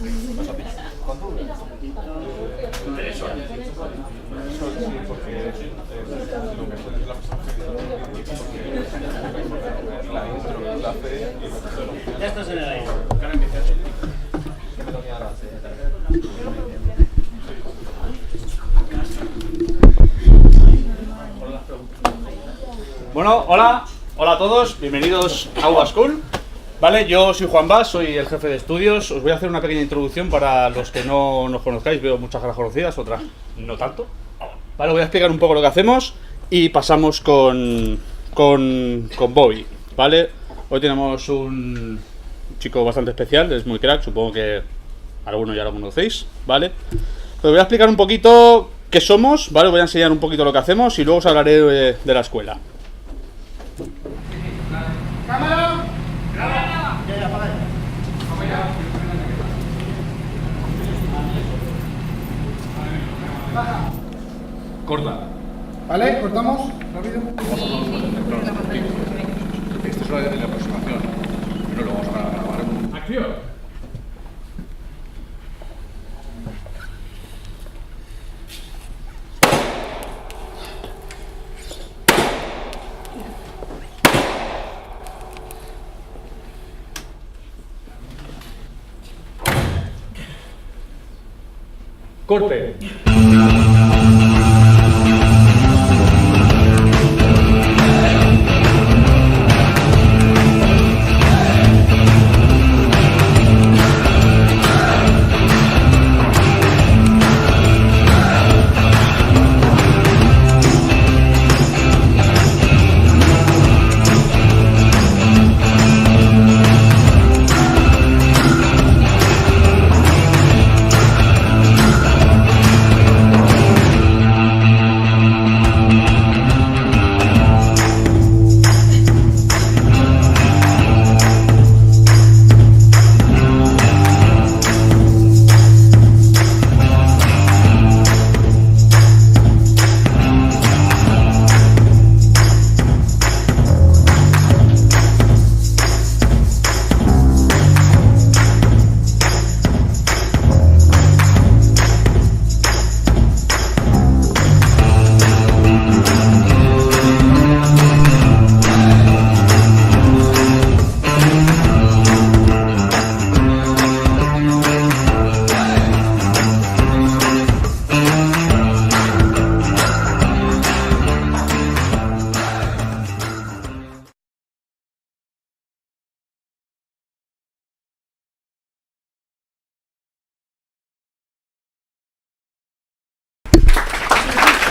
Ya estás en el aire. Bueno, hola a todos, bienvenidos a UA School. Vale, yo soy Juan Bas, soy el jefe de estudios. Os voy a hacer una pequeña introducción para los que no nos conozcáis. Veo muchas caras conocidas, otras no tanto. Vale, voy a explicar un poco lo que hacemos y pasamos con Bobby. Vale, hoy tenemos un chico bastante especial, es muy crack, supongo que algunos ya lo conocéis. Vale, os voy a explicar un poquito qué somos, ¿vale? Os voy a enseñar un poquito lo que hacemos y luego os hablaré de la escuela. ¡Cámara! Corta. ¿Vale? ¿Cortamos? ¿Rápido? Esta es la aproximación, pero lo vamos a grabar. ¡Acción! Corte.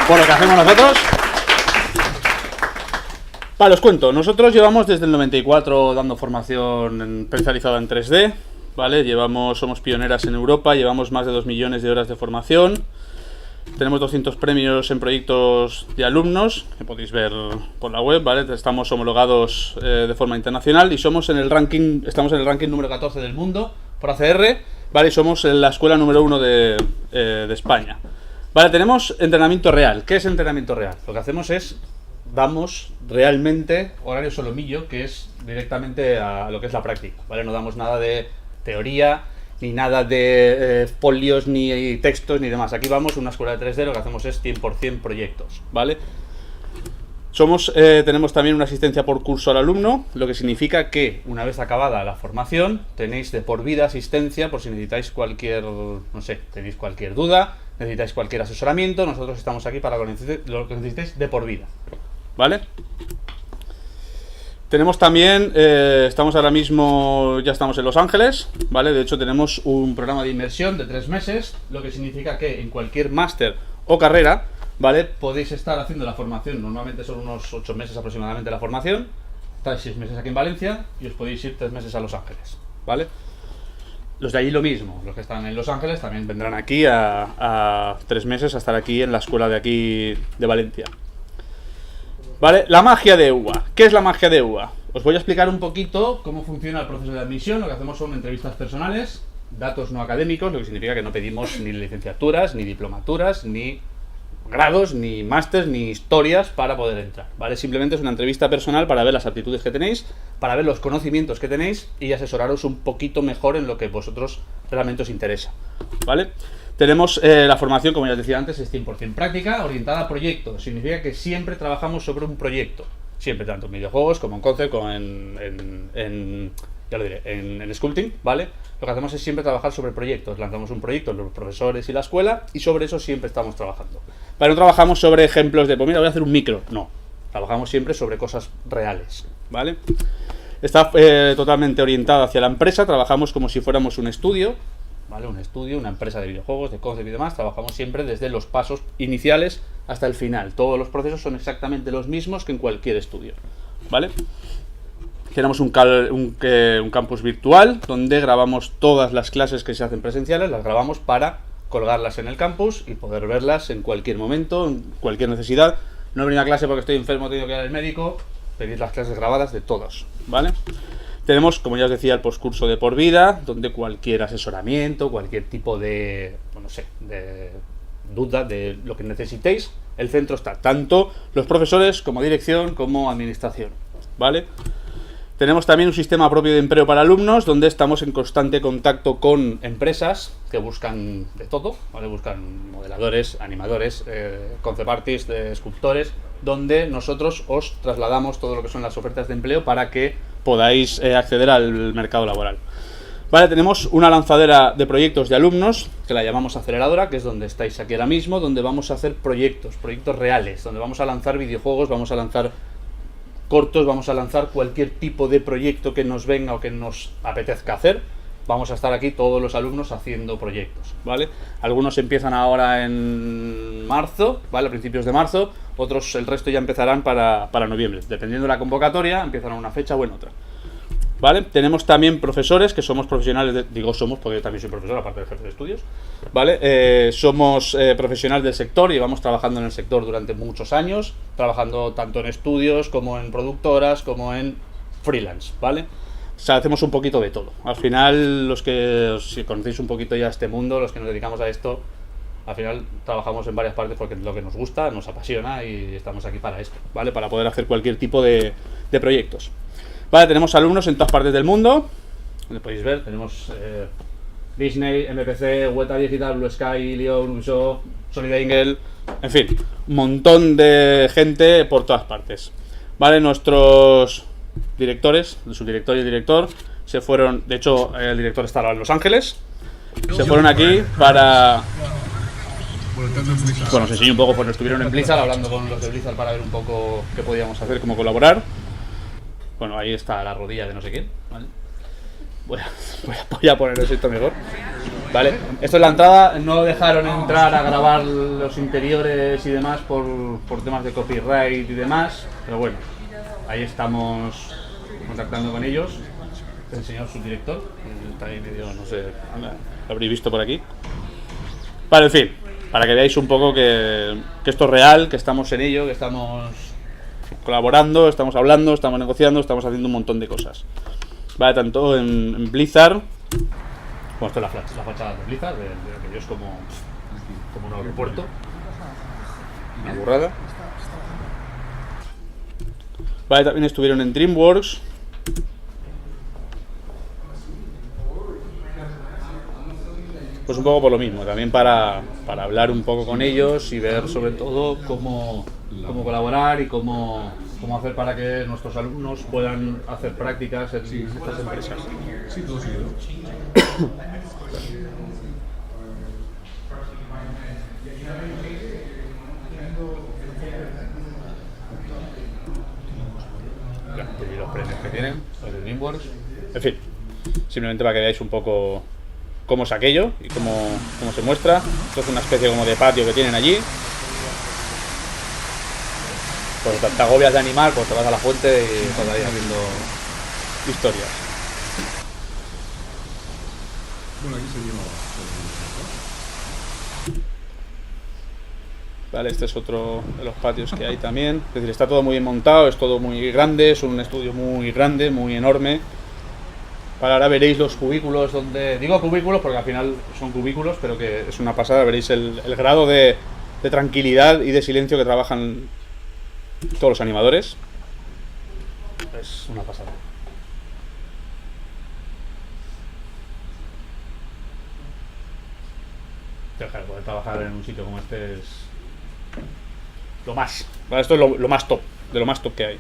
Por lo que hacemos nosotros. Vale, os cuento. Nosotros llevamos desde el 94 dando formación especializada en 3D. Vale, somos pioneras en Europa, llevamos más de 2 millones de horas de formación. Tenemos 200 premios en proyectos de alumnos, que podéis ver por la web, ¿vale? Estamos homologados de forma internacional y estamos en el ranking número 14 del mundo por ACR, ¿vale? Y somos la escuela número 1 de España. Vale, tenemos entrenamiento real. ¿Qué es entrenamiento real? Lo que hacemos es, damos realmente horario solomillo, que es directamente a lo que es la práctica, ¿vale? No damos nada de teoría, ni nada de folios, ni textos, ni demás. Aquí vamos, una escuela de 3D, lo que hacemos es 100% proyectos, ¿vale? Tenemos también una asistencia por curso al alumno, lo que significa que una vez acabada la formación tenéis de por vida asistencia por si necesitáis tenéis cualquier duda, necesitáis cualquier asesoramiento, nosotros estamos aquí para lo que necesitéis de por vida, ¿vale? Tenemos también, estamos ahora mismo, ya estamos en Los Ángeles, ¿vale? De hecho tenemos un programa de inmersión de 3 meses, lo que significa que en cualquier máster o carrera, ¿vale? Podéis estar haciendo la formación, normalmente son unos 8 meses aproximadamente la formación, estáis 6 meses aquí en Valencia y os podéis ir 3 meses a Los Ángeles, ¿vale? Los de allí lo mismo, los que están en Los Ángeles también vendrán aquí a 3 meses a estar aquí en la escuela de aquí de Valencia. ¿Vale? La magia de UA. ¿Qué es la magia de UA? Os voy a explicar un poquito cómo funciona el proceso de admisión. Lo que hacemos son entrevistas personales, datos no académicos, lo que significa que no pedimos ni licenciaturas, ni diplomaturas, ni grados, ni másters, ni historias para poder entrar, ¿vale? Simplemente es una entrevista personal para ver las aptitudes que tenéis, para ver los conocimientos que tenéis y asesoraros un poquito mejor en lo que vosotros realmente os interesa, ¿vale? Tenemos la formación, como ya os decía antes, es 100% práctica, orientada a proyectos. Significa que siempre trabajamos sobre un proyecto. Siempre, tanto en videojuegos como en concept, como en sculpting, ¿vale? Lo que hacemos es siempre trabajar sobre proyectos. Lanzamos un proyecto, los profesores y la escuela, y sobre eso siempre estamos trabajando. Pero no trabajamos sobre ejemplos de, pues mira, voy a hacer un micro. No, trabajamos siempre sobre cosas reales, ¿vale? Está totalmente orientada hacia la empresa. Trabajamos como si fuéramos un estudio, ¿vale? Un estudio, una empresa de videojuegos, de concept y demás. Trabajamos siempre desde los pasos iniciales hasta el final. Todos los procesos son exactamente los mismos que en cualquier estudio, ¿vale? Tenemos un campus virtual donde grabamos todas las clases que se hacen presenciales, las grabamos para colgarlas en el campus y poder verlas en cualquier momento, en cualquier necesidad. No he venido a clase porque estoy enfermo, he tenido que ir al médico, pedir las clases grabadas de todos, ¿vale? Tenemos, como ya os decía, el postcurso de por vida, donde cualquier asesoramiento, cualquier tipo de, bueno, no sé, de duda de lo que necesitéis, el centro está, tanto los profesores como dirección como administración, ¿vale? Tenemos también un sistema propio de empleo para alumnos, donde estamos en constante contacto con empresas que buscan de todo, ¿vale? Buscan modeladores, animadores, concept artists, escultores, donde nosotros os trasladamos todo lo que son las ofertas de empleo para que podáis acceder al mercado laboral. Vale, tenemos una lanzadera de proyectos de alumnos, que la llamamos aceleradora, que es donde estáis aquí ahora mismo, donde vamos a hacer proyectos reales, donde vamos a lanzar videojuegos, vamos a lanzar cortos, vamos a lanzar cualquier tipo de proyecto que nos venga o que nos apetezca hacer. Vamos a estar aquí todos los alumnos haciendo proyectos, ¿vale? Algunos empiezan ahora en marzo, ¿vale? A principios de marzo, otros, el resto ya empezarán para noviembre. Dependiendo de la convocatoria, empiezan a una fecha o en otra, ¿vale? Tenemos también profesores, que somos profesionales, digo somos porque yo también soy profesor, aparte de jefe de estudios, ¿vale? Somos profesionales del sector y llevamos trabajando en el sector durante muchos años, trabajando tanto en estudios como en productoras, como en freelance, ¿vale? O sea, hacemos un poquito de todo. Al final, los que si conocéis un poquito ya este mundo, los que nos dedicamos a esto, al final trabajamos en varias partes porque es lo que nos gusta, nos apasiona y estamos aquí para esto, ¿vale? Para poder hacer cualquier tipo de proyectos. Vale, tenemos alumnos en todas partes del mundo, donde podéis ver, tenemos Disney, MPC, Weta Digital, Blue Sky, Lyon, Ubisoft, Solid Angle, en fin, un montón de gente por todas partes. Vale, nuestros directores, el subdirector y el director, se fueron, de hecho el director está ahora en Los Ángeles, se fueron aquí para... Bueno, os enseño un poco, pues estuvieron en Blizzard, hablando con los de Blizzard para ver un poco qué podíamos hacer, cómo colaborar. Bueno, ahí está la rodilla de no sé quién, ¿vale? Voy a poner esto mejor, ¿vale? Esto es la entrada, no dejaron entrar a grabar los interiores y demás por temas de copyright y demás, pero bueno, ahí estamos contactando con ellos. El señor subdirector, está ahí medio, no sé, lo habréis visto por aquí. Vale, en fin, para que veáis un poco que esto es real, que estamos en ello, que estamos colaborando, estamos hablando, estamos negociando, estamos haciendo un montón de cosas. Vale, tanto en Blizzard, bueno, esto es la fachada de Blizzard, de aquello es como un aeropuerto, una burrada. Vale, también estuvieron en DreamWorks. Pues un poco por lo mismo, también para hablar un poco con ellos y ver sobre todo cómo colaborar y cómo hacer para que nuestros alumnos puedan hacer prácticas en estas empresas. Sí, todo seguido. Y los premios que tienen, los de DreamWorks. En fin, simplemente para que veáis un poco cómo es aquello y cómo se muestra. Esto es una especie como de patio que tienen allí. Pues te agobias de animar, pues te vas a la fuente y estás ahí haciendo historias. Bueno, aquí se lleva. Vale, este es otro de los patios que hay también. Es decir, está todo muy bien montado, es todo muy grande, es un estudio muy grande, muy enorme. Ahora veréis los cubículos donde... Digo cubículos porque al final son cubículos, pero que es una pasada. Veréis el grado de de tranquilidad y de silencio que trabajan todos los animadores. Es una pasada. Claro, poder trabajar en un sitio como este es lo más. Esto es lo más top, de lo más top que hay.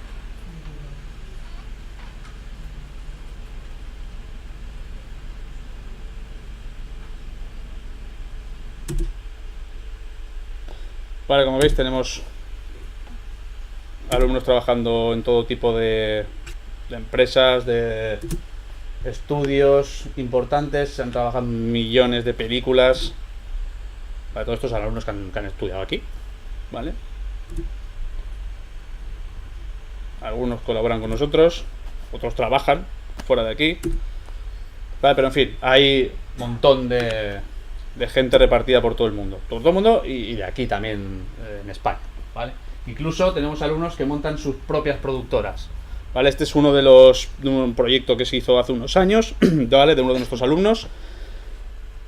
Vale, como veis tenemos alumnos trabajando en todo tipo de empresas, de estudios importantes, se han trabajado en millones de películas. Vale, todos estos alumnos que han estudiado aquí, ¿vale? Algunos colaboran con nosotros, otros trabajan fuera de aquí. Vale, pero en fin, hay un montón de gente repartida por todo el mundo. Por todo el mundo y de aquí también en España, ¿vale? Incluso tenemos alumnos que montan sus propias productoras, ¿vale? Este es uno de un proyecto que se hizo hace unos años, ¿vale? De uno de nuestros alumnos.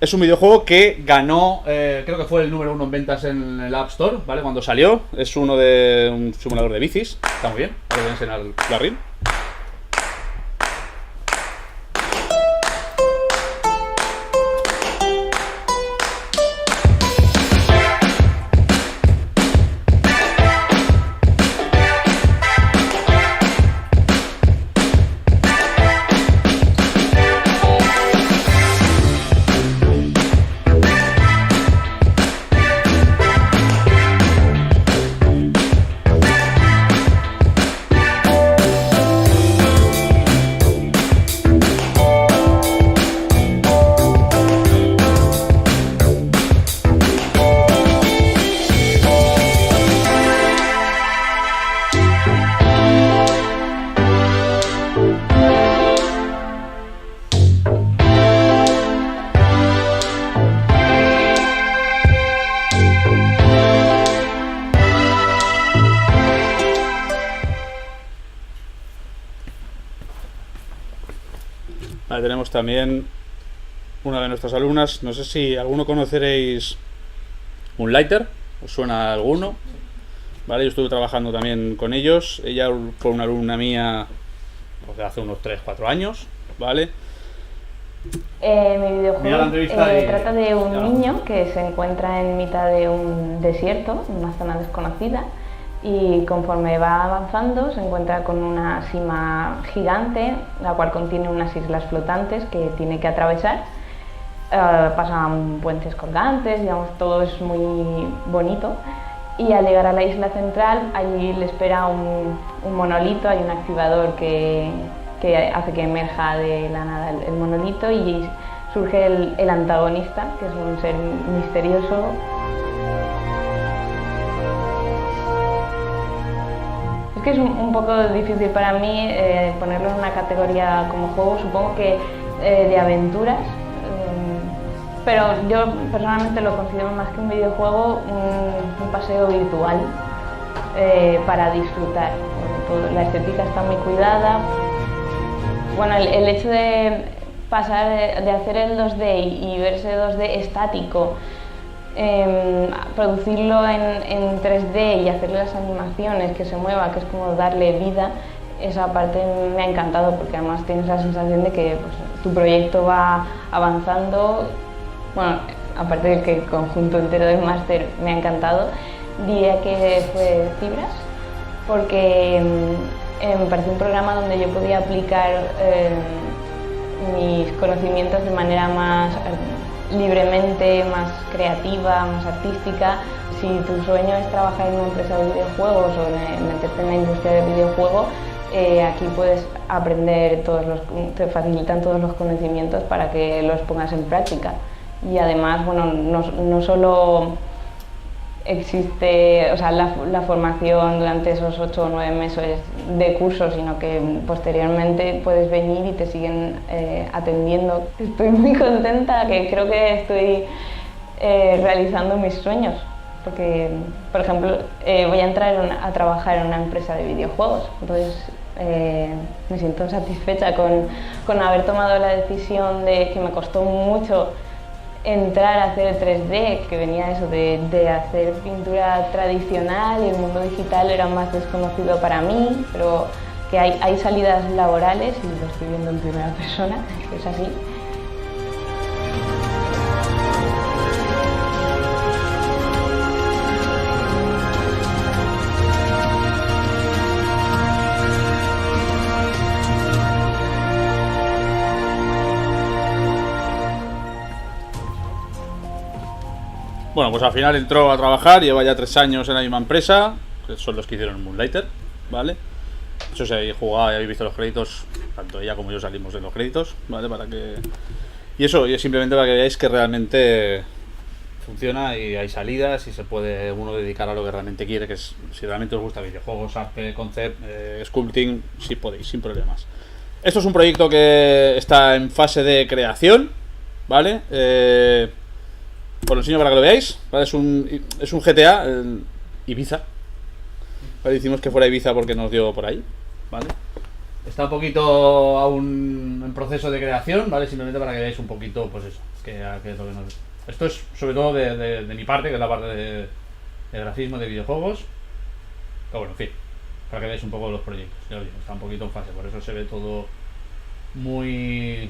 Es un videojuego que ganó, creo que fue el número 1 en ventas en el App Store, ¿vale? Cuando salió. Es uno de un simulador de bicis. Está muy bien. Ahora voy a enseñar el carril. Vale, tenemos también una de nuestras alumnas. No sé si alguno conoceréis un lighter. ¿Os suena alguno? Vale, yo estuve trabajando también con ellos. Ella fue una alumna mía pues, de hace unos 3-4 años. Vale. Mi videojuego trata de un niño que se encuentra en mitad de un desierto, en una zona desconocida, y conforme va avanzando se encuentra con una cima gigante, la cual contiene unas islas flotantes que tiene que atravesar. Pasan puentes colgantes, digamos, todo es muy bonito. Y al llegar a la isla central, allí le espera un monolito, hay un activador que hace que emerja de la nada el monolito y surge el antagonista, que es un ser misterioso. Es que es un poco difícil para mí ponerlo en una categoría como juego, supongo que de aventuras, pero yo personalmente lo considero más que un videojuego, un paseo virtual para disfrutar. La estética está muy cuidada. Bueno, el hecho de pasar de hacer el 2D y verse 2D estático, producirlo en 3D y hacerle las animaciones, que se mueva, que es como darle vida, esa parte me ha encantado porque además tienes la sensación de que pues, tu proyecto va avanzando. Bueno, aparte de que el conjunto entero del máster me ha encantado, diría que fue Fibras, porque me pareció un programa donde yo podía aplicar mis conocimientos de manera más libremente, más creativa, más artística. Si tu sueño es trabajar en una empresa de videojuegos o meterte en la industria del videojuego, aquí puedes aprender te facilitan todos los conocimientos para que los pongas en práctica. Y además, bueno, no solo existe, o sea, la formación durante esos 8 o 9 meses de curso, sino que posteriormente puedes venir y te siguen atendiendo. Estoy muy contenta, que creo que estoy realizando mis sueños, porque, por ejemplo, voy a entrar a trabajar en una empresa de videojuegos, entonces me siento satisfecha con haber tomado la decisión que me costó mucho entrar a hacer 3D, que venía eso de hacer pintura tradicional y el mundo digital era más desconocido para mí, pero que hay salidas laborales y lo estoy viendo en primera persona, es así. Bueno, pues al final entró a trabajar, lleva ya 3 años en la misma empresa, que son los que hicieron Moonlighter, ¿vale? Eso se habéis jugado y habéis visto los créditos, tanto ella como yo salimos de los créditos, ¿vale? Para que... Y eso, y es simplemente para que veáis que realmente funciona y hay salidas y se puede uno dedicar a lo que realmente quiere, que es, si realmente os gusta videojuegos, arte, concept, sculpting, sí podéis, sin problemas. Esto es un proyecto que está en fase de creación, ¿vale? Os lo enseño para que lo veáis, ¿vale? Es un GTA Ibiza, ¿vale? Hicimos que fuera Ibiza porque nos dio por ahí, ¿vale? Está un poquito aún en proceso de creación, ¿vale? Simplemente para que veáis un poquito, pues eso, que es lo que nos... Esto es sobre todo de mi parte, que es la parte de grafismo de videojuegos. Pero bueno, en fin, para que veáis un poco los proyectos. Ya os digo, está un poquito en fase, por eso se ve todo muy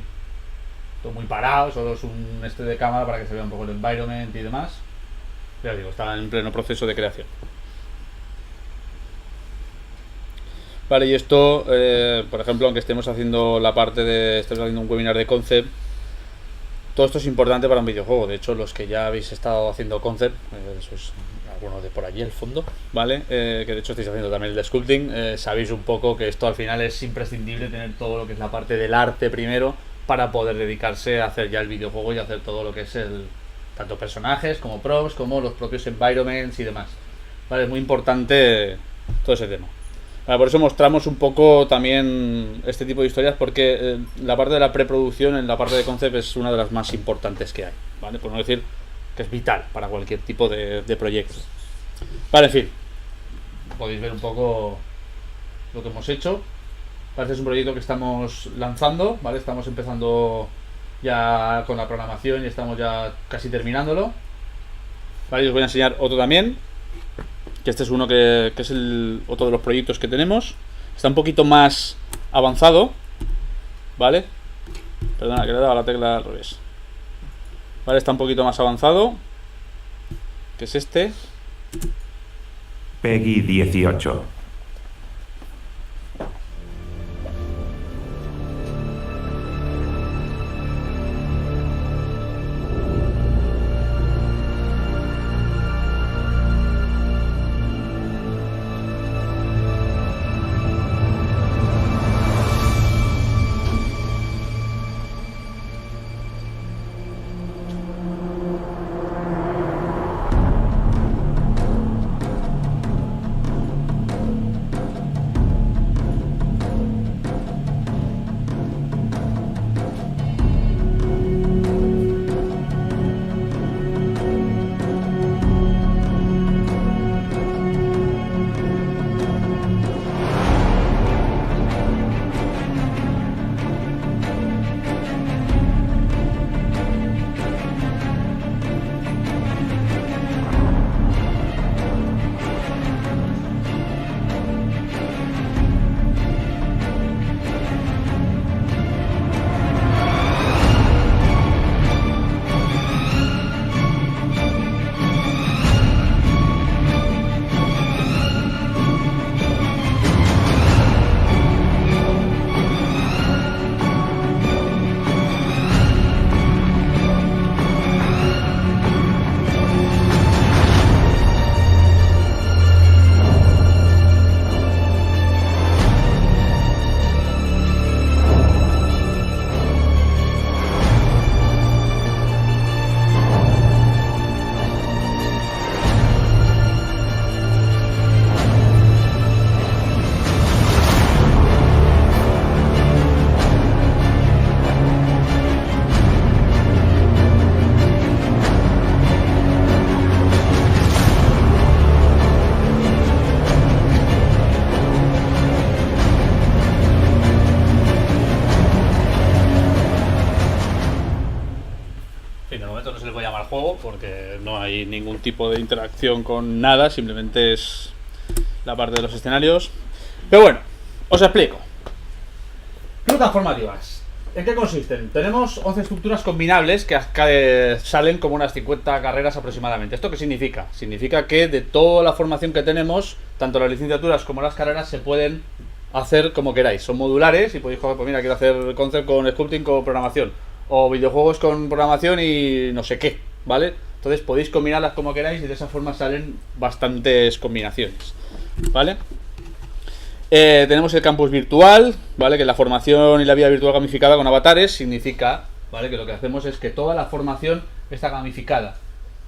parado, solo es un de cámara para que se vea un poco el environment y demás. Ya digo, está en pleno proceso de creación. Vale, y esto, por ejemplo, aunque estemos haciendo estemos haciendo un webinar de concept, todo esto es importante para un videojuego. De hecho, los que ya habéis estado haciendo concept, eso es algunos de por allí al fondo, ¿vale? Que de hecho estáis haciendo también el de sculpting, sabéis un poco que esto al final es imprescindible tener todo lo que es la parte del arte primero, para poder dedicarse a hacer ya el videojuego y hacer todo lo que es tanto personajes como props, como los propios environments y demás. Vale, es muy importante todo ese tema. Vale, por eso mostramos un poco también este tipo de historias, porque la parte de la preproducción en la parte de concept es una de las más importantes que hay, ¿vale? Por no decir que es vital para cualquier tipo de proyecto. Vale, en fin, podéis ver un poco lo que hemos hecho. Este es un proyecto que estamos lanzando, ¿vale? Estamos empezando ya con la programación y estamos ya casi terminándolo. Vale, y os voy a enseñar otro también, que este es uno que es otro de los proyectos que tenemos. Está un poquito más avanzado, ¿vale? Perdona, que le he dado la tecla al revés. Vale, está un poquito más avanzado, que es este. Peggy 18. les voy a llamar juego porque no hay ningún tipo de interacción con nada, simplemente es la parte de los escenarios. Pero bueno, os explico. Rutas formativas. ¿En qué consisten? Tenemos 11 estructuras combinables que salen como unas 50 carreras aproximadamente. ¿Esto qué significa? Significa que de toda la formación que tenemos, tanto las licenciaturas como las carreras se pueden hacer como queráis. Son modulares y podéis coger, pues mira, quiero hacer concept con sculpting con programación, o videojuegos con programación y no sé qué, ¿vale? Entonces podéis combinarlas como queráis y de esa forma salen bastantes combinaciones, ¿vale? Tenemos el campus virtual, ¿vale? Que la formación y la vida virtual gamificada con avatares significa, ¿vale? Que lo que hacemos es que toda la formación está gamificada.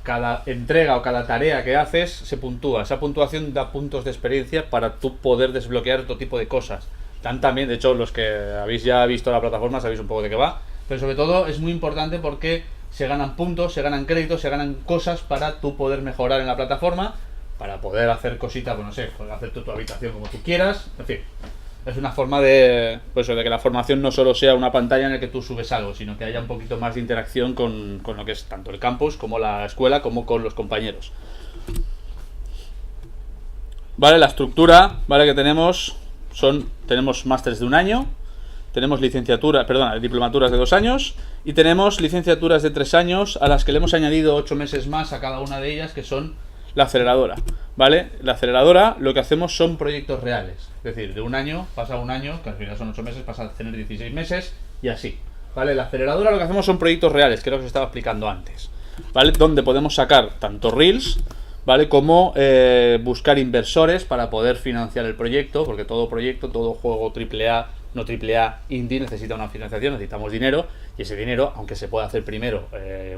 Cada entrega o cada tarea que haces se puntúa. Esa puntuación da puntos de experiencia para tú poder desbloquear otro tipo de cosas. También, de hecho, los que habéis ya visto la plataforma sabéis un poco de qué va. Pero sobre todo es muy importante porque se ganan puntos, se ganan créditos, se ganan cosas para tú poder mejorar en la plataforma, para poder hacer cositas, pues no sé, poder hacer tu habitación como tú quieras, en fin. Es una forma de, pues, de que la formación no solo sea una pantalla en la que tú subes algo, sino que haya un poquito más de interacción con lo que es tanto el campus como la escuela, como con los compañeros. Vale, la estructura, vale, que tenemos másters de 1 año, tenemos diplomaturas de 2 años y tenemos licenciaturas de 3 años a las que le hemos añadido 8 meses más a cada una de ellas, que son la aceleradora, ¿vale? La aceleradora lo que hacemos son proyectos reales, es decir, de 1 año pasa a 1 año, que al final son 8 meses, pasa a tener 16 meses y así, ¿vale? La aceleradora lo que hacemos son proyectos reales, que es lo que os estaba explicando antes, ¿vale? Donde podemos sacar tanto reels, ¿vale? Como buscar inversores para poder financiar el proyecto, porque todo proyecto, todo juego AAA, no AAA, indie necesita una financiación, necesitamos dinero, y ese dinero, aunque se pueda hacer primero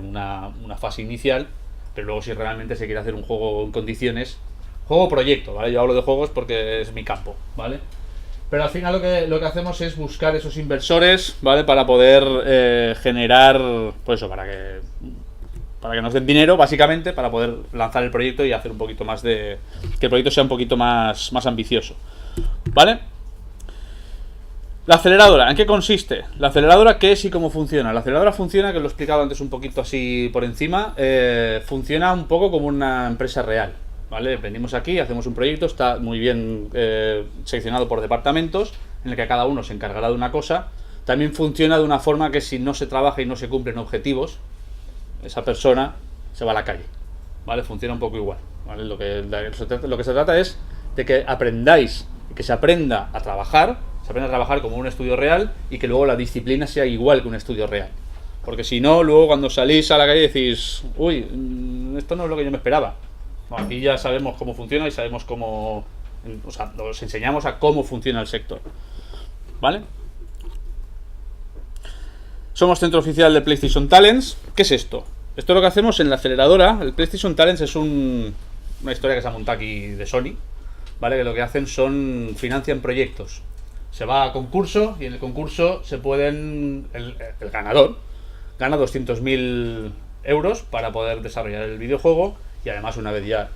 una fase inicial, pero luego si realmente se quiere hacer un juego en condiciones, juego proyecto, ¿vale? Yo hablo de juegos porque es mi campo, ¿vale? Pero al final lo que hacemos es buscar esos inversores, ¿vale? Para poder generar, pues eso, para que nos den dinero, básicamente, para poder lanzar el proyecto y hacer un poquito más que el proyecto sea un poquito más ambicioso, ¿vale? La aceleradora, ¿en qué consiste? La aceleradora, ¿qué es y cómo funciona? La aceleradora funciona, que lo he explicado antes un poquito así por encima, funciona un poco como una empresa real, ¿vale? Venimos aquí, hacemos un proyecto, está muy bien seccionado por departamentos, en el que cada uno se encargará de una cosa. También funciona de una forma que si no se trabaja y no se cumplen objetivos, esa persona se va a la calle, ¿vale? Funciona un poco igual, ¿vale? Lo que se trata es de que aprendáis, que se aprenda a trabajar como un estudio real y que luego la disciplina sea igual que un estudio real. Porque si no, luego cuando salís a la calle decís, uy, esto no es lo que yo me esperaba. No, aquí ya sabemos cómo funciona y sabemos cómo, o sea, os enseñamos a cómo funciona el sector, ¿vale? Somos centro oficial de PlayStation Talents. ¿Qué es esto? Esto es lo que hacemos en la aceleradora. El PlayStation Talents es una historia que se ha montado aquí de Sony, ¿vale? Que lo que hacen financian proyectos. Se va a concurso y en el concurso el ganador gana 200.000 euros para poder desarrollar el videojuego, y además una vez ya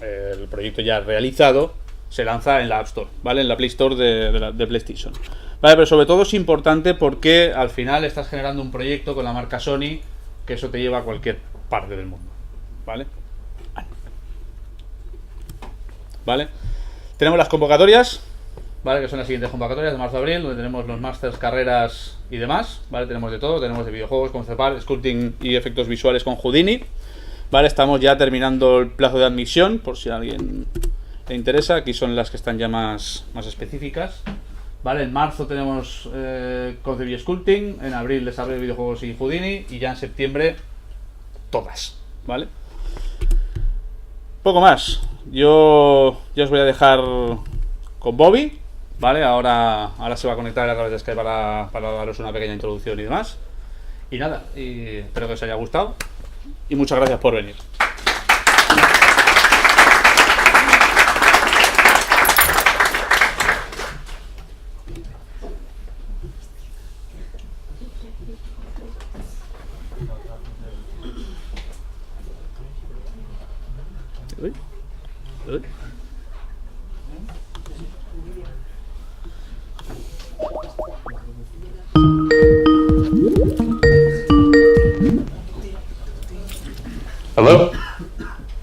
el proyecto ya realizado se lanza en la App Store, ¿vale? En la Play Store de PlayStation, ¿vale? Pero sobre todo es importante porque al final estás generando un proyecto con la marca Sony, que eso te lleva a cualquier parte del mundo, ¿vale? ¿Vale? Tenemos las convocatorias, ¿vale? Que son las siguientes convocatorias de marzo a abril, donde tenemos los másters, carreras y demás, ¿vale? Tenemos de todo, tenemos de videojuegos, concept art, sculpting y efectos visuales con Houdini, ¿vale? Estamos ya terminando el plazo de admisión, por si a alguien le interesa. Aquí son las que están ya más específicas, ¿vale? En marzo tenemos concept y sculpting, en abril desarrollo de videojuegos y Houdini, y ya en septiembre todas, ¿vale? Poco más. Yo ya os voy a dejar con Bobby, ¿vale? Ahora se va a conectar a través de Skype para daros una pequeña introducción y demás. Y nada, espero que os haya gustado y muchas gracias por venir. Hello.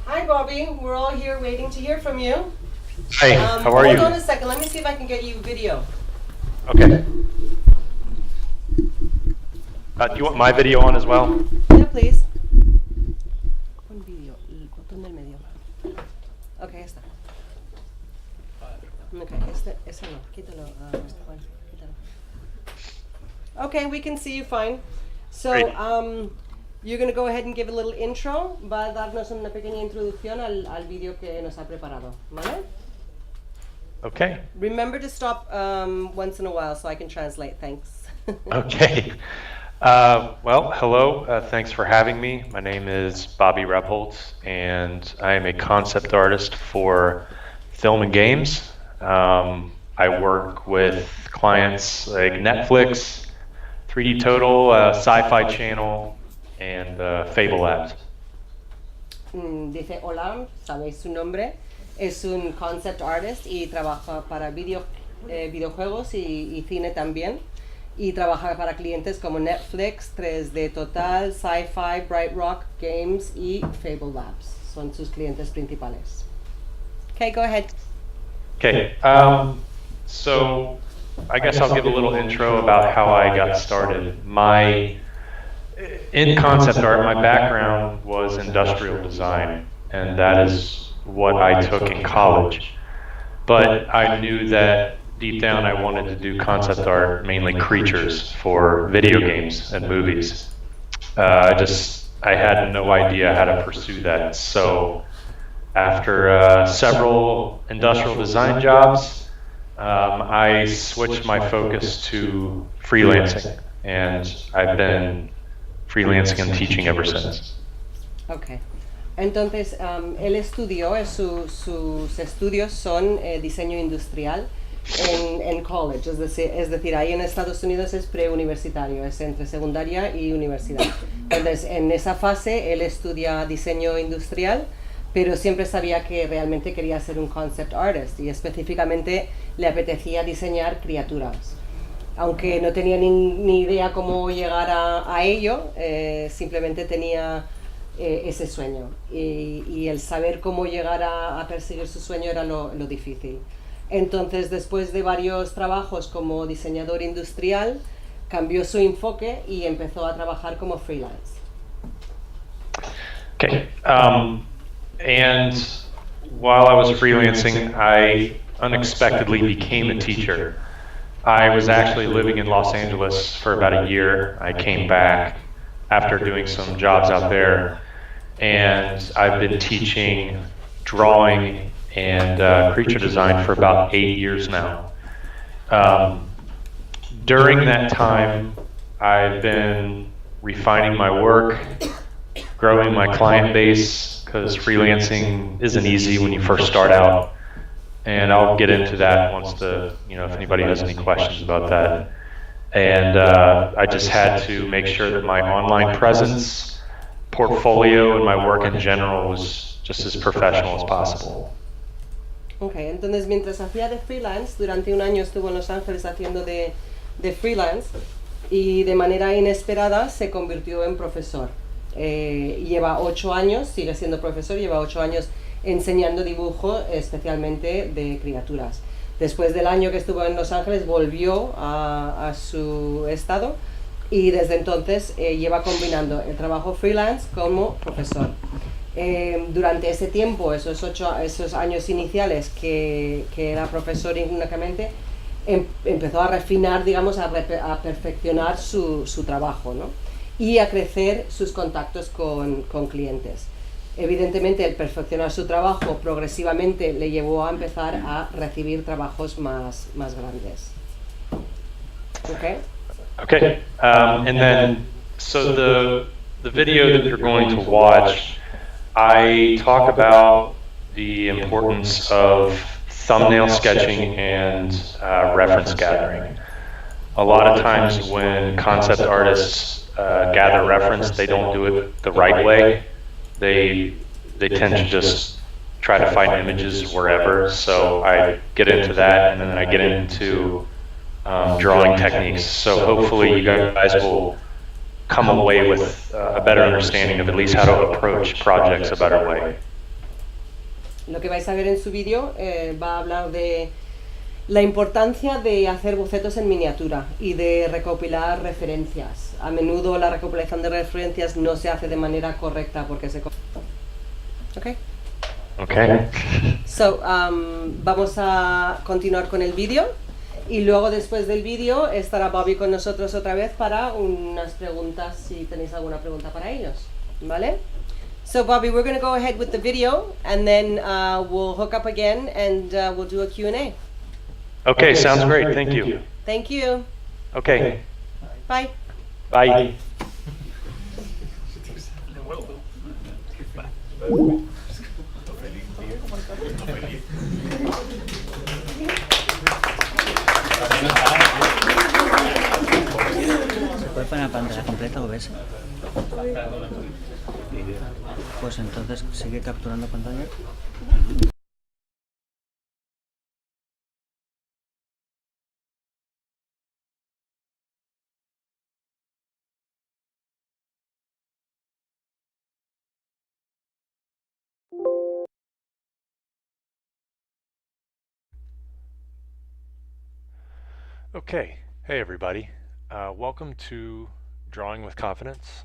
Hi, Bobby. We're all here waiting to hear from you. Hi. How are you? Hold on a second. Let me see if I can get you video. Okay. Do you want my video on as well? Yeah, please. Pon video. El botón del medio. Okay, está. Okay, ese no. Quítalo, Juan. Quítalo. Okay, we can see you fine. So, you're going to go ahead and give a little intro. Va a darnos una pequeña introducción al vídeo que nos ha preparado. ¿Vale? Okay. Remember to stop once in a while so I can translate. Thanks. Okay. Well, hello. Thanks for having me. My name is Bobby Rebholz, and I am a concept artist for film and games. I work with clients like Netflix, 3D Total, Sci-Fi Channel, and Fable Labs. Dice, hola, sabéis su nombre. Es un concept artist y trabaja para videojuegos y cine también. Y trabaja para clientes como Netflix, 3D Total, Sci-Fi, Bright Rock Games y Fable Labs. Son sus clientes principales. Okay, go ahead. Okay. So I guess I'll give a little intro about how I got started. In concept art, my background was industrial design, and that is what I took in college. But I knew that deep down I wanted to do concept art, mainly creatures for video games and movies. I had no idea how to pursue that. So after several industrial design jobs, I switched my focus to freelancing, and I've been freelancing and teaching ever since. Okay. Entonces, él estudió, sus estudios son diseño industrial en college, es decir, ahí en Estados Unidos es preuniversitario, es entre secundaria y universidad. Entonces, en esa fase él estudia diseño industrial, pero siempre sabía que realmente quería ser un concept artist y específicamente le apetecía diseñar criaturas. Aunque no tenía ni idea cómo llegar a ello, simplemente tenía ese sueño y el saber cómo llegar a perseguir su sueño era lo difícil. Entonces, después de varios trabajos como diseñador industrial, cambió su enfoque y empezó a trabajar como freelance. Okay. And while I was freelancing, I unexpectedly became a teacher. I was actually living in Los Angeles for about a year. I came back after doing some jobs out there, and I've been teaching drawing and creature design for about 8 years now. During that time, I've been refining my work, growing my client base, because freelancing isn't easy when you first start out. And I'll get into that once if anybody has any questions about that. And I just had to make sure that my online presence, portfolio, and my work in general was just as professional as possible. Okay, entonces mientras hacía de freelance, durante un año estuvo en Los Ángeles haciendo de freelance y de manera inesperada se convirtió en profesor. Lleva 8 años, sigue siendo profesor, lleva 8 años enseñando dibujo, especialmente de criaturas. Después del año que estuvo en Los Ángeles, volvió a su estado y desde entonces lleva combinando el trabajo freelance como profesor. Durante ese tiempo, esos años iniciales que era profesor únicamente, empezó a refinar, digamos, a perfeccionar su trabajo, ¿no? Y a crecer sus contactos con clientes. Evidentemente, el perfeccionar su trabajo progresivamente le llevó a empezar a recibir trabajos más grandes. Okay? Okay. And then, so the video that you're going to watch, I talk about the importance of thumbnail sketching and reference gathering. A lot of times when concept artists gather reference, they don't do it the right way. They tend to just try to find images wherever. So I get into that, and then I get into drawing techniques. So hopefully you guys will come away with a better understanding of at least how to approach projects a better way. Lo que vais a ver en su vídeo va a hablar de la importancia de hacer bocetos en miniatura y de recopilar referencias. A menudo la recopilación de referencias no se hace de manera correcta porque se... Okay. Okay. So, vamos a continuar con el vídeo y luego después del vídeo estará Bobby con nosotros otra vez para unas preguntas, si tenéis alguna pregunta para ellos, ¿vale? So Bobby, we're going to go ahead with the video and then we'll hook up again and we'll do a Q&A. Okay, sounds great. Thank you. Thank you. Okay. Bye. Bye. ¿Se puede poner la pantalla completa OBS? Pues entonces sigue capturando pantalla. Okay. Hey everybody. Welcome to Drawing with Confidence.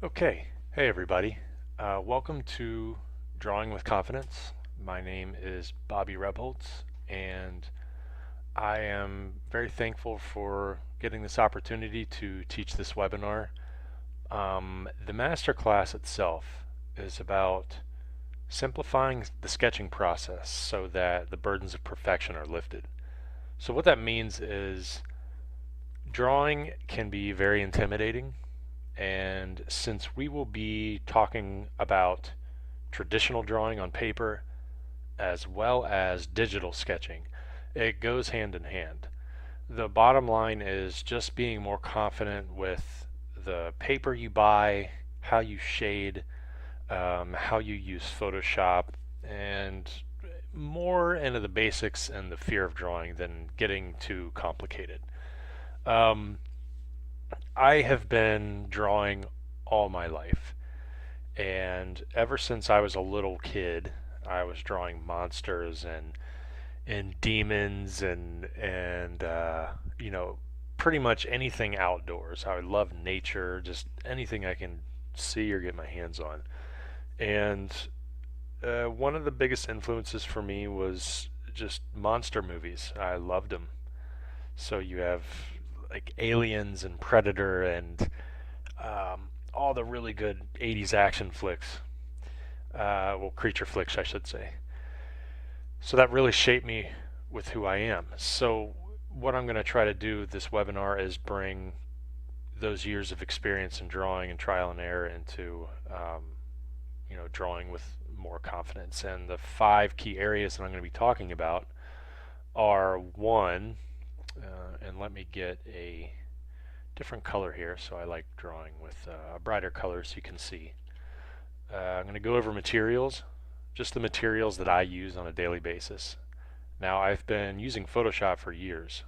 Okay. Hey everybody. Welcome to Drawing with Confidence. My name is Bobby Rebholz, and I am very thankful for getting this opportunity to teach this webinar. The MasterClass itself is about simplifying the sketching process so that the burdens of perfection are lifted. So what that means is drawing can be very intimidating, and since we will be talking about traditional drawing on paper as well as digital sketching, it goes hand in hand. The bottom line is just being more confident with the paper you buy, how you shade, how you use Photoshop, and more into the basics and the fear of drawing than getting too complicated. I have been drawing all my life, and ever since I was a little kid, I was drawing monsters and demons and you know, pretty much anything outdoors. I love nature, just anything I can see or get my hands on. And one of the biggest influences for me was just monster movies. I loved them. So you have like Aliens and Predator and all the really good 80s action flicks. Well, creature flicks, I should say. So that really shaped me with who I am. So what I'm going to try to do with this webinar is bring those years of experience in drawing and trial and error into you know, drawing with more confidence. And the 5 key areas that I'm going to be talking about are: 1, and let me get a different color here, so I like drawing with a brighter color so you can see. I'm going to go over materials, just the materials that I use on a daily basis. Now, I've been using Photoshop for years,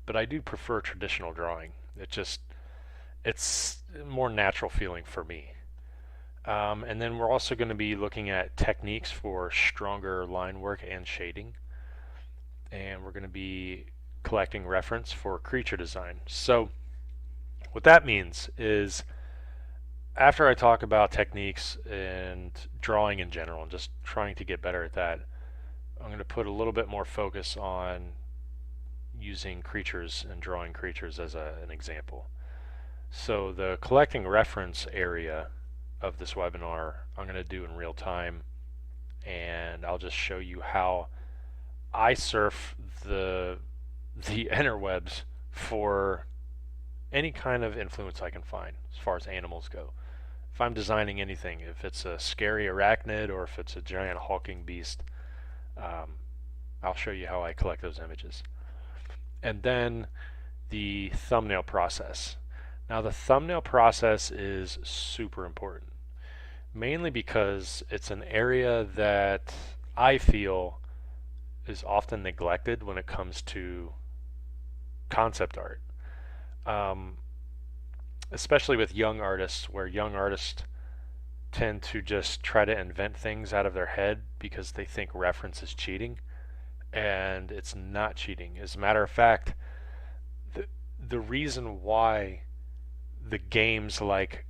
but I do prefer traditional drawing. It's a more natural feeling for me. And then we're also going to be looking at techniques for stronger line work and shading. And we're going to be collecting reference for creature design. So what that means is, after I talk about techniques and drawing in general and just trying to get better at that, I'm going to put a little bit more focus on using creatures and drawing creatures as an example. So the collecting reference area of this webinar I'm going to do in real time, and I'll just show you how I surf the interwebs for any kind of influence I can find as far as animals go. If I'm designing anything, if it's a scary arachnid or if it's a giant hulking beast, I'll show you how I collect those images. And then the thumbnail process. Now the thumbnail process is super important, mainly because it's an area that I feel is often neglected when it comes to concept art. Especially with young artists, where young artists tend to just try to invent things out of their head because they think reference is cheating, and it's not cheating. As a matter of fact, the reason why the games like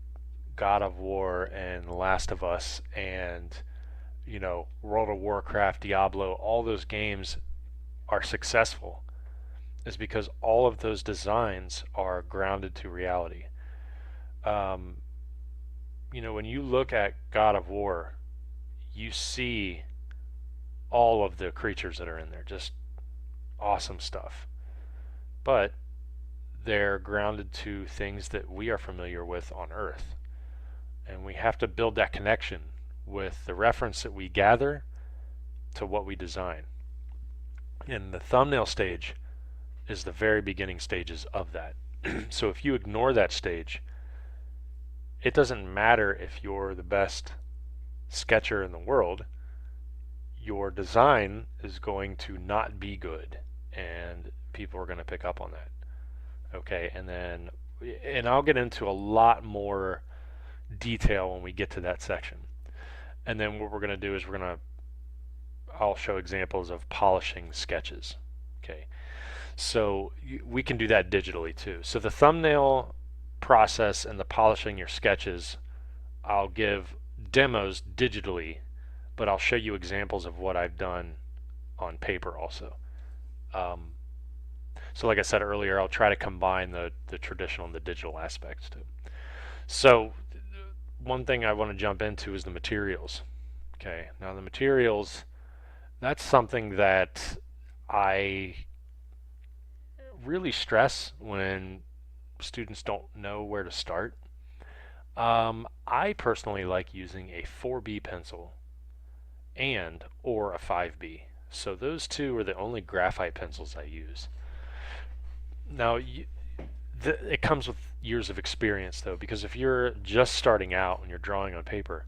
God of War and Last of Us and World of Warcraft, Diablo, all those games are successful is because all of those designs are grounded to reality. When you look at God of War, you see all of the creatures that are in there, just awesome stuff. But they're grounded to things that we are familiar with on Earth. And we have to build that connection with the reference that we gather to what we design. And the thumbnail stage is the very beginning stages of that. So if you ignore that stage, it doesn't matter if you're the best sketcher in the world, your design is going to not be good, and people are going to pick up on that. Okay, and I'll get into a lot more detail when we get to that section. And then what we're going to do is I'll show examples of polishing sketches. Okay, so we can do that digitally too. So the thumbnail process and the polishing your sketches, I'll give demos digitally, but I'll show you examples of what I've done on paper also. So like I said earlier, I'll try to combine the traditional and the digital aspects too. So one thing I want to jump into is the materials. Okay, now the materials, that's something that I really stress when students don't know where to start. I personally like using a 4B pencil or a 5B. So those two are the only graphite pencils I use. Now, it comes with years of experience, though, because if you're just starting out and you're drawing on paper,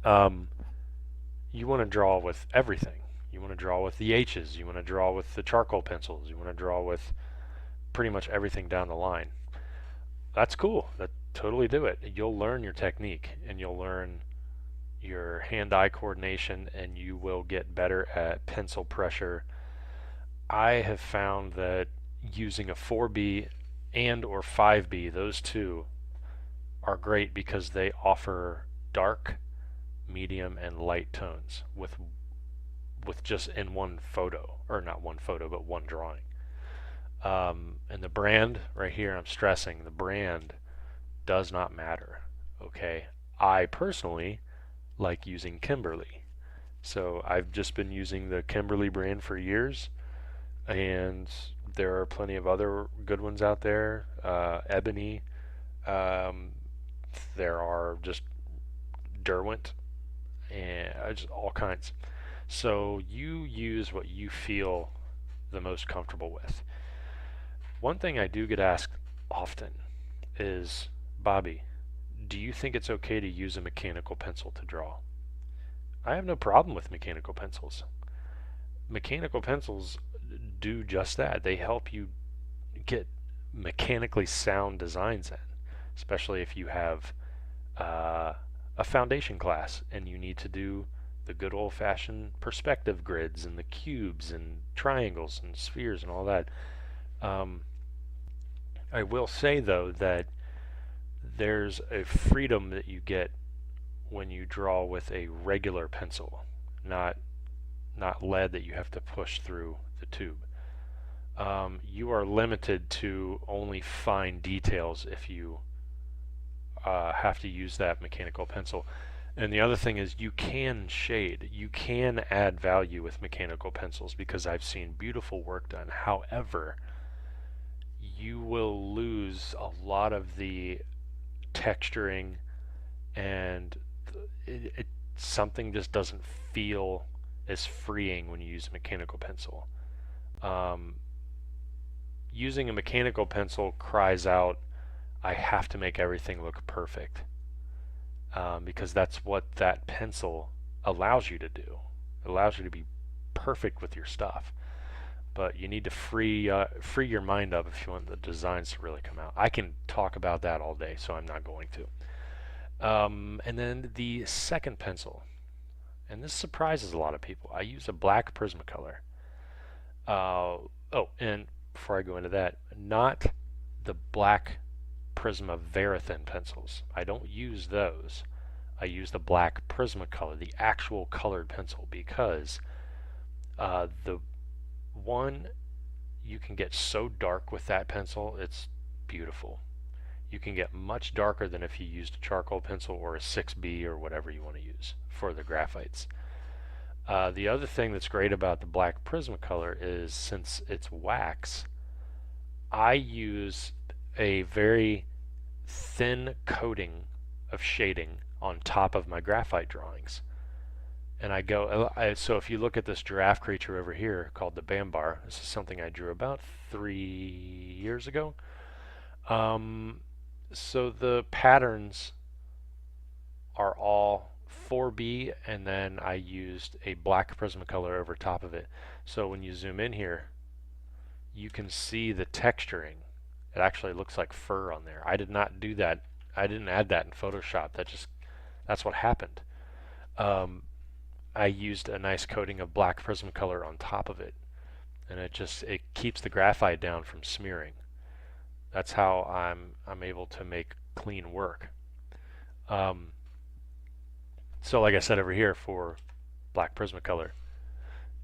you want to draw with everything. You want to draw with the H's. You want to draw with the charcoal pencils. You want to draw with pretty much everything down the line. That's cool. Totally do it. You'll learn your technique, and you'll learn your hand-eye coordination, and you will get better at pencil pressure. I have found that using a 4B and or 5B, those two are great because they offer dark, medium, and light tones with just in one photo, or not one photo, but one drawing. And the brand right here, I'm stressing, the brand does not matter. Okay, I personally like using Kimberly, so I've just been using the Kimberly brand for years, and there are plenty of other good ones out there. Ebony, there are just Derwent, and just all kinds. So you use what you feel the most comfortable with. One thing I do get asked often is, Bobby, do you think it's okay to use a mechanical pencil to draw? I have no problem with mechanical pencils. Mechanical pencils do just that. They help you get mechanically sound designs in, especially if you have a foundation class and you need to do the good old-fashioned perspective grids and the cubes and triangles and spheres and all that. I will say, though, that there's a freedom that you get when you draw with a regular pencil, not lead that you have to push through the tube. You are limited to only fine details if you have to use that mechanical pencil. And the other thing is, you can shade. You can add value with mechanical pencils because I've seen beautiful work done. However, you will lose a lot of the texturing, and something just doesn't feel as freeing when you use a mechanical pencil. Using a mechanical pencil cries out, I have to make everything look perfect, because that's what that pencil allows you to do. It allows you to be perfect with your stuff. But you need to free your mind up if you want the designs to really come out. I can talk about that all day, so I'm not going to. And then the second pencil, and this surprises a lot of people. I use a black Prismacolor. And before I go into that, not the black Prisma Verithin pencils. I don't use those. I use the black Prismacolor, the actual colored pencil, because the one, you can get so dark with that pencil, it's beautiful. You can get much darker than if you used a charcoal pencil or a 6B or whatever you want to use for the graphites. The other thing that's great about the black Prismacolor is, since it's wax, I use a very thin coating of shading on top of my graphite drawings. And I go, so if you look at this giraffe creature over here called the Bambar, this is something I drew about 3 years ago. So the patterns are all 4B, and then I used a black Prismacolor over top of it. So when you zoom in here, you can see the texturing. It actually looks like fur on there. I did not do that. I didn't add that in Photoshop. That's what happened. I used a nice coating of black Prismacolor on top of it, and it keeps the graphite down from smearing. That's how I'm able to make clean work. So like I said over here, for black Prismacolor,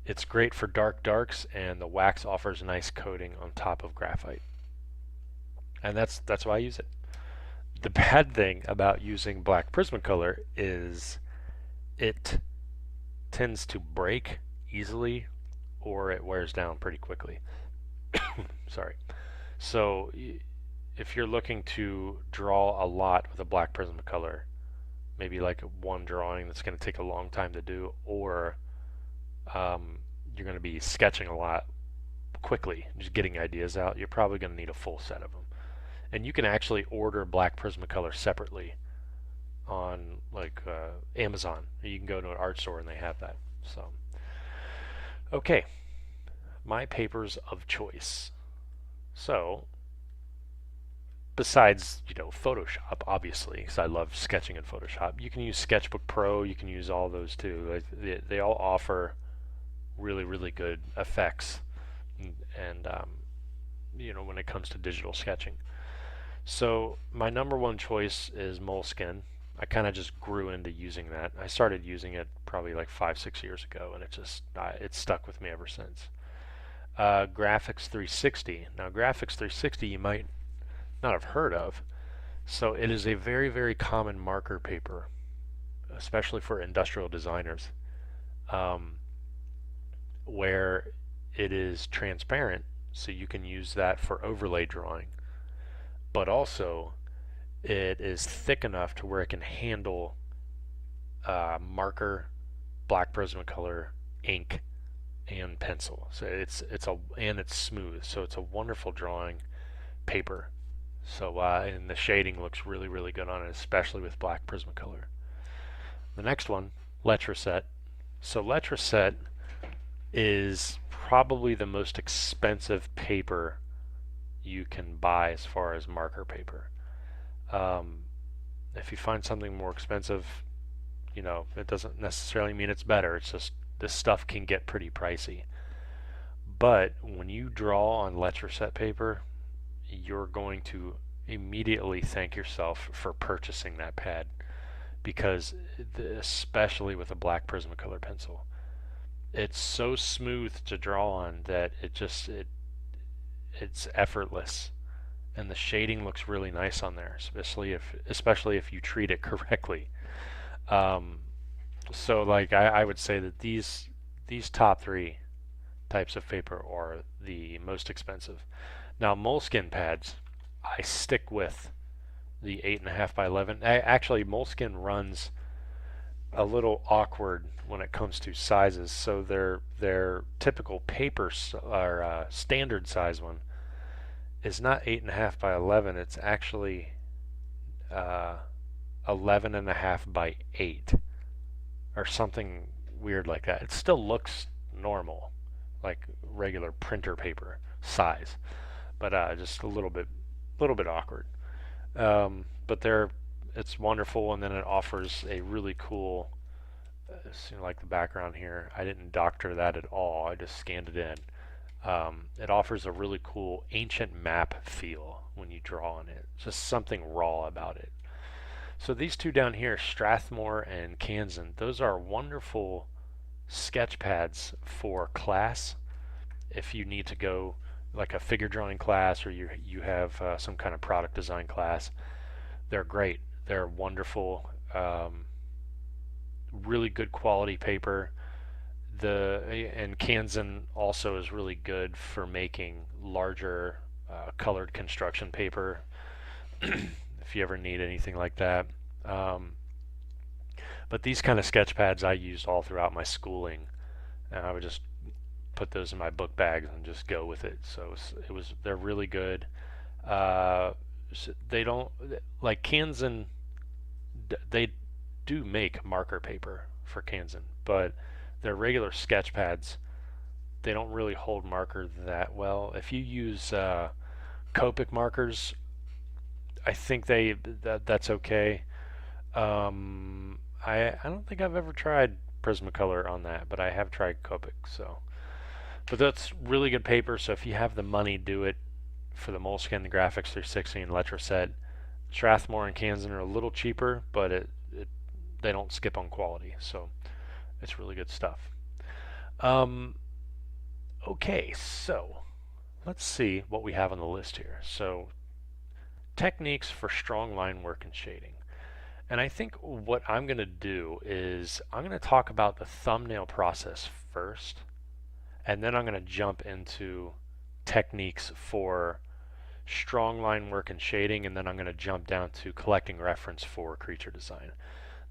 it's great for dark darks, and the wax offers a nice coating on top of graphite. And that's why I use it. The bad thing about using black Prismacolor is it tends to break easily, or it wears down pretty quickly. Sorry. So if you're looking to draw a lot with a black Prismacolor, maybe like one drawing that's going to take a long time to do, or you're going to be sketching a lot quickly, just getting ideas out, you're probably going to need a full set of them. And you can actually order black Prismacolor separately on like Amazon. You can go to an art store and they have that. So, okay, my papers of choice. So, besides, Photoshop, obviously, because I love sketching in Photoshop, you can use Sketchbook Pro, you can use all those too. They all offer really, really good effects, and when it comes to digital sketching. So my number one choice is Moleskine. I kind of just grew into using that. I started using it probably like 5-6 years ago, and it's stuck with me ever since. Graphics 360. Now Graphics 360 you might not have heard of. So it is a very, very common marker paper, especially for industrial designers, where it is transparent, so you can use that for overlay drawing, but also it is thick enough to where it can handle marker, black Prismacolor, ink, and pencil. So it's smooth, so it's a wonderful drawing paper. So and the shading looks really, really good on it, especially with black Prismacolor. The next one, Letraset. So Letraset is probably the most expensive paper you can buy as far as marker paper. If you find something more expensive, it doesn't necessarily mean it's better. It's just this stuff can get pretty pricey. But when you draw on Letraset paper, you're going to immediately thank yourself for purchasing that pad, because especially with a black Prismacolor pencil, it's so smooth to draw on that it's effortless, and the shading looks really nice on there, especially if you treat it correctly. So like I would say that these top three types of paper are the most expensive. Now moleskin pads, I stick with the 8.5 by 11. Actually, moleskin runs a little awkward when it comes to sizes. So their typical paper or standard size one is not 8.5 by 11. It's actually 11.5 by 8 or something weird like that. It still looks normal, like regular printer paper size, but just a little bit awkward. But it's wonderful, and then it offers a really cool, like the background here. I didn't doctor that at all. I just scanned it in. It offers a really cool ancient map feel when you draw on it. Just something raw about it. So these two down here, Strathmore and Kansan, those are wonderful sketch pads for class. If you need to go like a figure drawing class, or you have some kind of product design class, they're great. They're wonderful, really good quality paper. And Kansan also is really good for making larger colored construction paper if you ever need anything like that. But these kind of sketch pads I used all throughout my schooling, and I would just put those in my book bags and just go with it. So they're really good. They don't, like Kansan, they do make marker paper for Kansan, but their regular sketch pads, they don't really hold marker that well. If you use Copic markers, I think that's okay. I don't think I've ever tried Prismacolor on that, but I have tried Copic. But that's really good paper. So if you have the money, do it for the Moleskine Graphics 360 and Letraset. Strathmore and Kansan are a little cheaper, but they don't skip on quality. So it's really good stuff. Okay, so let's see what we have on the list here. So techniques for strong line work and shading. And I think what I'm going to do is I'm going to talk about the thumbnail process first, and then I'm going to jump into techniques for strong line work and shading, and then I'm going to jump down to collecting reference for creature design.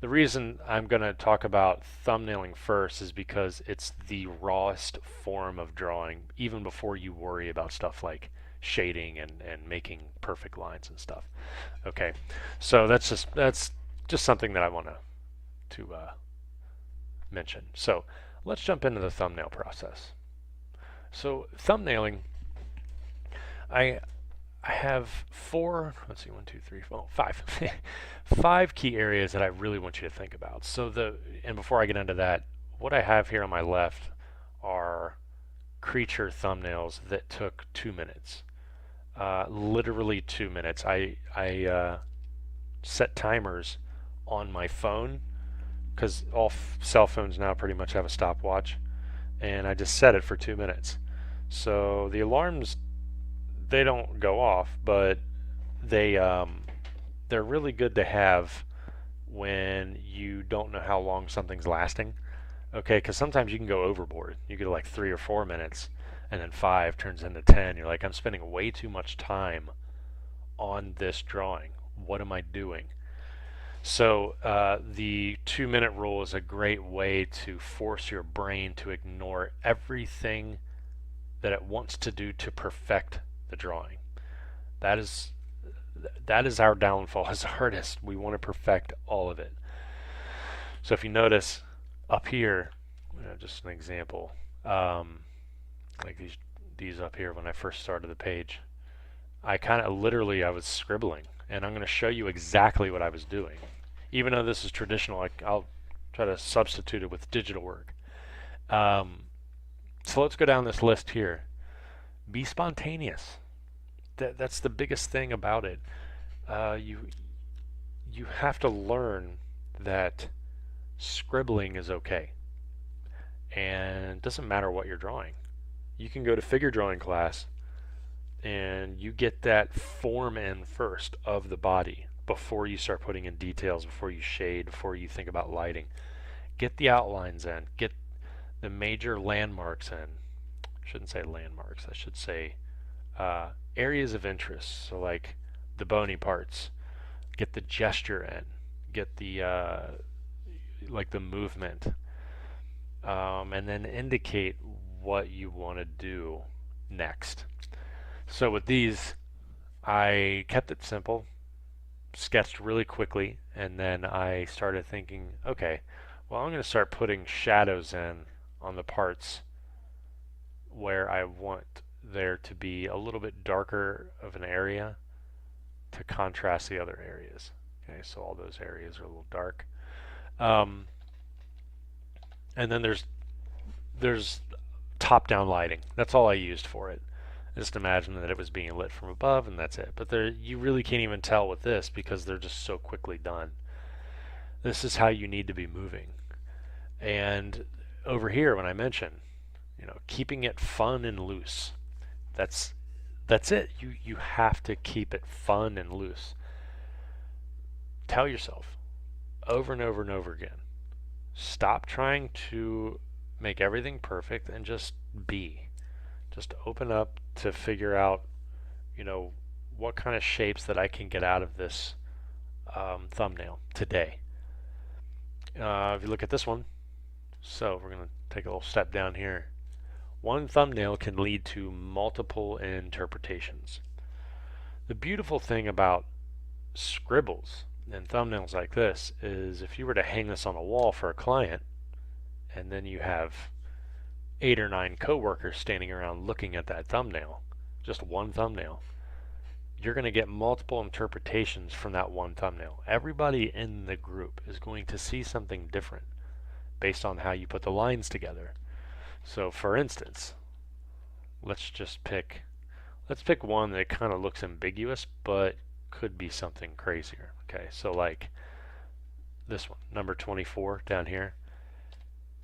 The reason I'm going to talk about thumbnailing first is because it's the rawest form of drawing, even before you worry about stuff like shading and making perfect lines and stuff. Okay, so that's just something that I want to mention. So let's jump into the thumbnail process. So thumbnailing, I have five five key areas that I really want you to think about. And before I get into that, what I have here on my left are creature thumbnails that took 2 minutes. Literally 2 minutes. I set timers on my phone, because all cell phones now pretty much have a stopwatch, and I just set it for 2 minutes. So the alarms, they don't go off, but they're really good to have when you don't know how long something's lasting. Okay, because sometimes you can go overboard. You get like 3 or 4 minutes, and then 5 turns into 10. You're like, I'm spending way too much time on this drawing. What am I doing? So the 2 minute rule is a great way to force your brain to ignore everything that it wants to do to perfect the drawing. That is our downfall as artists. We want to perfect all of it. So if you notice up here, just an example, like these up here, when I first started the page, I was scribbling, and I'm going to show you exactly what I was doing. Even though this is traditional, I'll try to substitute it with digital work. So let's go down this list here. Be spontaneous. That's the biggest thing about it. You have to learn that scribbling is okay, and it doesn't matter what you're drawing. You can go to figure drawing class and you get that form in first of the body before you start putting in details, before you shade, before you think about lighting. Get the outlines in, get the major landmarks in. I shouldn't say landmarks, I should say areas of interest. So like the bony parts, get the gesture in, get the like the movement, and then indicate what you want to do next. So with these, I kept it simple, sketched really quickly, and then I started thinking, okay, well, I'm going to start putting shadows in on the parts where I want there to be a little bit darker of an area to contrast the other areas. Okay, so all those areas are a little dark. And then there's top-down lighting. That's all I used for it. Just imagine that it was being lit from above, and that's it. But you really can't even tell with this because they're just so quickly done. This is how you need to be moving. And over here, when I mention, keeping it fun and loose, that's it. You have to keep it fun and loose. Tell yourself over and over and over again, stop trying to make everything perfect and just be. Just open up to figure out, what kind of shapes that I can get out of this thumbnail today. If you look at this one, so we're going to take a little step down here. One thumbnail can lead to multiple interpretations. The beautiful thing about scribbles and thumbnails like this is if you were to hang this on a wall for a client, and then you have 8 or 9 coworkers standing around looking at that thumbnail, just one thumbnail, you're going to get multiple interpretations from that one thumbnail. Everybody in the group is going to see something different based on how you put the lines together. So for instance, let's pick one that kind of looks ambiguous but could be something crazier. Okay, so like this one, number 24 down here.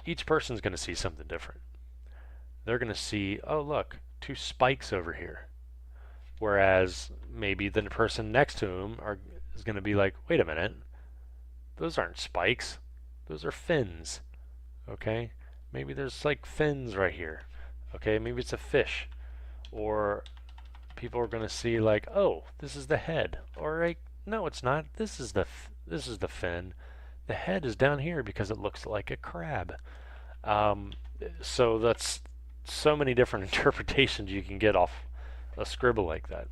Each person's going to see something different. They're going to see, oh look, 2 spikes over here. Whereas maybe the person next to him is going to be like, wait a minute, those aren't spikes, those are fins. Okay, maybe there's like fins right here. Okay, maybe it's a fish. Or people are going to see like, oh, this is the head. Or like, no, it's not. This is the fin. The head is down here because it looks like a crab. So that's so many different interpretations you can get off a scribble like that.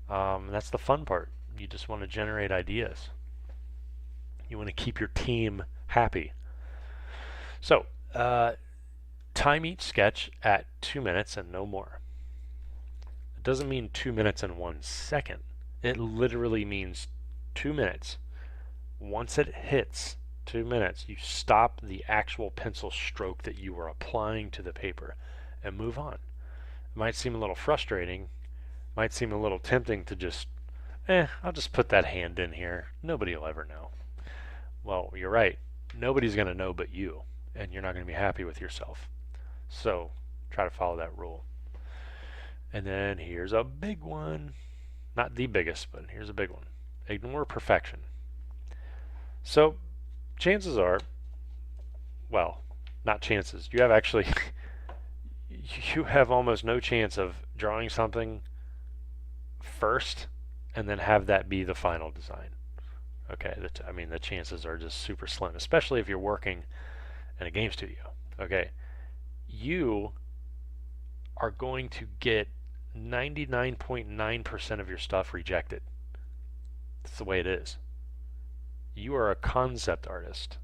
That's the fun part. You just want to generate ideas. You want to keep your team happy. So, time each sketch at 2 minutes and no more. It doesn't mean 2 minutes and 1 second. It literally means 2 minutes. Once it hits 2 minutes, you stop the actual pencil stroke that you are applying to the paper and move on. It might seem a little frustrating, might seem a little tempting to just, I'll just put that hand in here. Nobody will ever know. Well, you're right. Nobody's going to know but you, and you're not going to be happy with yourself. So try to follow that rule. And then here's a big one. Not the biggest, but here's a big one. Ignore perfection. So chances are, well, not chances. You have actually, you have almost no chance of drawing something first and then have that be the final design. Okay, the chances are just super slim, especially if you're working in a game studio. Okay, you are going to get 99.9% of your stuff rejected. That's the way it is. You are a concept artist.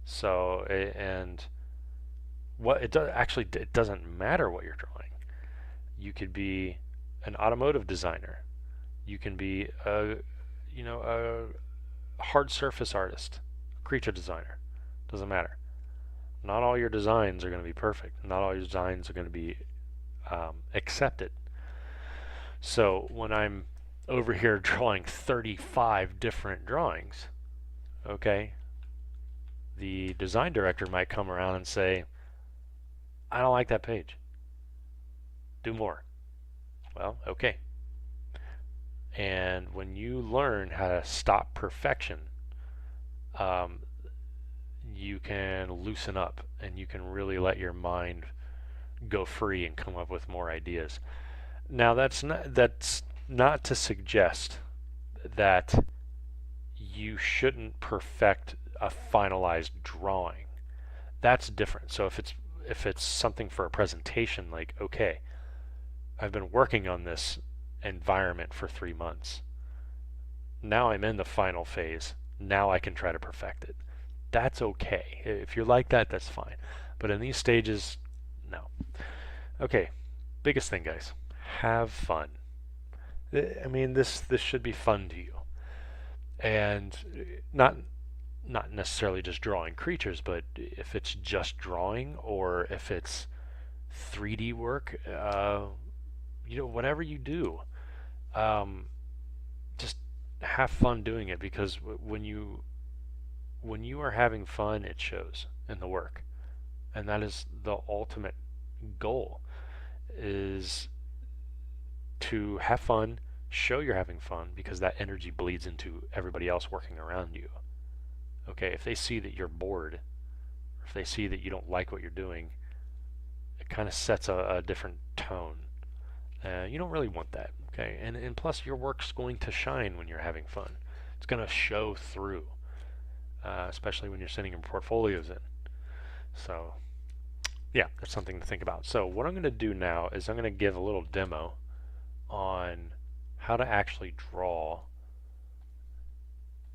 So, and it doesn't matter what you're drawing. You could be an automotive designer. You can be a hard surface artist, creature designer. Doesn't matter. Not all your designs are going to be perfect. Not all your designs are going to be accepted. So when I'm over here drawing 35 different drawings, okay, the design director might come around and say, I don't like that page. Do more. Well, okay. And when you learn how to stop perfection, you can loosen up and you can really let your mind go free and come up with more ideas. Now that's not to suggest that you shouldn't perfect a finalized drawing. That's different. So if it's something for a presentation, like, okay, I've been working on this environment for 3 months. Now I'm in the final phase. Now I can try to perfect it. That's okay. If you're like that, that's fine. But in these stages, no. Okay, biggest thing, guys. Have fun. I mean, this should be fun to you. And not necessarily just drawing creatures, but if it's just drawing or if it's 3D work, whatever you do, just have fun doing it, because when you are having fun, it shows in the work, and that is the ultimate goal, is to have fun, show you're having fun, because that energy bleeds into everybody else working around you. Okay, if they see that you're bored, or if they see that you don't like what you're doing, it kind of sets a different tone. You don't really want that, okay? And plus, your work's going to shine when you're having fun. It's going to show through, especially when you're sending your portfolios in. So, yeah, that's something to think about. So what I'm going to do now is I'm going to give a little demo on how to actually draw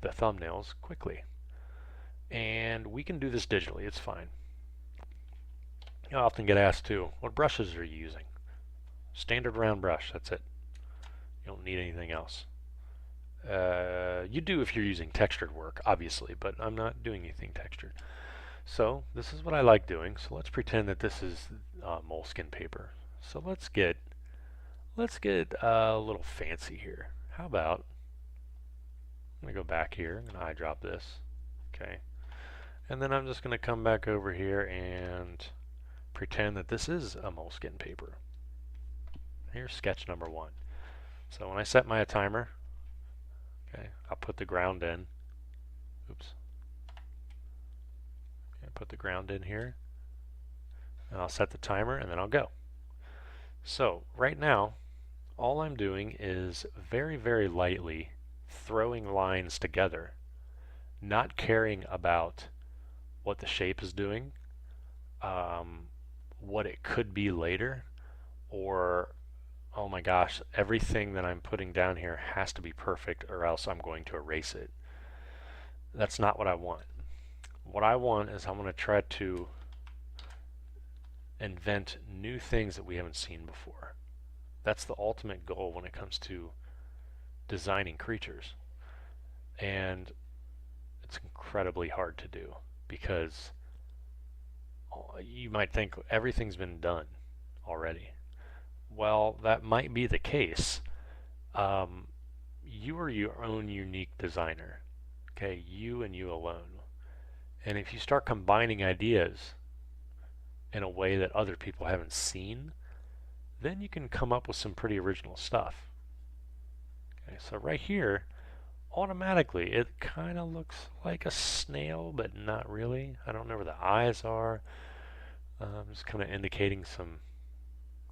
the thumbnails quickly. And we can do this digitally, it's fine. I often get asked too, what brushes are you using? Standard round brush, that's it. You don't need anything else. You do if you're using textured work, obviously, but I'm not doing anything textured. So this is what I like doing. So let's pretend that this is moleskin paper. So let's get a little fancy here. How about, I'm going to go back here, I'm going to eyedrop this. Okay. And then I'm just going to come back over here and pretend that this is a moleskin paper. Here's sketch number 1. So when I set my timer, okay, I'll put the ground in. Oops. Okay, put the ground in here. And I'll set the timer, and then I'll go. So right now, all I'm doing is very, very lightly throwing lines together, not caring about what the shape is doing, what it could be later, or, oh my gosh, everything that I'm putting down here has to be perfect or else I'm going to erase it. That's not what I want. What I want is I want to try to invent new things that we haven't seen before. That's the ultimate goal when it comes to designing creatures. And it's incredibly hard to do, because you might think everything's been done already. Well, that might be the case. You are your own unique designer. Okay, you and you alone. And if you start combining ideas in a way that other people haven't seen, then you can come up with some pretty original stuff. Okay, so right here, automatically it kind of looks like a snail, but not really. I don't know where the eyes are. Just kind of indicating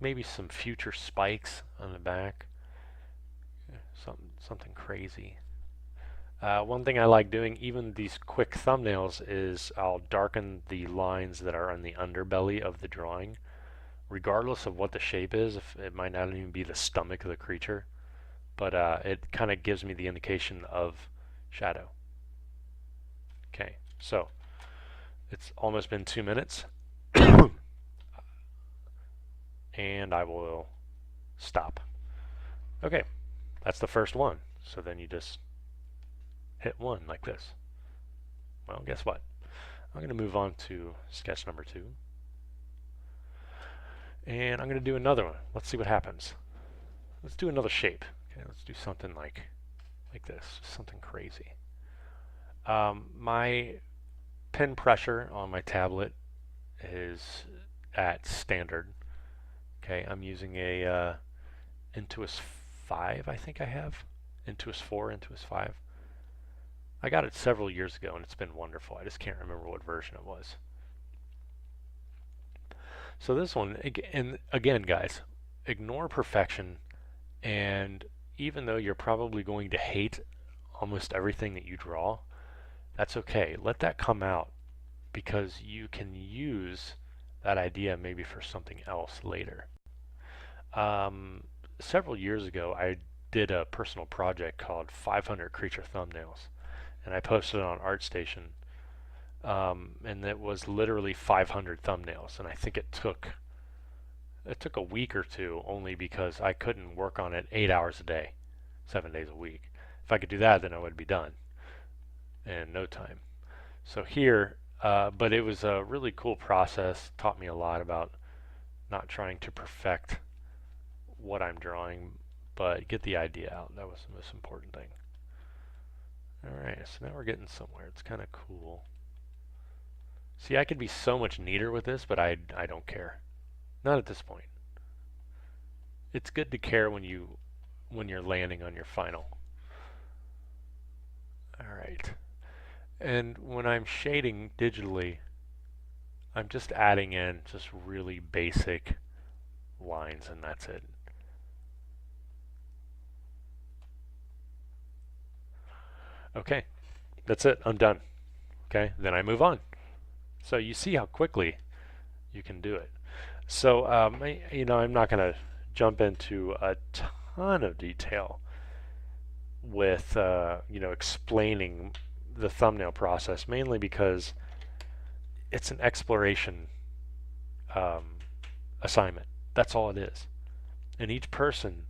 maybe some future spikes on the back. Something crazy. One thing I like doing, even these quick thumbnails, is I'll darken the lines that are on the underbelly of the drawing, regardless of what the shape is. If it might not even be the stomach of the creature, but it kind of gives me the indication of shadow. Okay, so it's almost been 2 minutes, and I will stop. Okay, that's the first one. So then you just hit 1 like this. Well, guess what? I'm going to move on to sketch number 2. And I'm going to do another one. Let's see what happens. Let's do another shape. Okay, let's do something like this. Something crazy. My pen pressure on my tablet is at standard. Okay, I'm using a Intuos 5, I think I have. Intuos 4, Intuos 5. I got it several years ago and it's been wonderful. I just can't remember what version it was. So this one, and again guys, ignore perfection, and even though you're probably going to hate almost everything that you draw, that's okay. Let that come out, because you can use that idea maybe for something else later. Several years ago, I did a personal project called 500 creature thumbnails, and I posted it on ArtStation, and it was literally 500 thumbnails, and I think it took a week or two, only because I couldn't work on it 8 hours a day, 7 days a week. If I could do that, then I would be done in no time. So here, but it was a really cool process, taught me a lot about not trying to perfect what I'm drawing, but get the idea out. That was the most important thing. Alright, so now we're getting somewhere. It's kind of cool. See, I could be so much neater with this, but I don't care. Not at this point. It's good to care when you're landing on your final. Alright. And when I'm shading digitally, I'm just adding in just really basic lines, and that's it. Okay, that's it. I'm done. Okay, then I move on. So you see how quickly you can do it. So I'm not going to jump into a ton of detail with explaining the thumbnail process, mainly because it's an exploration assignment. That's all it is. And each person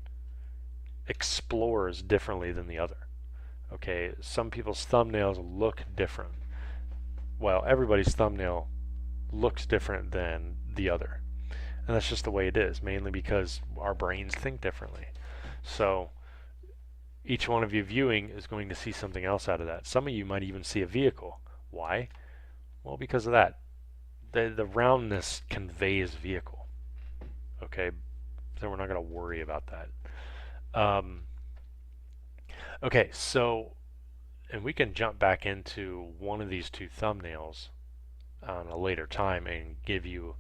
explores differently than the other. Okay, some people's thumbnails look different. Well, everybody's thumbnail looks different than the other. And that's just the way it is, mainly because our brains think differently. So each one of you viewing is going to see something else out of that. Some of you might even see a vehicle. Why? Well, because of that. The roundness conveys vehicle. Okay, so we're not going to worry about that. Okay, so, and we can jump back into one of these two thumbnails on a later time and give you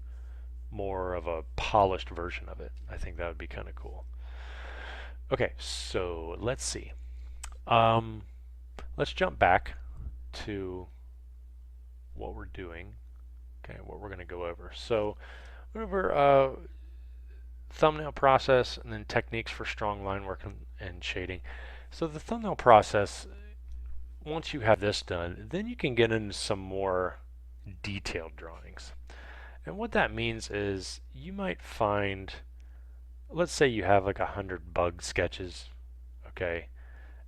more of a polished version of it. I think that would be kind of cool. Okay, so let's see. Let's jump back to what we're doing. Okay, what we're going to go over. So, over thumbnail process and then techniques for strong line work and shading. So the thumbnail process, once you have this done, then you can get into some more detailed drawings. And what that means is you might find, let's say you have like 100 bug sketches, okay,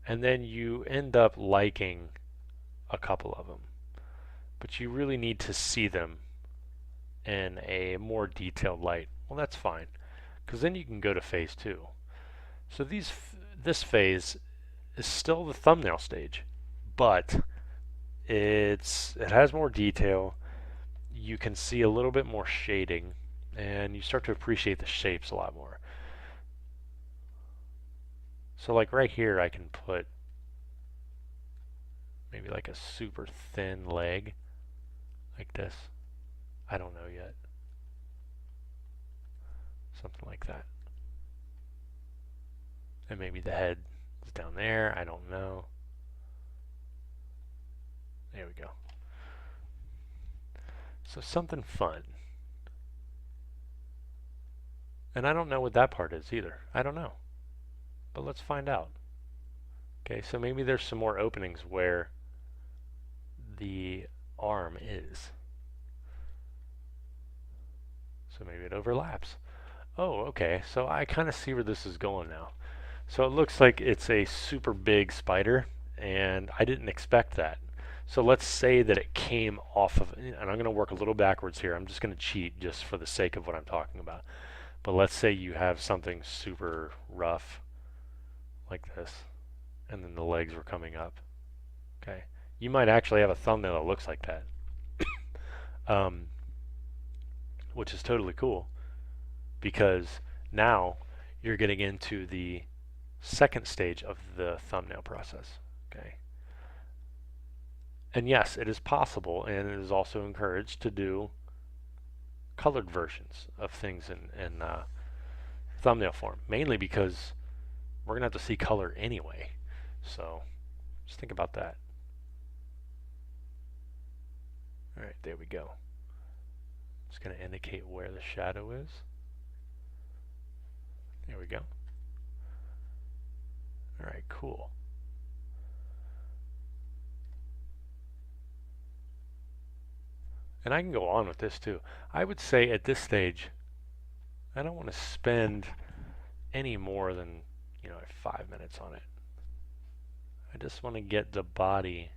and then you end up liking a couple of them, but you really need to see them in a more detailed light. Well, that's fine, because then you can go to phase 2. So this phase is still the thumbnail stage, but it has more detail. You can see a little bit more shading, and you start to appreciate the shapes a lot more. So like right here, I can put maybe like a super thin leg like this. I don't know yet. Something like that. And maybe the head is down there. I don't know. There we go. So something fun. And I don't know what that part is either. I don't know. But let's find out. Okay, so maybe there's some more openings where the arm is. So maybe it overlaps. Oh, okay, so I kind of see where this is going now. So it looks like it's a super big spider, and I didn't expect that. So let's say that it came off of, and I'm going to work a little backwards here. I'm just going to cheat just for the sake of what I'm talking about. But let's say you have something super rough like this, and then the legs were coming up. Okay, you might actually have a thumbnail that looks like that, which is totally cool, because now you're getting into the second stage of the thumbnail process. Okay, and yes, it is possible, and it is also encouraged to do colored versions of things in thumbnail form, mainly because we're going to have to see color anyway. So just think about that. All right, there we go. It's going to indicate where the shadow is. There we go. All right, cool. And I can go on with this too. I would say at this stage, I don't want to spend any more than, 5 minutes on it. I just want to get the body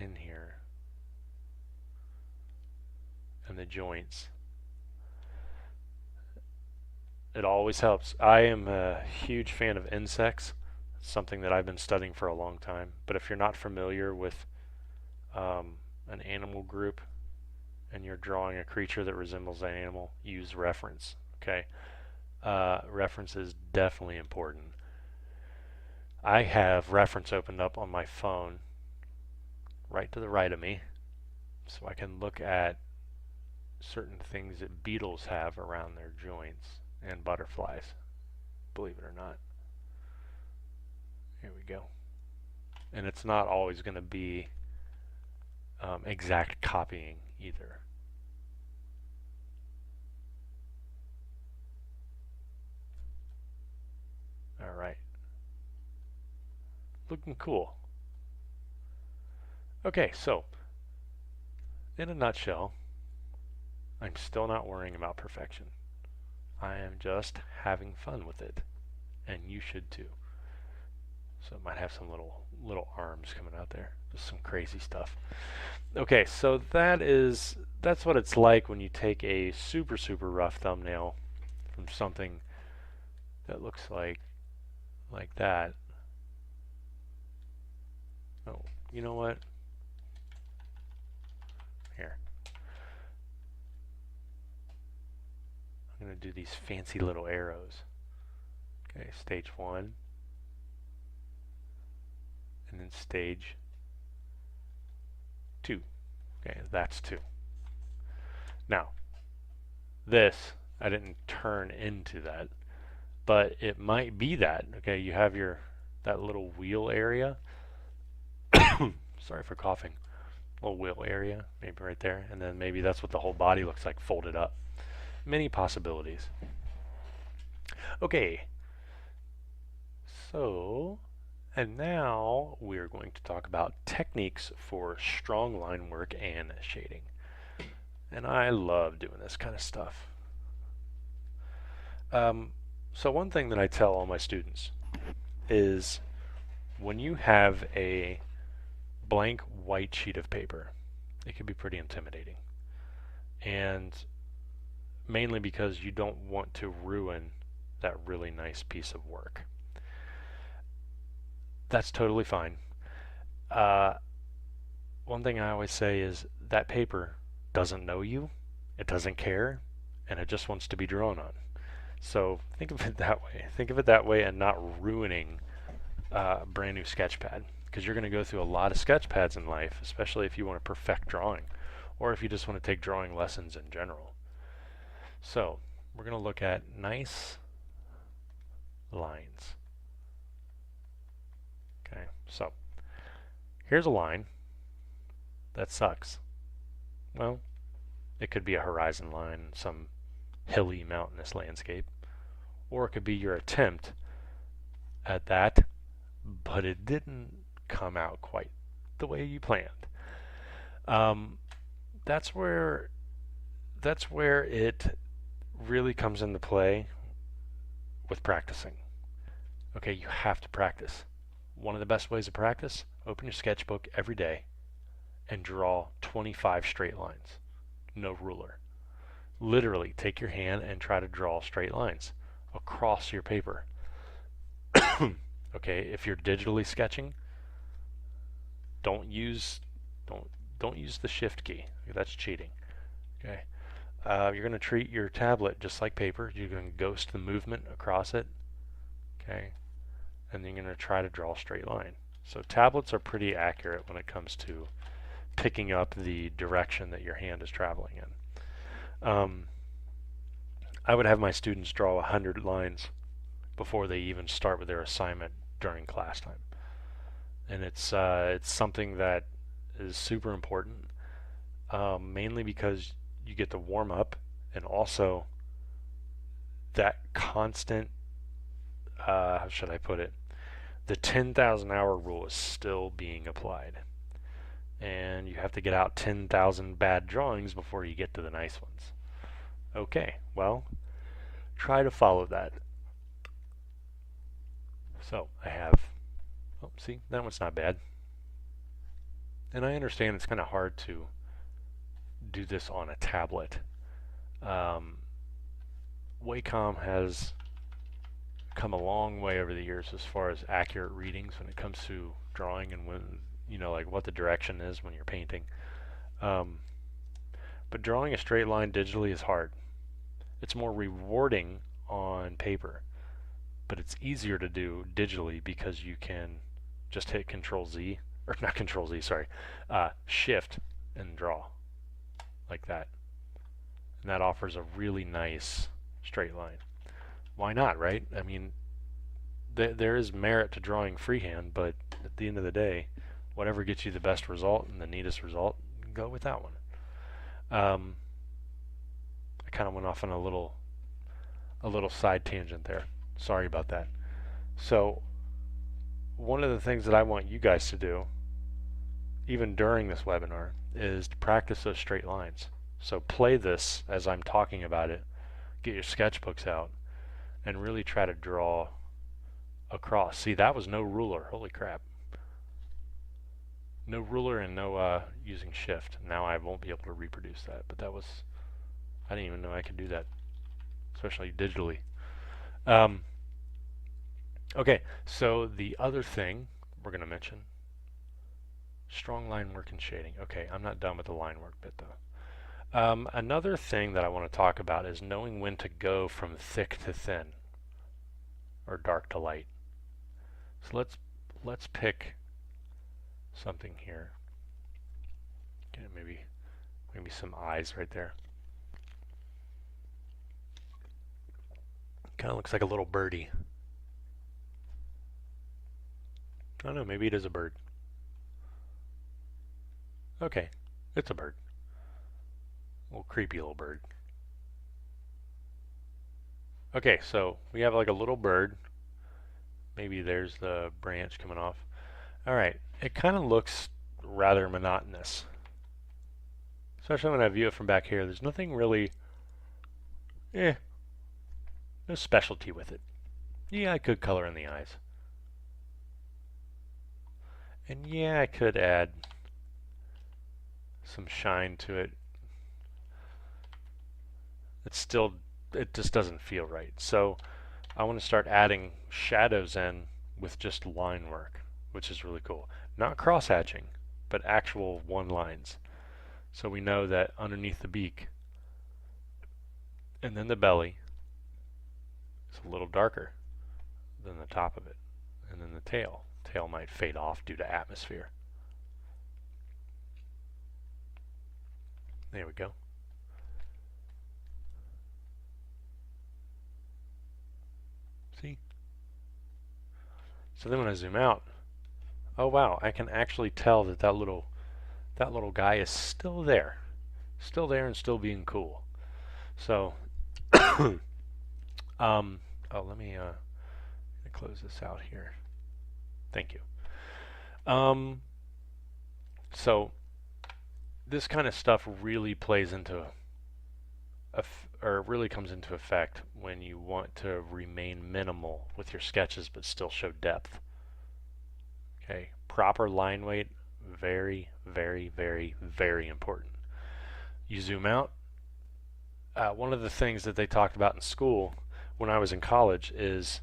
in here and the joints. It always helps. I am a huge fan of insects. It's something that I've been studying for a long time. But if you're not familiar with an animal group and you're drawing a creature that resembles an animal, use reference. Okay, reference is definitely important. I have reference opened up on my phone right to the right of me, so I can look at certain things that beetles have around their joints and butterflies, believe it or not. Here we go. And it's not always going to be exact copying either. All right. Looking cool. Okay, so in a nutshell, I'm still not worrying about perfection. I am just having fun with it, and you should too. So it might have some little arms coming out there, just some crazy stuff. Okay, so that's what it's like when you take a super rough thumbnail from something that looks like that. Oh, you know what? Here. I'm going to do these fancy little arrows. Okay, stage 1. And then stage 2. Okay, that's 2. Now, this, I didn't turn into that, but it might be that. Okay, you have that little wheel area. Sorry for coughing. Little wheel area, maybe right there, and then maybe that's what the whole body looks like folded up. Many possibilities. Okay, so, and now we're going to talk about techniques for strong line work and shading. And I love doing this kind of stuff. So one thing that I tell all my students is when you have a blank white sheet of paper, it can be pretty intimidating. And mainly because you don't want to ruin that really nice piece of work. That's totally fine. One thing I always say is that paper doesn't know you, it doesn't care, and it just wants to be drawn on. So think of it that way. Think of it that way and not ruining a brand new sketch pad, because you're going to go through a lot of sketch pads in life, especially if you want to perfect drawing or if you just want to take drawing lessons in general. So we're going to look at nice lines. Okay, so here's a line that sucks. Well, it could be a horizon line in some hilly mountainous landscape, or it could be your attempt at that, but it didn't come out quite the way you planned. That's where it really comes into play with practicing. Okay, you have to practice. One of the best ways to practice, open your sketchbook every day and draw 25 straight lines. No ruler. Literally take your hand and try to draw straight lines across your paper. Okay, if you're digitally sketching, don't use the shift key. That's cheating. Okay, you're going to treat your tablet just like paper. You're going to ghost the movement across it. Okay, and then you're going to try to draw a straight line. So tablets are pretty accurate when it comes to picking up the direction that your hand is traveling in. I would have my students draw 100 lines before they even start with their assignment during class time. And it's something that is super important, mainly because you get to warm up, and also that constant, how should I put it, the 10,000 hour rule is still being applied. And you have to get out 10,000 bad drawings before you get to the nice ones. Okay, well, try to follow that. So I have, oh, see, that one's not bad. And I understand it's kind of hard to do this on a tablet. Wacom has come a long way over the years as far as accurate readings when it comes to drawing and when, you know, like what the direction is when you're painting. But drawing a straight line digitally is hard. It's more rewarding on paper, but it's easier to do digitally because you can just hit Control Z, or not Control Z, sorry, Shift and draw like that. And that offers a really nice straight line. Why not, right? I mean, there is merit to drawing freehand, but at the end of the day, whatever gets you the best result and the neatest result, go with that one. I kind of went off on a little side tangent there. Sorry about that. So, one of the things that I want you guys to do, even during this webinar, is to practice those straight lines. So play this as I'm talking about it, get your sketchbooks out, and really try to draw across. See, that was no ruler. Holy crap. No ruler and no using shift. Now I won't be able to reproduce that, but that was, I didn't even know I could do that, especially digitally. Okay, so the other thing we're going to mention, strong line work and shading. Okay, I'm not done with the line work bit though. Another thing that I want to talk about is knowing when to go from thick to thin, or dark to light. So let's pick something here. Okay, maybe some eyes right there. Kind of looks like a little birdie. I don't know, maybe it is a bird. Okay, it's a bird. Little creepy little bird. Okay, so we have like a little bird. Maybe there's the branch coming off. Alright, it kind of looks rather monotonous. Especially when I view it from back here. There's nothing really, no specialty with it. Yeah, I could color in the eyes. And yeah, I could add some shine to it. It just doesn't feel right. So I want to start adding shadows in with just line work, which is really cool. Not cross hatching, but actual one lines. So we know that underneath the beak and then the belly is a little darker than the top of it. And then the tail. Tail might fade off due to atmosphere. There we go. See? So then when I zoom out, oh wow, I can actually tell that that little guy is still there and still being cool. So oh, let me close this out here. Thank you. So this kind of stuff really plays into or really comes into effect when you want to remain minimal with your sketches but still show depth. Okay, proper line weight, very, very, very, very important. You zoom out. One of the things that they talked about in school when I was in college is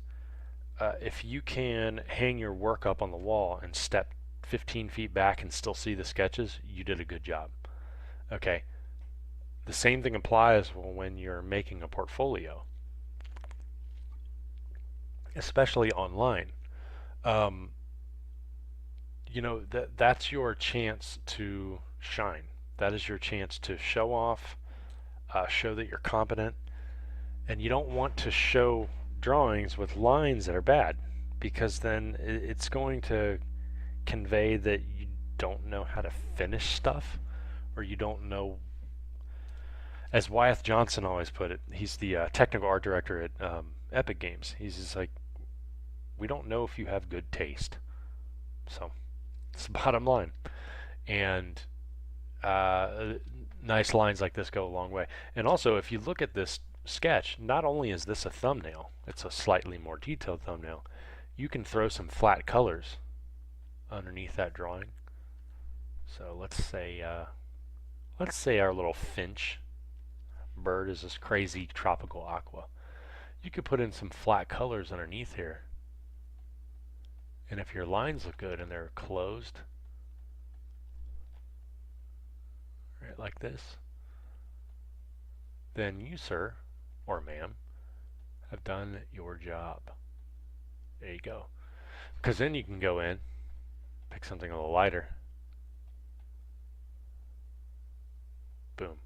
if you can hang your work up on the wall and step 15 feet back and still see the sketches, you did a good job. Okay. The same thing applies when you're making a portfolio, especially online. You know, that's your chance to shine. That is your chance to show off, show that you're competent, And you don't want to show drawings with lines that are bad, because then it's going to convey that you don't know how to finish stuff, or you don't know. As Wyeth Johnson always put it, he's the technical art director at Epic Games. He's just like, we don't know if you have good taste. So it's the bottom line. And nice lines like this go a long way. And also, if you look at this sketch, not only is this a thumbnail, it's a slightly more detailed thumbnail, you can throw some flat colors underneath that drawing. So let's say our little finch bird is this crazy tropical aqua. You could put in some flat colors underneath here, and if your lines look good and they're closed, right, like this, then you, sir or ma'am, have done your job. There you go. Because then you can go in, pick something a little lighter, boom.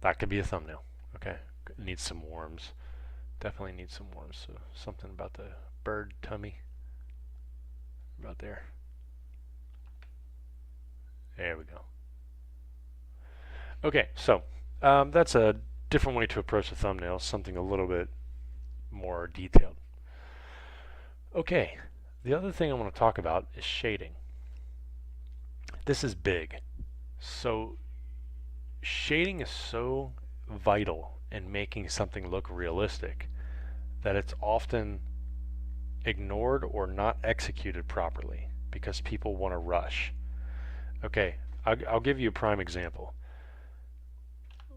That could be a thumbnail. Okay, it needs some worms. Definitely needs some worms. So something about the bird tummy. About there. There we go. Okay, so that's a different way to approach a thumbnail. Something a little bit more detailed. Okay, the other thing I want to talk about is shading. This is big. So shading is so vital in making something look realistic that it's often ignored or not executed properly because people want to rush. Okay, I'll give you a prime example.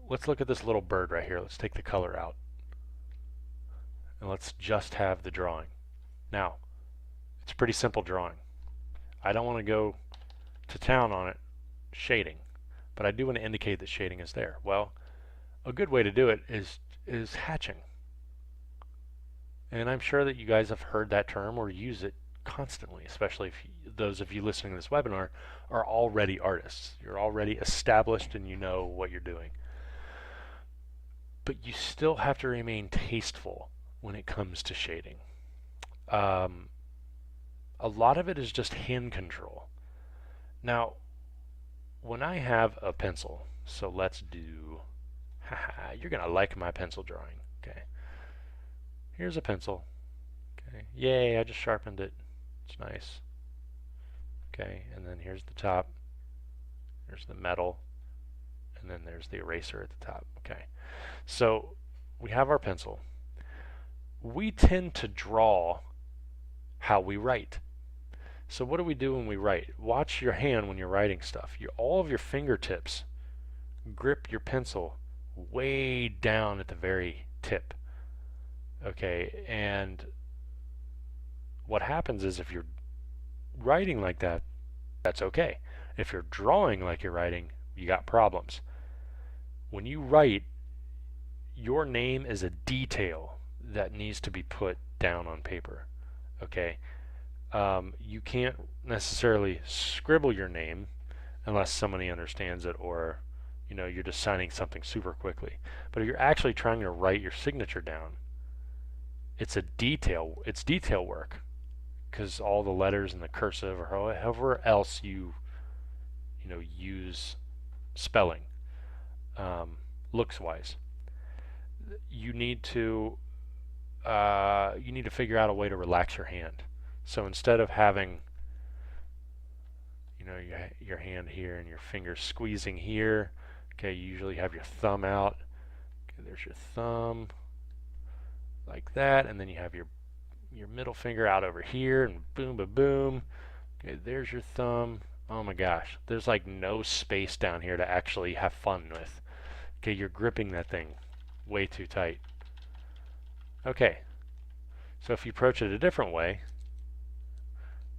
Let's look at this little bird right here. Let's take the color out. And let's just have the drawing. Now, it's a pretty simple drawing. I don't want to go to town on it shading, but I do want to indicate that shading is there. Well, a good way to do it is hatching. And I'm sure that you guys have heard that term or use it constantly, especially if those of you listening to this webinar are already artists. You're already established and you know what you're doing. But you still have to remain tasteful when it comes to shading. A lot of it is just hand control. Now, when I have a pencil, so let's do, you're going to like my pencil drawing, okay? Here's a pencil, okay? Yay, I just sharpened it. It's nice. Okay, and then here's the top. There's the metal. And then there's the eraser at the top, okay? So we have our pencil. We tend to draw how we write. So what do we do when we write? Watch your hand when you're writing stuff. All of your fingertips grip your pencil way down at the very tip. Okay, and what happens is if you're writing like that, that's okay. If you're drawing like you're writing, you got problems. When you write, your name is a detail that needs to be put down on paper. Okay? You can't necessarily scribble your name unless somebody understands it, or you're just signing something super quickly. But if you're actually trying to write your signature down, it's detail work, because all the letters and the cursive or however else you use spelling, looks wise, you need to figure out a way to relax your hand. So instead of having your hand here and your fingers squeezing here, okay, you usually have your thumb out. Okay, there's your thumb like that, and then you have your middle finger out over here, and boom, boom, boom. Okay, there's your thumb. Oh my gosh, there's like no space down here to actually have fun with. Okay, you're gripping that thing way too tight. Okay, so if you approach it a different way,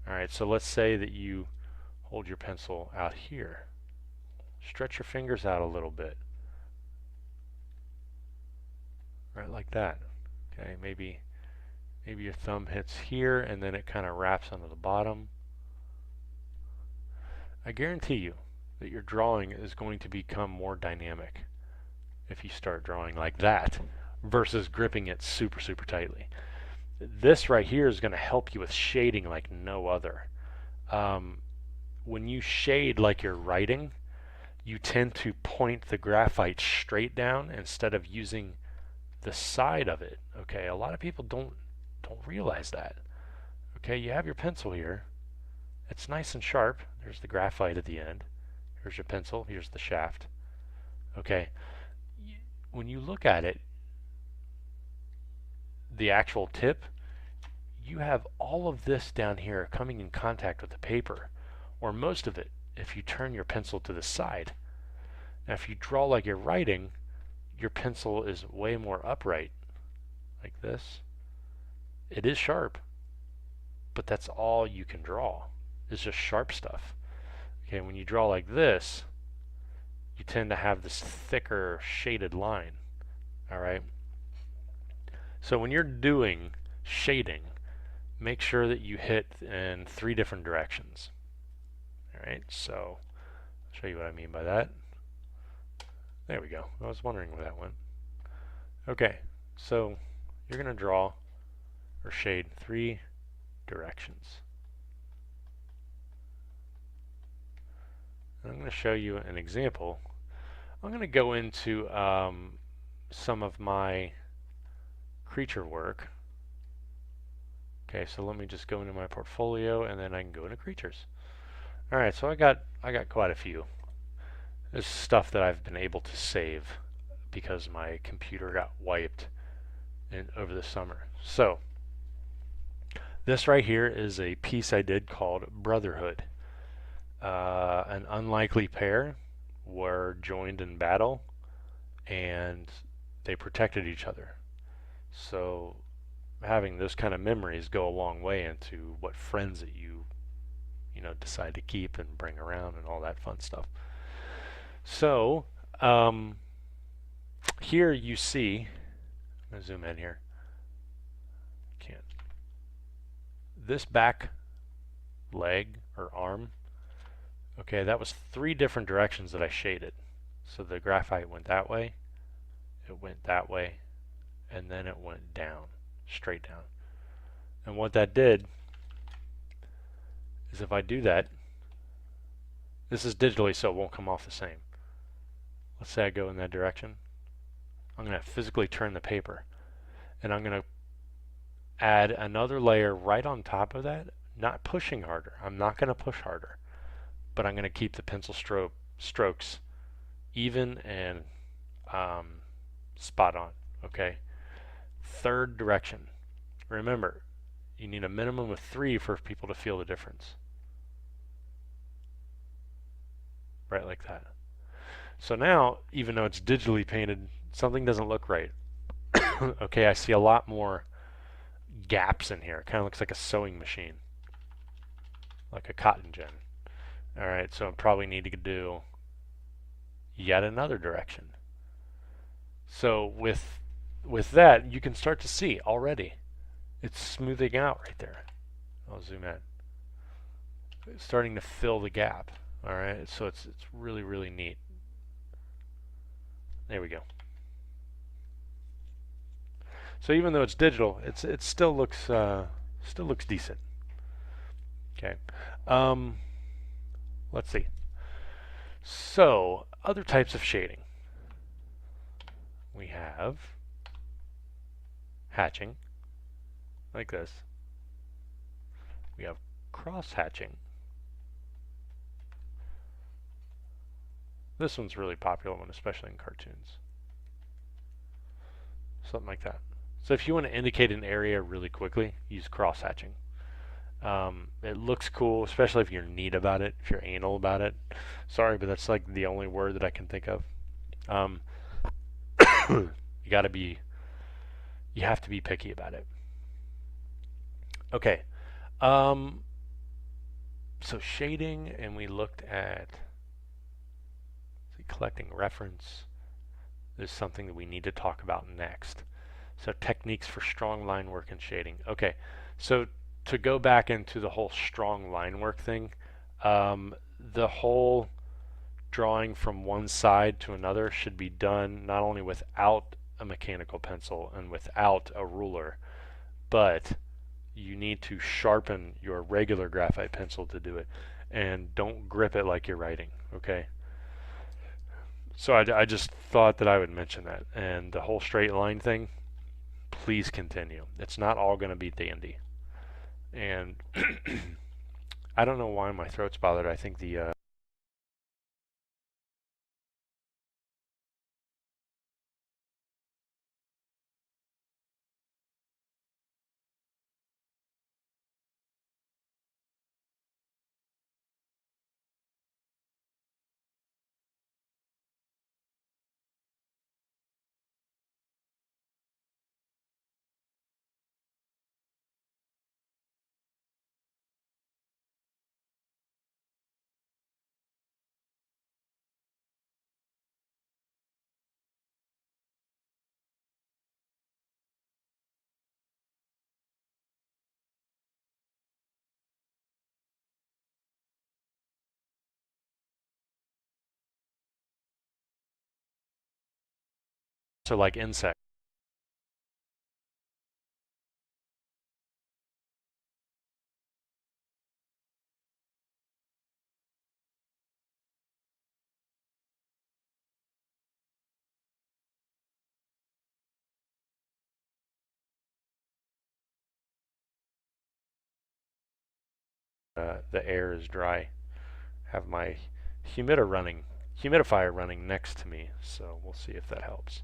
alright, so let's say that you hold your pencil out here. Stretch your fingers out a little bit. Right, like that. Okay, maybe your thumb hits here and then it kind of wraps onto the bottom. I guarantee you that your drawing is going to become more dynamic if you start drawing like that versus gripping it super, super tightly. This right here is going to help you with shading like no other. When you shade like you're writing, you tend to point the graphite straight down instead of using the side of it. Okay, a lot of people don't realize that. Okay, you have your pencil here. It's nice and sharp. There's the graphite at the end. Here's your pencil. Here's the shaft. Okay, when you look at it, the actual tip, you have all of this down here coming in contact with the paper, or most of it, if you turn your pencil to the side. Now if you draw like you're writing, your pencil is way more upright, like this. It is sharp, but that's all you can draw. It's just sharp stuff. Okay, when you draw like this, you tend to have this thicker shaded line. Alright? So when you're doing shading, make sure that you hit in 3 different directions. Alright, so I'll show you what I mean by that. There we go. I was wondering where that went. Okay, so you're going to draw or shade 3 directions. I'm going to show you an example. I'm going to go into some of my creature work. Okay, so let me just go into my portfolio and then I can go into creatures. Alright, so I got quite a few. This is stuff that I've been able to save because my computer got wiped over the summer. So this right here is a piece I did called Brotherhood. An unlikely pair were joined in battle and they protected each other. So having those kind of memories go a long way into what friends that you decide to keep and bring around and all that fun stuff. So here you see, I'm going to zoom in here. Can't. This back leg or arm, okay, that was 3 different directions that I shaded. So the graphite went that way, it went that way, and then it went down, straight down. And what that did is if I do that, this is digitally so it won't come off the same. Let's say I go in that direction. I'm going to physically turn the paper and I'm going to add another layer right on top of that, not pushing harder. I'm not going to push harder, but I'm going to keep the pencil strokes even and spot on. Okay. 3rd direction. Remember, you need a minimum of 3 for people to feel the difference. Right like that. So now, even though it's digitally painted, something doesn't look right. Okay, I see a lot more gaps in here. It kind of looks like a sewing machine, like a cotton gin. Alright, so I probably need to do yet another direction. So with that, you can start to see already. It's smoothing out right there. I'll zoom in. It's starting to fill the gap. Alright, so it's really, really neat. There we go. So even though it's digital, it still looks decent. Okay. Let's see. So other types of shading. We have hatching, like this. We have cross hatching. This one's really popular one, especially in cartoons. Something like that. So if you want to indicate an area really quickly, use cross hatching. It looks cool, especially if you're neat about it, if you're anal about it. Sorry, but that's like the only word that I can think of. You have to be picky about it. Okay. So shading, and we looked at collecting reference. Is something that we need to talk about next. So techniques for strong line work and shading. Okay, so to go back into the whole strong line work thing, the whole drawing from one side to another should be done not only without a mechanical pencil and without a ruler, but you need to sharpen your regular graphite pencil to do it, and don't grip it like you're writing, okay? So I just thought that I would mention that. And the whole straight line thing, please continue. It's not all going to be dandy. And I don't know why my throat's bothered. I think the so like insect. The air is dry. Have my humidifier running next to me, so we'll see if that helps.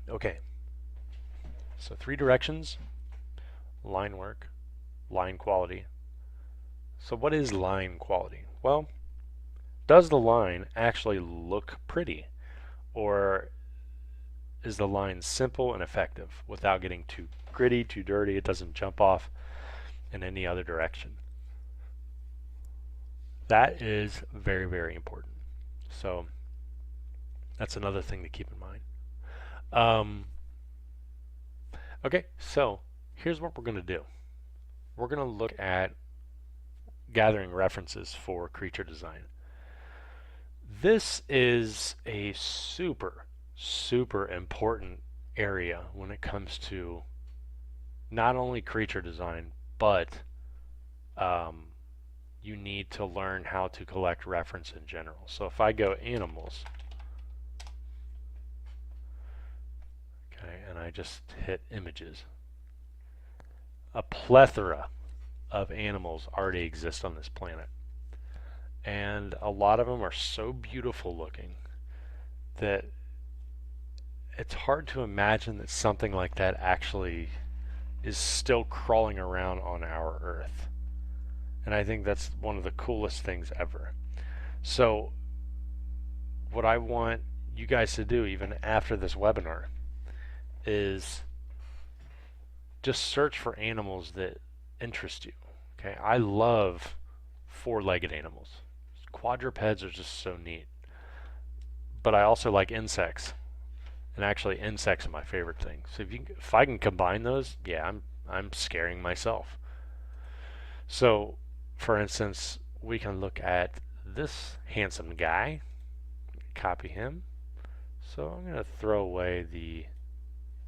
Okay, so 3 directions: line work, line quality. So what is line quality? Well, does the line actually look pretty, or is the line simple and effective without getting too gritty, too dirty? It doesn't jump off in any other direction. That is very, very important. So that's another thing to keep in mind. Okay, so here's what we're going to do. We're going to look at gathering references for creature design. This is a super, super important area when it comes to not only creature design, but you need to learn how to collect reference in general. So if I go animals, okay, and I just hit images, a plethora of animals already exist on this planet. And a lot of them are so beautiful looking that it's hard to imagine that something like that actually is still crawling around on our Earth. And I think that's one of the coolest things ever. So what I want you guys to do, even after this webinar, is just search for animals that interest you. Okay, I love 4-legged animals. Quadrupeds are just so neat. But I also like insects. And actually insects are my favorite thing. So if I can combine those, yeah, I'm scaring myself. So for instance, we can look at this handsome guy, copy him. So I'm going to throw away the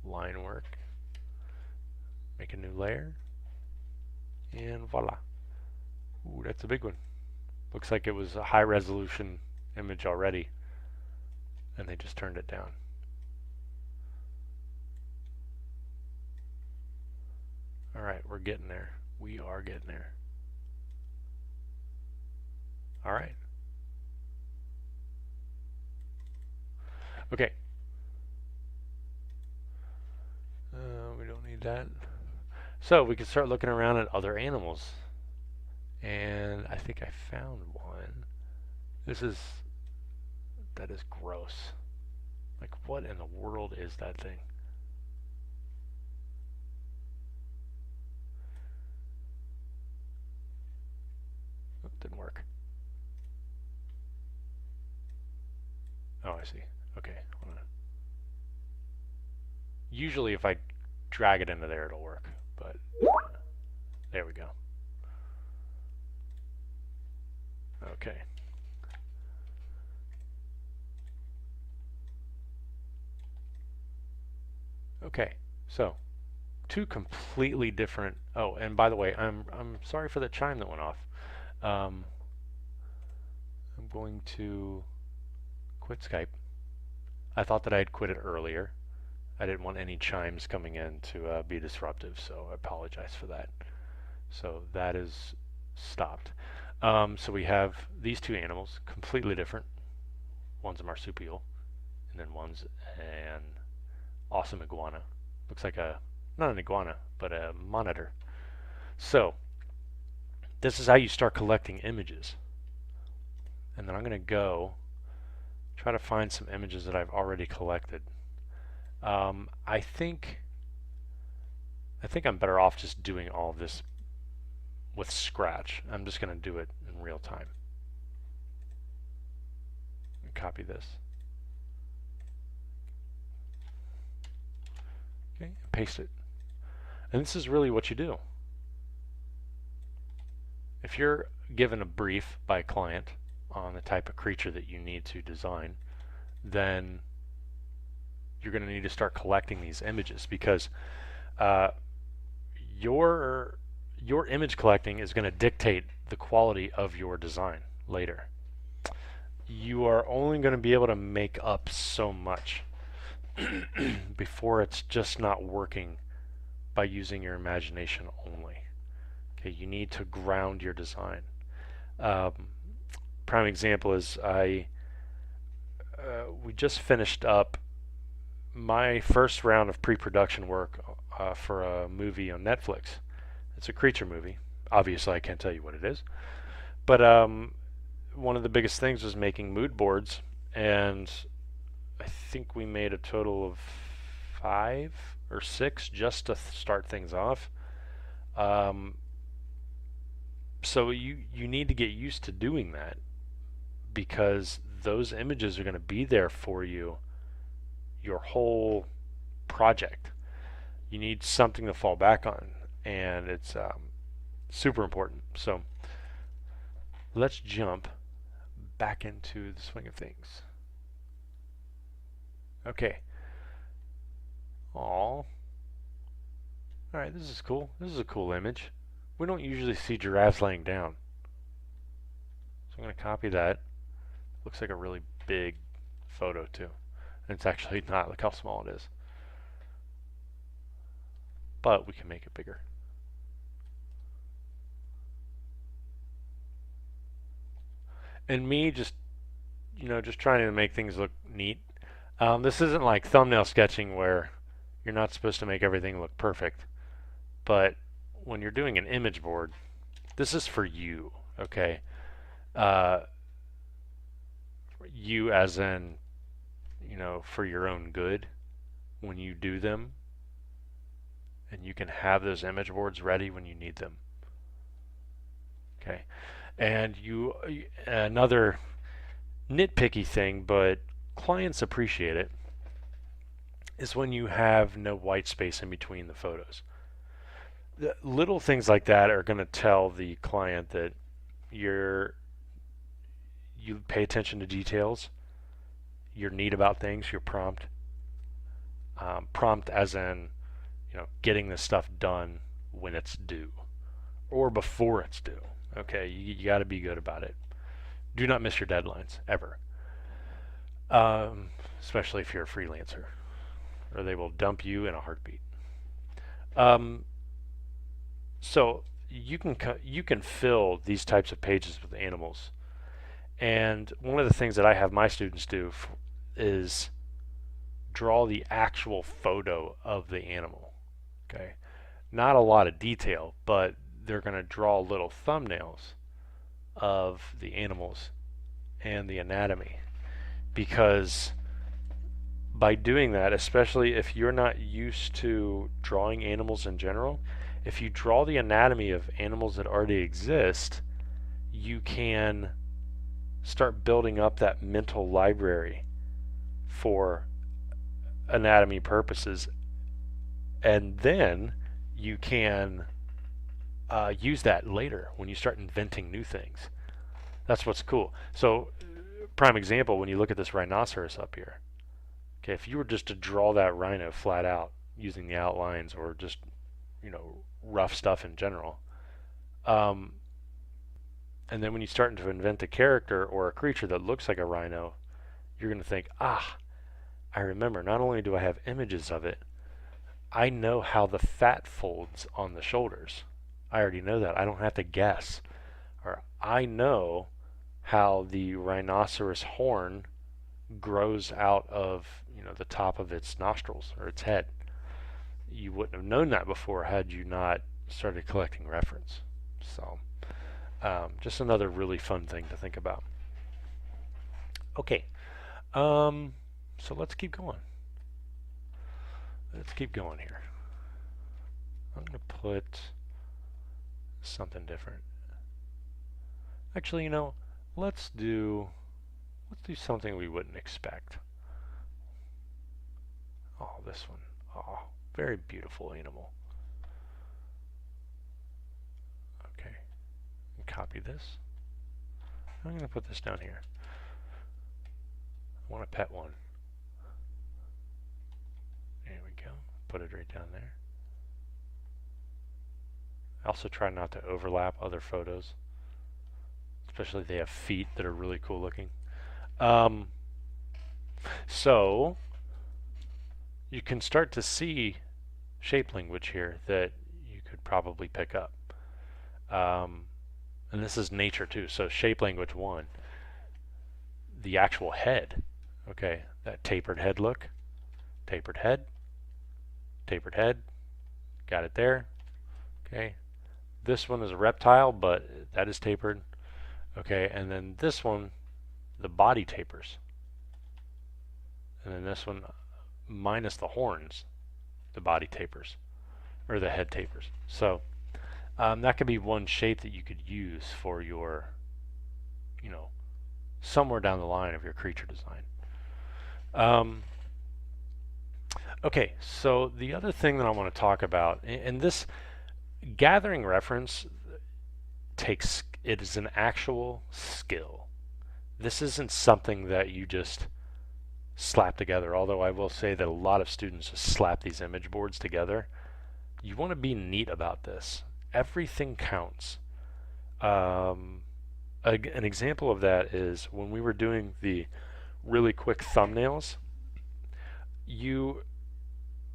line work, make a new layer, and voila. Ooh, that's a big one. Looks like it was a high resolution image already, and they just turned it down. Alright, we're getting there. We are getting there. Alright. Okay. We don't need that. So we can start looking around at other animals. And I think I found one. That is gross. Like, what in the world is that thing? Oh, didn't work. Oh, I see. Okay, hold on. Usually if I drag it into there, it'll work, but there we go. Okay. Okay, so two completely different. Oh, and by the way, I'm sorry for the chime that went off. I'm going to quit Skype. I thought that I had quit it earlier. I didn't want any chimes coming in to be disruptive, so I apologize for that. So that is stopped. So we have these two animals, completely different. One's a marsupial, and then one's an awesome iguana. Looks like not an iguana, but a monitor. So this is how you start collecting images. And then I'm going to go try to find some images that I've already collected. I think I'm better off just doing all of this with Scratch. I'm just going to do it in real time. Copy this. Okay, and paste it. And this is really what you do. If you're given a brief by a client on the type of creature that you need to design, then you're going to need to start collecting these images, because your image collecting is going to dictate the quality of your design later. You are only going to be able to make up so much before it's just not working by using your imagination only. Okay, you need to ground your design. Prime example is we just finished up my first round of pre-production work for a movie on Netflix. It's a creature movie. Obviously, I can't tell you what it is. But one of the biggest things was making mood boards, and I think we made a total of 5 or 6 just to start things off. So you need to get used to doing that, because those images are going to be there for you your whole project. You need something to fall back on, and it's super important. So let's jump back into the swing of things. Okay. All right, this is cool. This is a cool image. We don't usually see giraffes laying down. So I'm going to copy that. Looks like a really big photo too. And it's actually not. Look how small it is. But we can make it bigger. And me just trying to make things look neat. This isn't like thumbnail sketching where you're not supposed to make everything look perfect. But when you're doing an image board, this is for you, okay? You as in, for your own good when you do them. And you can have those image boards ready when you need them. Okay. And another nitpicky thing, but clients appreciate it, is when you have no white space in between the photos. The little things like that are going to tell the client that you pay attention to details, you're neat about things, you're prompt. Prompt as in, getting this stuff done when it's due or before it's due. Okay, you got to be good about it. Do not miss your deadlines ever, especially if you're a freelancer, or they will dump you in a heartbeat. So you can fill these types of pages with animals, and one of the things that I have my students do is draw the actual photo of the animal. Okay, not a lot of detail, but they're going to draw little thumbnails of the animals and the anatomy, because by doing that, especially if you're not used to drawing animals in general, if you draw the anatomy of animals that already exist, you can start building up that mental library for anatomy purposes, and then you can use that later when you start inventing new things. That's what's cool. So, prime example, when you look at this rhinoceros up here, okay, if you were just to draw that rhino flat out using the outlines or just, rough stuff in general, and then when you start to invent a character or a creature that looks like a rhino, you're going to think, I remember, not only do I have images of it, I know how the fat folds on the shoulders. I already know that. I don't have to guess. Or I know how the rhinoceros horn grows out of, the top of its nostrils or its head. You wouldn't have known that before had you not started collecting reference. So, just another really fun thing to think about. Okay, so let's keep going. Let's keep going here. I'm going to put something different. Actually, let's do something we wouldn't expect. Oh, this one. Oh, very beautiful animal. Okay, and copy this. I'm going to put this down here. I want a pet one. There we go. Put it right down there. I also try not to overlap other photos, especially if they have feet that are really cool looking. So you can start to see shape language here that you could probably pick up. And this is nature too. So shape language 1, the actual head. Okay, that tapered head look. Tapered head. Tapered head. Got it there. Okay. This one is a reptile, but that is tapered. Okay, and then this one, the body tapers. And then this one, minus the horns, the body tapers, or the head tapers. So that could be one shape that you could use for your, somewhere down the line of your creature design. Okay, so the other thing that I want to talk about, and this gathering reference it is an actual skill. This isn't something that you just slap together, although I will say that a lot of students just slap these image boards together. You want to be neat about this. Everything counts. An example of that is when we were doing the really quick thumbnails, you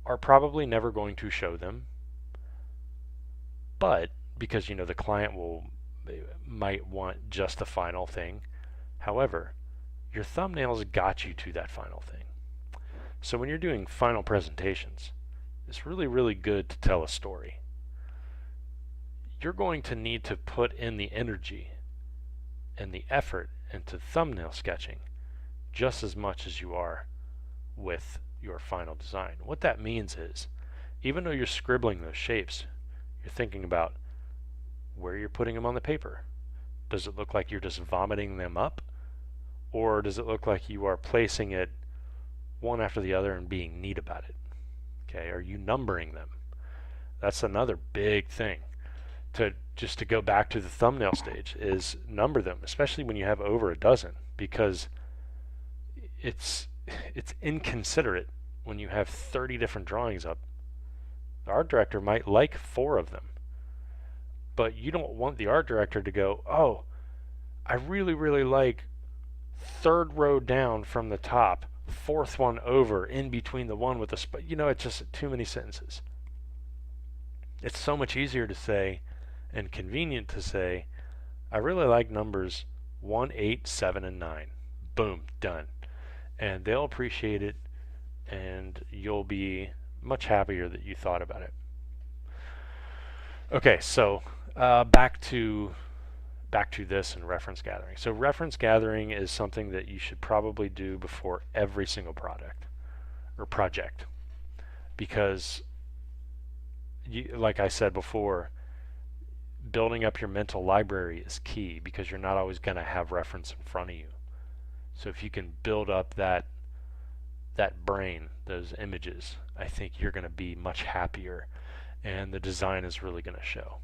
are probably never going to show them, but because the client might want just the final thing. However, your thumbnails got you to that final thing. So when you're doing final presentations, it's really, really good to tell a story. You're going to need to put in the energy and the effort into thumbnail sketching just as much as you are with your final design. What that means is, even though you're scribbling those shapes, you're thinking about where you're putting them on the paper. Does it look like you're just vomiting them up? Or does it look like you are placing it one after the other and being neat about it? Okay, are you numbering them? That's another big thing. To go back to the thumbnail stage is number them, especially when you have over a dozen, because it's inconsiderate when you have 30 different drawings up. The art director might like 4 of them, but you don't want the art director to go, oh, I really, really like 3rd row down from the top, 4th one over, in between the one with the it's just too many sentences. It's so much easier to say and convenient to say, I really like numbers 1, 8, 7, and 9. Boom, done. And they'll appreciate it, and you'll be much happier that you thought about it. Okay, so back to this and reference gathering. So reference gathering is something that you should probably do before every single product or project, because like I said before, building up your mental library is key, because you're not always going to have reference in front of you. So if you can build up that brain, those images, I think you're going to be much happier, and the design is really going to show.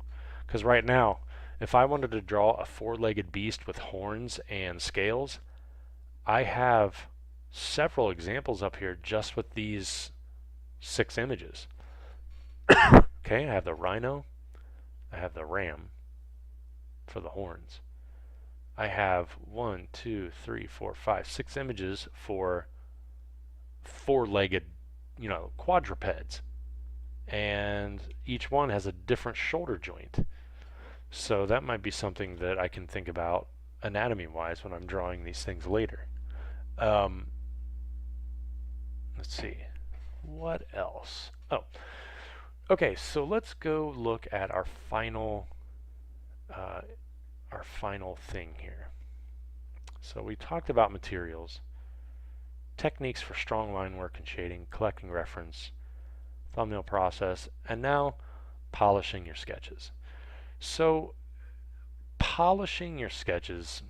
Because right now, If I wanted to draw a four-legged beast with horns and scales, I have several examples up here just with these 6 images. Okay, I have the rhino, I have the ram for the horns. I have 1, 2, 3, 4, 5, 6 images for four-legged, quadrupeds. And each one has a different shoulder joint. So that might be something that I can think about anatomy-wise when I'm drawing these things later. Let's see. What else? Oh, okay. So let's go look at our final thing here. So we talked about materials, techniques for strong line work and shading, collecting reference, thumbnail process, and now polishing your sketches. So polishing your sketches,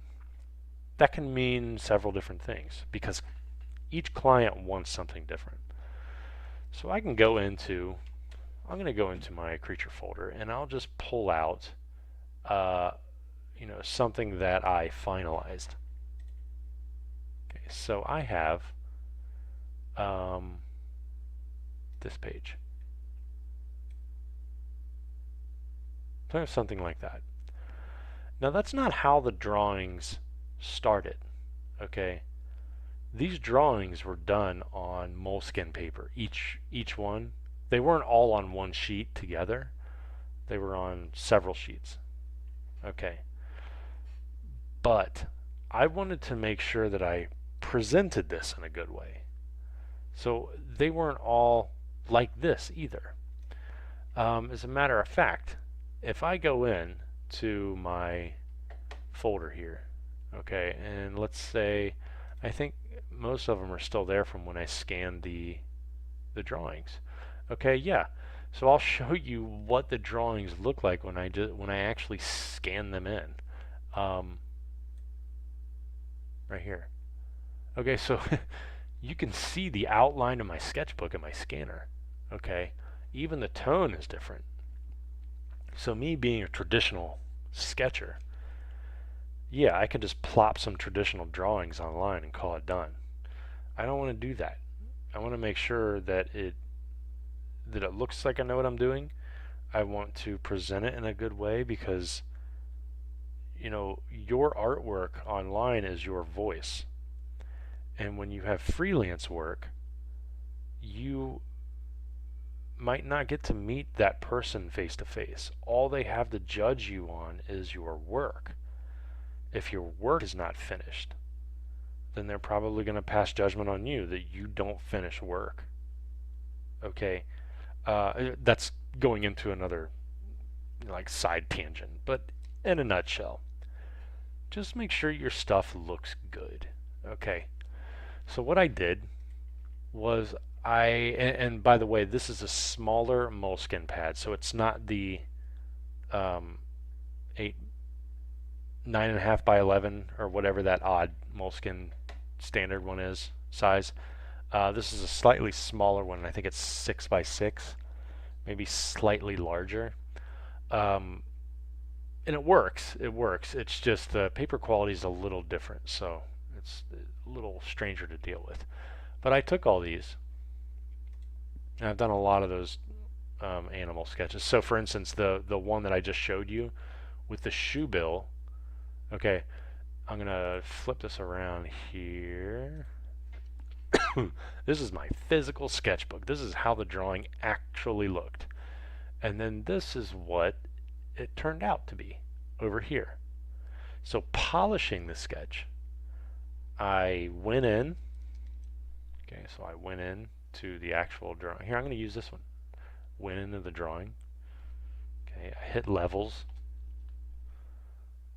that can mean several different things because each client wants something different. So I'm going to go into my creature folder and I'll just pull out something that I finalized. Okay, so I have this page. So I have something like that. Now that's not how the drawings started, okay? These drawings were done on moleskin paper, each one. They weren't all on one sheet together. They were on several sheets, okay? But I wanted to make sure that I presented this in a good way. So they weren't all like this either. As a matter of fact, if I go in to my folder here, okay, and let's say, I think most of them are still there from when I scanned the drawings. Okay, yeah. So I'll show you what the drawings look like when I actually scan them in. Right here. Okay, so you can see the outline of my sketchbook in my scanner. Okay, even the tone is different. So me being a traditional sketcher, yeah, I can just plop some traditional drawings online and call it done. I don't want to do that. I want to make sure that it looks like I know what I'm doing. I want to present it in a good way because your artwork online is your voice. And when you have freelance work, you might not get to meet that person face to face. All they have to judge you on is your work. If your work is not finished, then they're probably going to pass judgment on you that you don't finish work. Okay, that's going into another side tangent, but in a nutshell, just make sure your stuff looks good. Okay, so what I did was and by the way, this is a smaller moleskin pad, so it's not the 9.5 by 11 or whatever that odd moleskin standard one is size. This is a slightly smaller one. I think it's 6 by 6, maybe slightly larger. And it works. It's just the paper quality is a little different, so it's a little stranger to deal with. But I took all these, and I've done a lot of those animal sketches. So for instance, the one that I just showed you with the shoe bill, okay, I'm gonna flip this around here. This is my physical sketchbook. This is how the drawing actually looked. And then this is what it turned out to be over here. So polishing the sketch, I went in, okay, so I went in to the actual drawing. Here, I'm going to use this one. Went into the drawing, okay, I hit levels,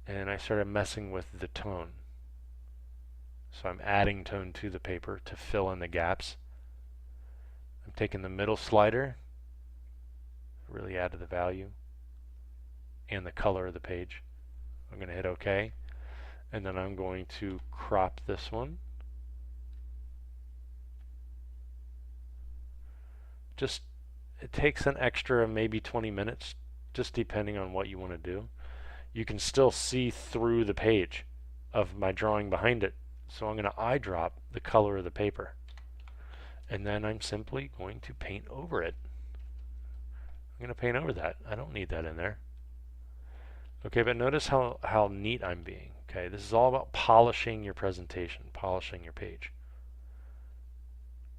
and I started messing with the tone. So I'm adding tone to the paper to fill in the gaps. I'm taking the middle slider, really add to the value and the color of the page. I'm going to hit OK, and then I'm going to crop this one. It takes an extra maybe 20 minutes, just depending on what you want to do. you can still see through the page of my drawing behind it. So I'm going to eyedrop the color of the paper. And then I'm simply going to paint over it. I'm going to paint over that. I don't need that in there. Okay, but notice how neat I'm being. Okay, this is all about polishing your presentation, polishing your page.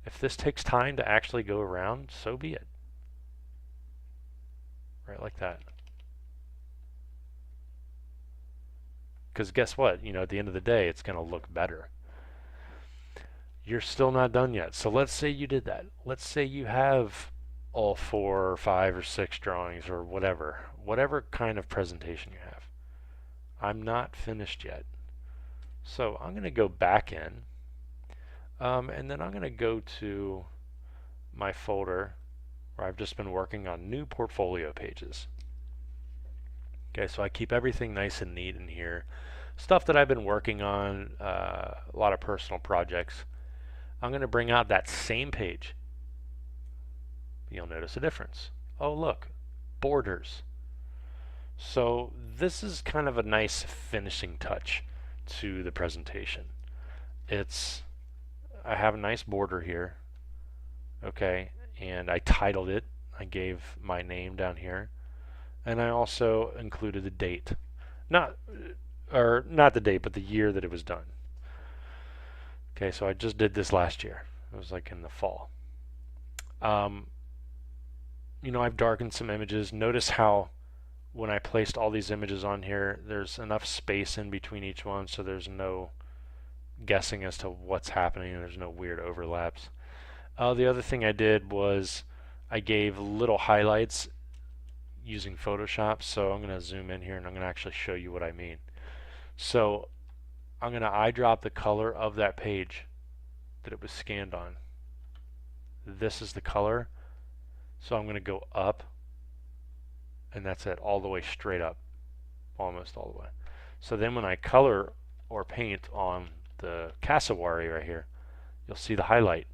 If this takes time to actually go around, so be it. Right, like that. Because guess what? You know, at the end of the day, it's going to look better. You're still not done yet. So let's say you did that. Let's say you have all 4 or 5 or 6 drawings or whatever kind of presentation you have. I'm not finished yet. So I'm going to go back in, and then I'm going to go to my folder where I've just been working on new portfolio pages. Okay, so I keep everything nice and neat in here. Stuff that I've been working on, a lot of personal projects. I'm going to bring out that same page. You'll notice a difference. Oh, look, borders. So this is kind of a nice finishing touch to the presentation. I have a nice border here, okay, and I titled it. I gave my name down here, and I also included the date. Not the date, but the year that it was done. Okay, so I just did this last year. It was like in the fall. You know, I've darkened some images. Notice how when I placed all these images on here, there's enough space in between each one, so there's no guessing as to what's happening, and there's no weird overlaps. The other thing I did was I gave little highlights using Photoshop, so I'm going to zoom in here and I'm going to actually show you what I mean. So I'm going to eyedrop the color of that page that it was scanned on. This is the color, so I'm going to go up, and that's it, all the way straight up, almost all the way. So then when I color or paint on the cassowary right here, you'll see the highlight.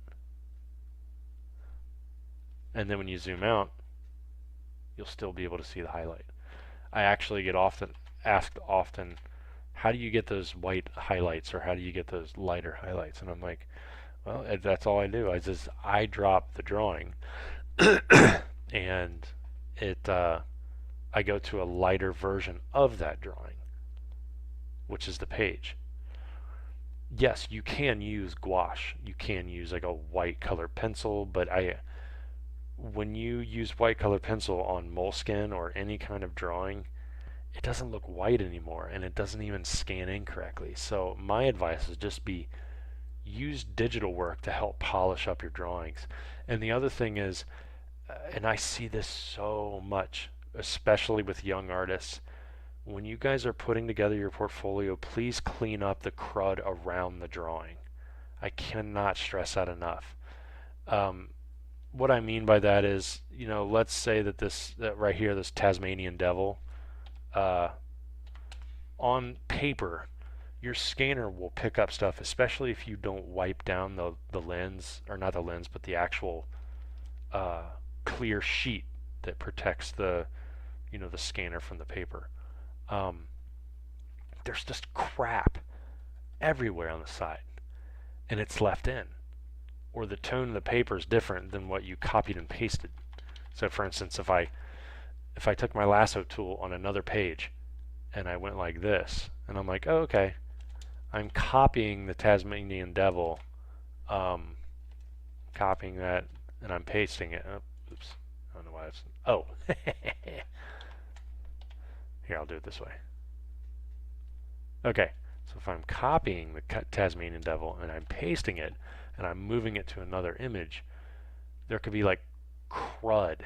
And then when you zoom out, you'll still be able to see the highlight. I actually get asked often, how do you get those white highlights, or how do you get those lighter highlights? And I'm like, well, that's all I do. I drop the drawing, and I go to a lighter version of that drawing, which is the page. Yes, you can use gouache. You can use like a white color pencil, but when you use white color pencil on moleskin or any kind of drawing, it doesn't look white anymore, and it doesn't even scan in correctly. So my advice is just use digital work to help polish up your drawings. And the other thing is, and I see this so much, especially with young artists, when you guys are putting together your portfolio, please clean up the crud around the drawing. I cannot stress that enough. What I mean by that is, you know, let's say that right here, this Tasmanian devil, on paper, your scanner will pick up stuff, especially if you don't wipe down the lens, or not the lens, but the actual clear sheet that protects the scanner from the paper. There's just crap everywhere on the side, and it's left in, or the tone of the paper is different than what you copied and pasted. So for instance, if I took my lasso tool on another page and I went like this, and I'm like, oh, okay, I'm copying the Tasmanian devil, copying that, and I'm pasting it. Oh, oops, I don't know why it's, oh, here, I'll do it this way. Okay, so if I'm copying the Tasmanian devil and I'm pasting it and I'm moving it to another image, there could be like crud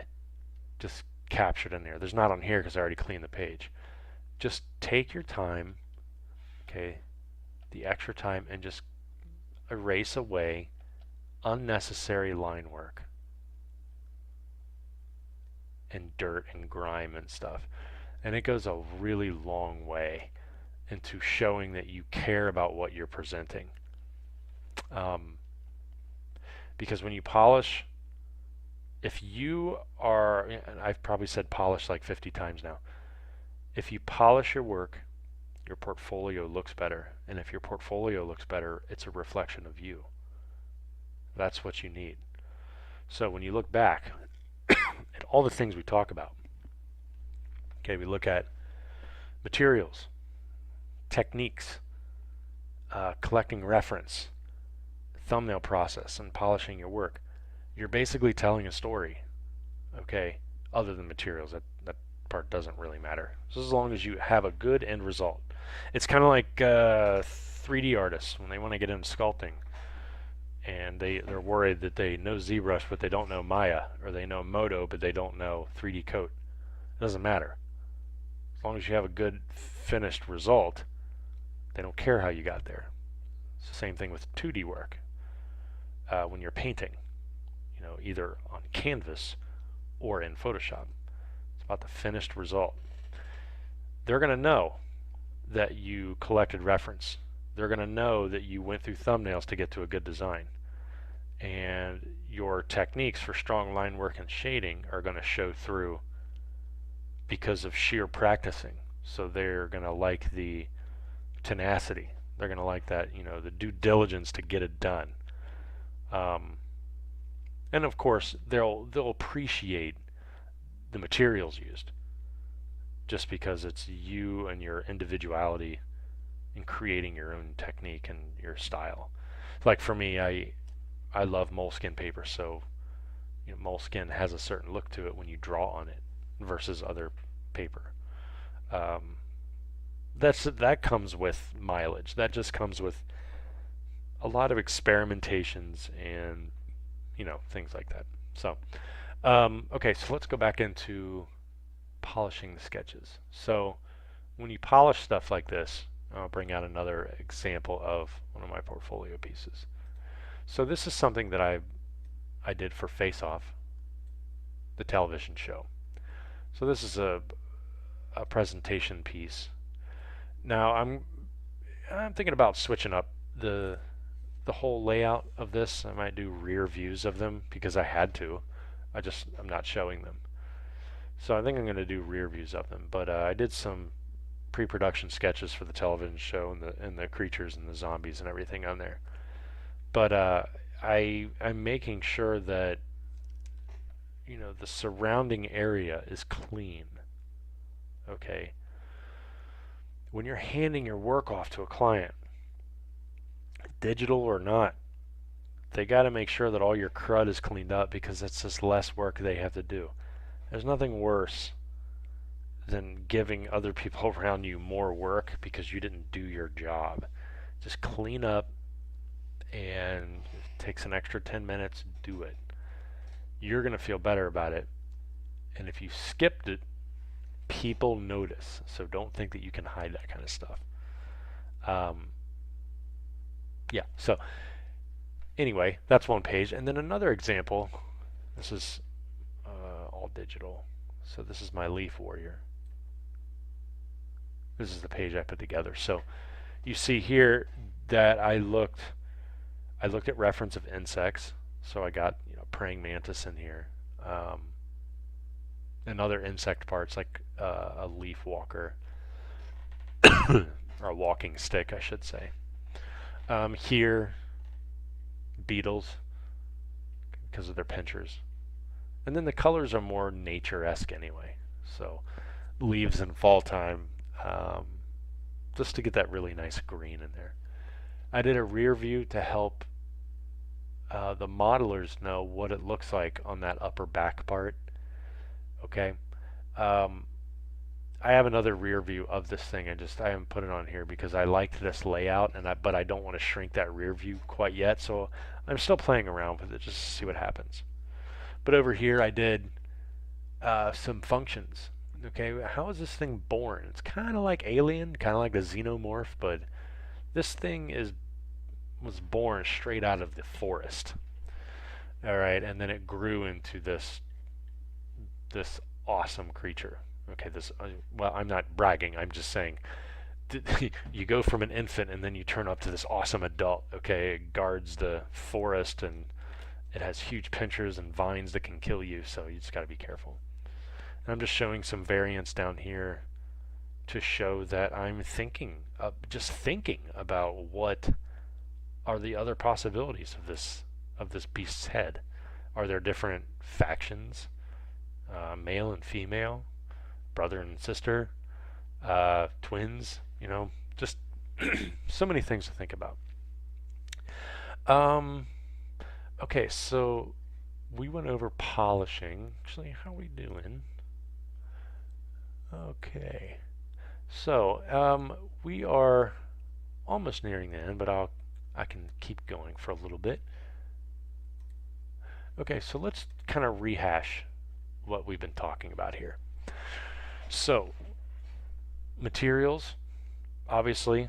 just captured in there. There's not on here because I already cleaned the page. Just take your time, okay, the extra time, and just erase away unnecessary line work and dirt and grime and stuff. And it goes a really long way into showing that you care about what you're presenting. Because when you polish, if you are, and I've probably said polish like 50 times now, if you polish your work, your portfolio looks better. And if your portfolio looks better, it's a reflection of you. That's what you need. So when you look back at all the things we talk about, okay, we look at materials, techniques, collecting reference, thumbnail process, and polishing your work. You're basically telling a story, okay, other than materials. That part doesn't really matter. So as long as you have a good end result. It's kind of like 3D artists when they want to get into sculpting, and they're worried that they know ZBrush but they don't know Maya, or they know Modo but they don't know 3D Coat. It doesn't matter. As long as you have a good finished result, they don't care how you got there. It's the same thing with 2D work. When you're painting, either on canvas or in Photoshop, it's about the finished result. They're going to know that you collected reference. They're going to know that you went through thumbnails to get to a good design. And your techniques for strong line work and shading are going to show through because of sheer practicing. So they're going to like the tenacity. They're going to like that, the due diligence to get it done. And of course, they'll appreciate the materials used, just because it's you and your individuality in creating your own technique and your style. Like for me, I love moleskin paper, so moleskin has a certain look to it when you draw on it versus other paper. That comes with mileage. That just comes with a lot of experimentations and things like that. So okay, so let's go back into polishing the sketches. So when you polish stuff like this, I'll bring out another example of one of my portfolio pieces. So this is something that I did for Face Off, the television show. So this is a presentation piece. Now I'm thinking about switching up the whole layout of this. I might do rear views of them because I had to. I'm not showing them. So I think I'm going to do rear views of them. But I did some pre-production sketches for the television show and the creatures and the zombies and everything on there. But I'm making sure that the surrounding area is clean. Okay. When you're handing your work off to a client, digital or not, they got to make sure that all your crud is cleaned up, because it's just less work they have to do. There's nothing worse than giving other people around you more work because you didn't do your job. Just clean up, and it takes an extra 10 minutes, do it. You're going to feel better about it. And if you skipped it, people notice. So don't think that you can hide that kind of stuff. Yeah, so anyway, that's one page. And then another example, this is all digital. So this is my Leaf Warrior. This is the page I put together. So you see here that I looked at reference of insects. So I got praying mantis in here, and other insect parts like a leaf walker, or a walking stick, I should say. Here, beetles, because of their pinchers. And then the colors are more nature-esque anyway. So leaves in fall time, just to get that really nice green in there. I did a rear view to help the modelers know what it looks like on that upper back part. Okay. I have another rear view of this thing. I haven't put it on here because I liked this layout, but I don't want to shrink that rear view quite yet. So I'm still playing around with it just to see what happens. But over here I did some functions. Okay, how is this thing born? It's kind of like Alien, kind of like the Xenomorph, but this thing was born straight out of the forest. All right, and then it grew into this awesome creature. Okay, well, I'm not bragging. I'm just saying, you go from an infant and then you turn up to this awesome adult. Okay, it guards the forest and it has huge pinchers and vines that can kill you. So you just got to be careful. And I'm just showing some variants down here to show that I'm thinking, just thinking about what are the other possibilities of this beast's head. Are there different factions, male and female, brother and sister, twins? Just so many things to think about. Okay, so we went over polishing. Actually, how are we doing? Okay, so we are almost nearing the end, but I can keep going for a little bit. Okay, so let's kind of rehash what we've been talking about here. So, materials, obviously,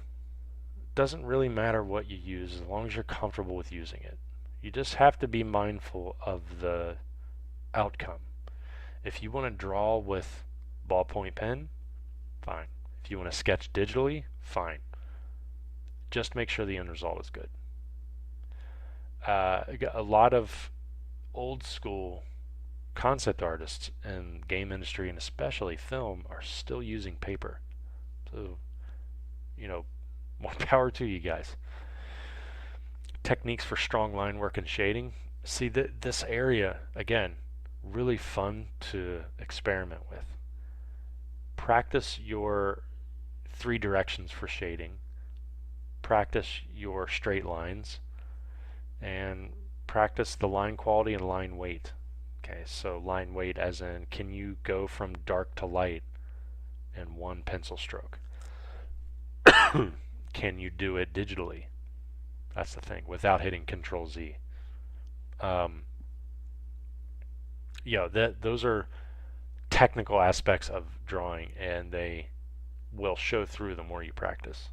doesn't really matter what you use as long as you're comfortable with using it. You just have to be mindful of the outcome. If you want to draw with ballpoint pen, fine. If you want to sketch digitally, fine. Just make sure the end result is good. A lot of old school concept artists in game industry and especially film are still using paper. So, more power to you guys. Techniques for strong line work and shading. See, this area, again, really fun to experiment with. Practice your 3 directions for shading. Practice your straight lines. And practice the line quality and line weight. Okay, so line weight as in, can you go from dark to light in one pencil stroke? Can you do it digitally? That's the thing, without hitting Control Z. Those are technical aspects of drawing, and they will show through the more you practice.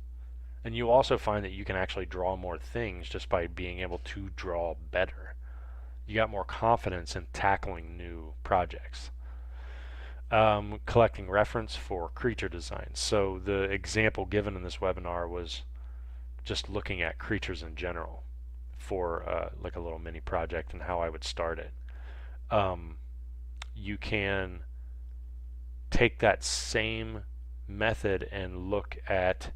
And you also find that you can actually draw more things just by being able to draw better. You got more confidence in tackling new projects. Collecting reference for creature designs. So the example given in this webinar was just looking at creatures in general for like a little mini project and how I would start it. You can take that same method and look at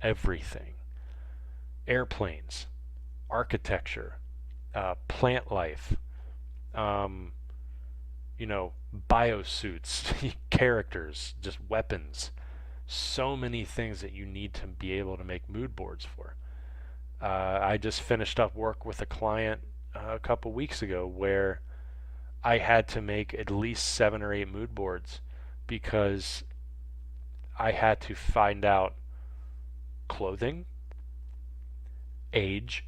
everything. Airplanes, architecture, plant life, biosuits, characters, just weapons. So many things that you need to be able to make mood boards for. I just finished up work with a client a couple weeks ago where I had to make at least 7 or 8 mood boards because I had to find out clothing, age,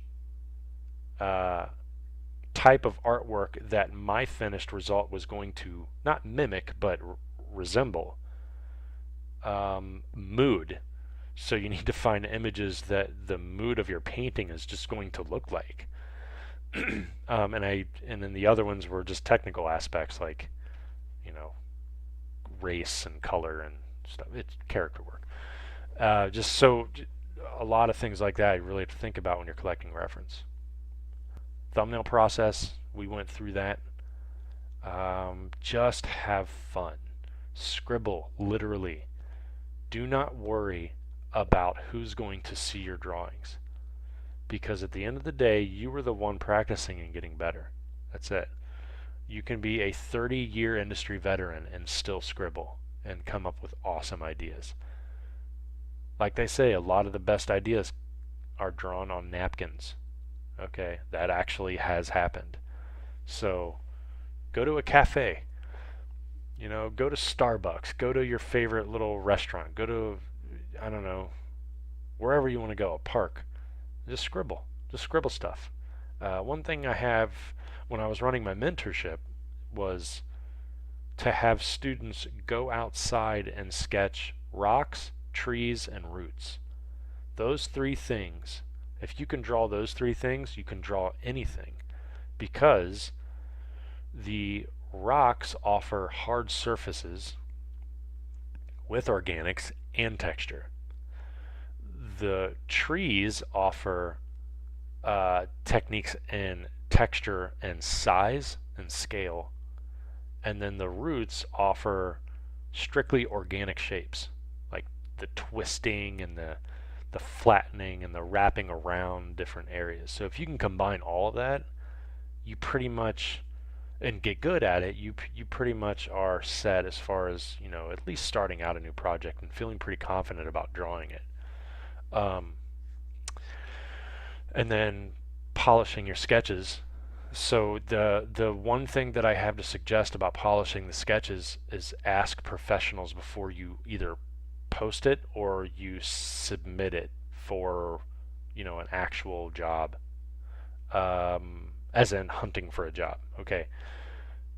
type of artwork that my finished result was going to not mimic but resemble, mood. So you need to find images that the mood of your painting is just going to look like. And then the other ones were just technical aspects like, race and color and stuff. It's character work. Just so a lot of things like that you really have to think about when you're collecting reference. Thumbnail process, we went through that. Just have fun. Scribble, literally. Do not worry about who's going to see your drawings. Because at the end of the day, you were the one practicing and getting better. That's it. You can be a 30-year industry veteran and still scribble and come up with awesome ideas. Like they say, a lot of the best ideas are drawn on napkins. Okay, that actually has happened. So go to a cafe, go to Starbucks, go to your favorite little restaurant, go to, I don't know, wherever you want to go, a park. Just scribble stuff. One thing I have when I was running my mentorship was to have students go outside and sketch rocks, trees, and roots. Those 3 things, if you can draw those 3 things, you can draw anything, because the rocks offer hard surfaces with organics and texture. The trees offer techniques in texture and size and scale, and then the roots offer strictly organic shapes, like twisting and the flattening and the wrapping around different areas. So if you can combine all of that, you pretty much, and get good at it, you pretty much are set as far as, you know, at least starting out a new project and feeling pretty confident about drawing it. And then polishing your sketches. So the one thing that I have to suggest about polishing the sketches is ask professionals before you either post it or you submit it for, you know, an actual job, as in hunting for a job. Okay,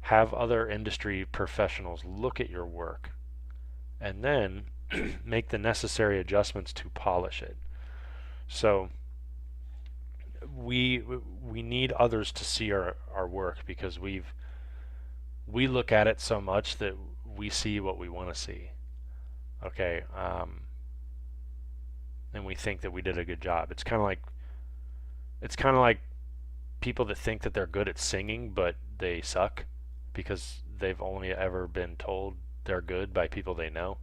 have other industry professionals look at your work and then make the necessary adjustments to polish it. So we need others to see our work, because we look at it so much that we see what we want to see. Okay, and we think that we did a good job. It's kind of like people that think that they're good at singing but they suck because they've only ever been told they're good by people they know.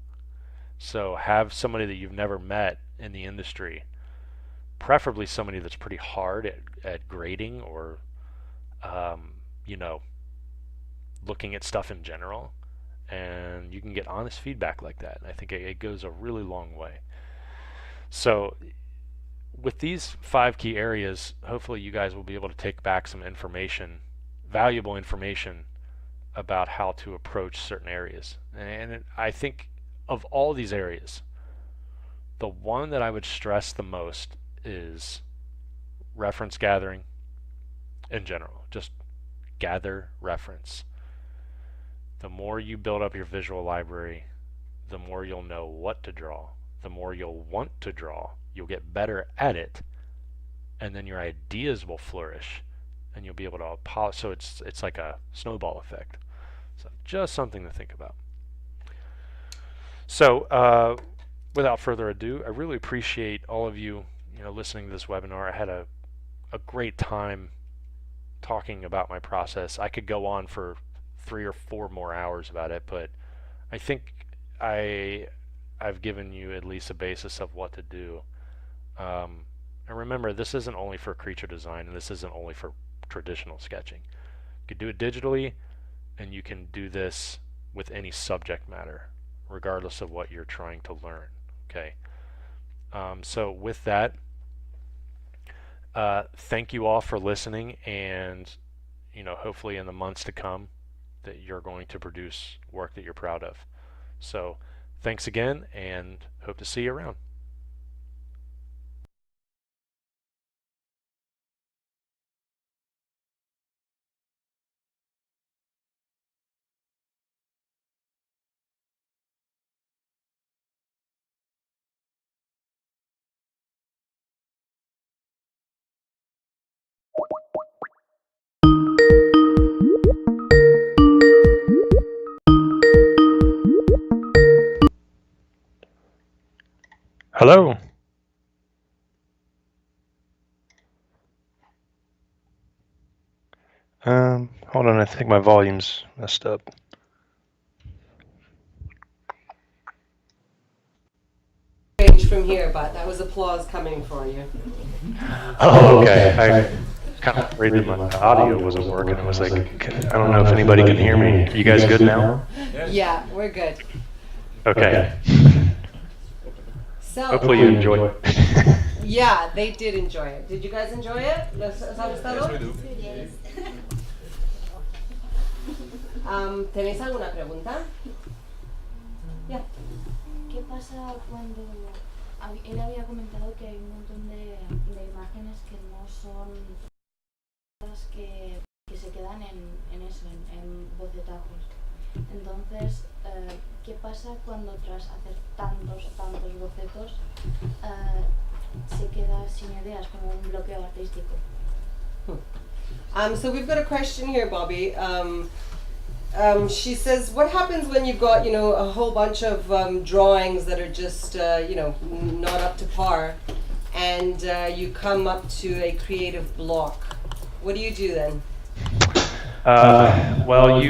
So have somebody that you've never met in the industry, preferably somebody that's pretty hard at grading or you know, looking at stuff in general, and you can get honest feedback like that. I think it goes a really long way. So with these 5 key areas, hopefully you guys will be able to take back some information, valuable information about how to approach certain areas. And I think of all these areas, the one that I would stress the most is reference gathering in general. Just gather reference. The more you build up your visual library, the more you'll know what to draw, the more you'll want to draw, you'll get better at it, and then your ideas will flourish and you'll be able to polish. So it's like a snowball effect. So just something to think about. So without further ado, I really appreciate all of you, listening to this webinar. I had a great time talking about my process. I could go on for 3 or 4 more hours about it, but I think I've given you at least a basis of what to do. And remember, this isn't only for creature design, and this isn't only for traditional sketching. You can do it digitally, and you can do this with any subject matter, regardless of what you're trying to learn. Okay. So with that, thank you all for listening, and hopefully in the months to come that you're going to produce work that you're proud of. So thanks again, and hope to see you around. Hello. Hold on, I think my volume's messed up. From here, but that was applause coming for you. Oh, okay. I kind of afraid that my audio wasn't working. I was like, I don't know if anybody can hear me. Are you guys good now? Yeah, we're good. Okay. So, hopefully you enjoyed it. Yeah, they did enjoy it. Did you guys enjoy it? ¿Les ha gustado? Yes. ¿Tenéis alguna pregunta? Yeah. ¿Qué pasa cuando él había comentado que hay un montón de imágenes que no son las que se quedan en bocetazos? Entonces, ¿qué pasa cuando tras hacer tantos bocetos se queda sin ideas, como un bloqueo artístico? So we've got a question here, Bobby. She says, what happens when you've got, a whole bunch of drawings that are just, not up to par, and you come up to a creative block? What do you do then? Well,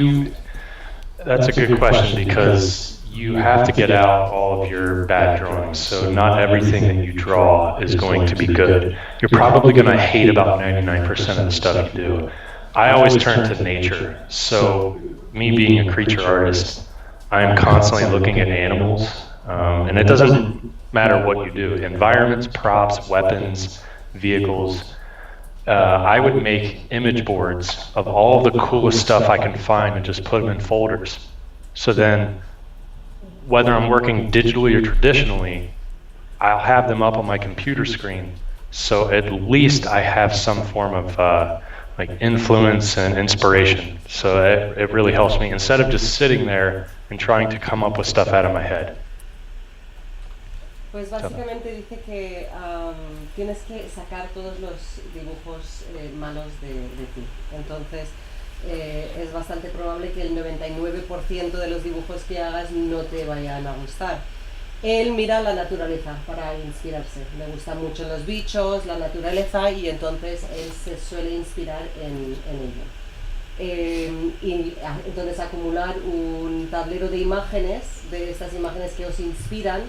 that's a good question, because you have to get out all of your bad drawings. So not everything that you draw is going to be good. You're probably going to hate about 99% of the stuff you do. I always turn to nature. So me being a creature artist, I am constantly looking at animals, and it doesn't matter what you do. Environments, props, weapons, vehicles. I would make image boards of all the coolest stuff I can find and just put them in folders. So then, whether I'm working digitally or traditionally, I'll have them up on my computer screen. So at least I have some form of like influence and inspiration. So it really helps me instead of just sitting there and trying to come up with stuff out of my head. Pues básicamente dice que tienes que sacar todos los dibujos malos de ti. Entonces es bastante probable que el 99% de los dibujos que hagas no te vayan a gustar. Él mira la naturaleza para inspirarse. Le gustan mucho los bichos, la naturaleza, y entonces él se suele inspirar en ello. Y entonces acumular un tablero de imágenes, de estas imágenes que os inspiran,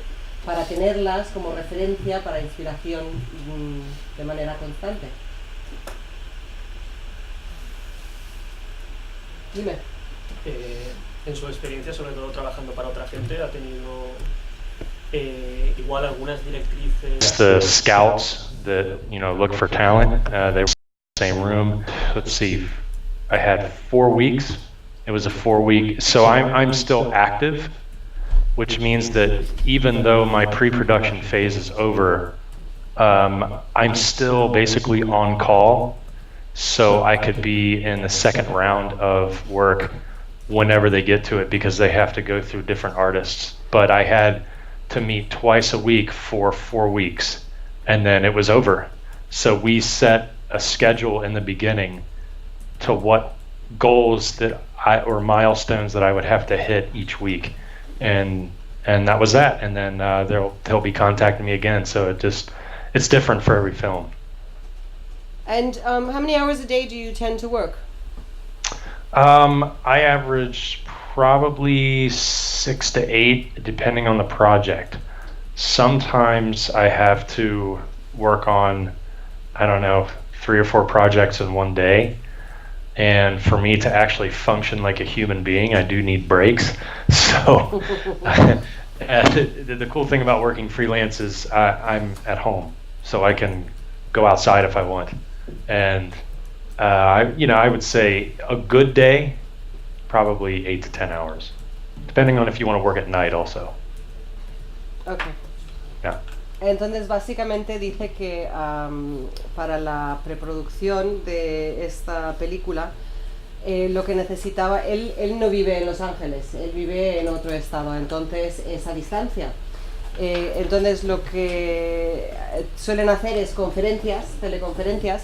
para tenerlas como referencia para inspiración de manera constante. Dime. En su experiencia, sobre todo trabajando para otra gente, ha tenido igual algunas directrices. The scouts that look for talent, they were in the same room. Let's see, I had 4 weeks. It was a 4-week, so I'm still active, which means that even though my pre-production phase is over, I'm still basically on call, so I could be in the second round of work whenever they get to it because they have to go through different artists. But I had to meet twice a week for 4 weeks, and then it was over. So we set a schedule in the beginning to what goals that or milestones that I would have to hit each week. And that was that. And then they'll be contacting me again. So it's different for every film. And how many hours a day do you tend to work? I average probably 6 to 8, depending on the project. Sometimes I have to work on, 3 or 4 projects in one day. And for me to actually function like a human being, I do need breaks. So the cool thing about working freelance is I'm at home, so I can go outside if I want. And I would say a good day, probably 8 to 10 hours, depending on if you want to work at night also. Okay. Yeah. Entonces básicamente dice que para la preproducción de esta película lo que necesitaba, él no vive en Los Ángeles, él vive en otro estado, entonces es a distancia. Entonces lo que suelen hacer es teleconferencias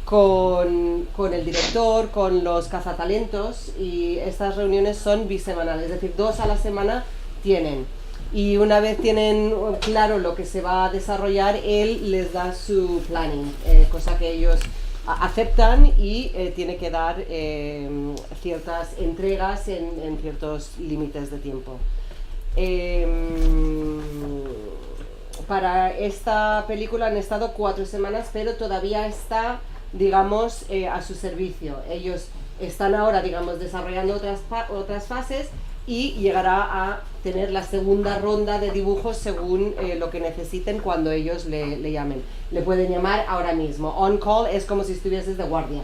con el director, con los cazatalentos, y estas reuniones son bisemanales, es decir, 2 a la semana tienen. Y una vez tienen claro lo que se va a desarrollar, él les da su planning, cosa que ellos aceptan, y tiene que dar ciertas entregas en ciertos límites de tiempo. Para esta película han estado 4 semanas, pero todavía está, digamos, a su servicio. Ellos están ahora, digamos, desarrollando otras fases, y llegará a tener la segunda ronda de dibujos según lo que necesiten cuando ellos le llamen. Le pueden llamar ahora mismo. On call es como si estuvieses de guardia.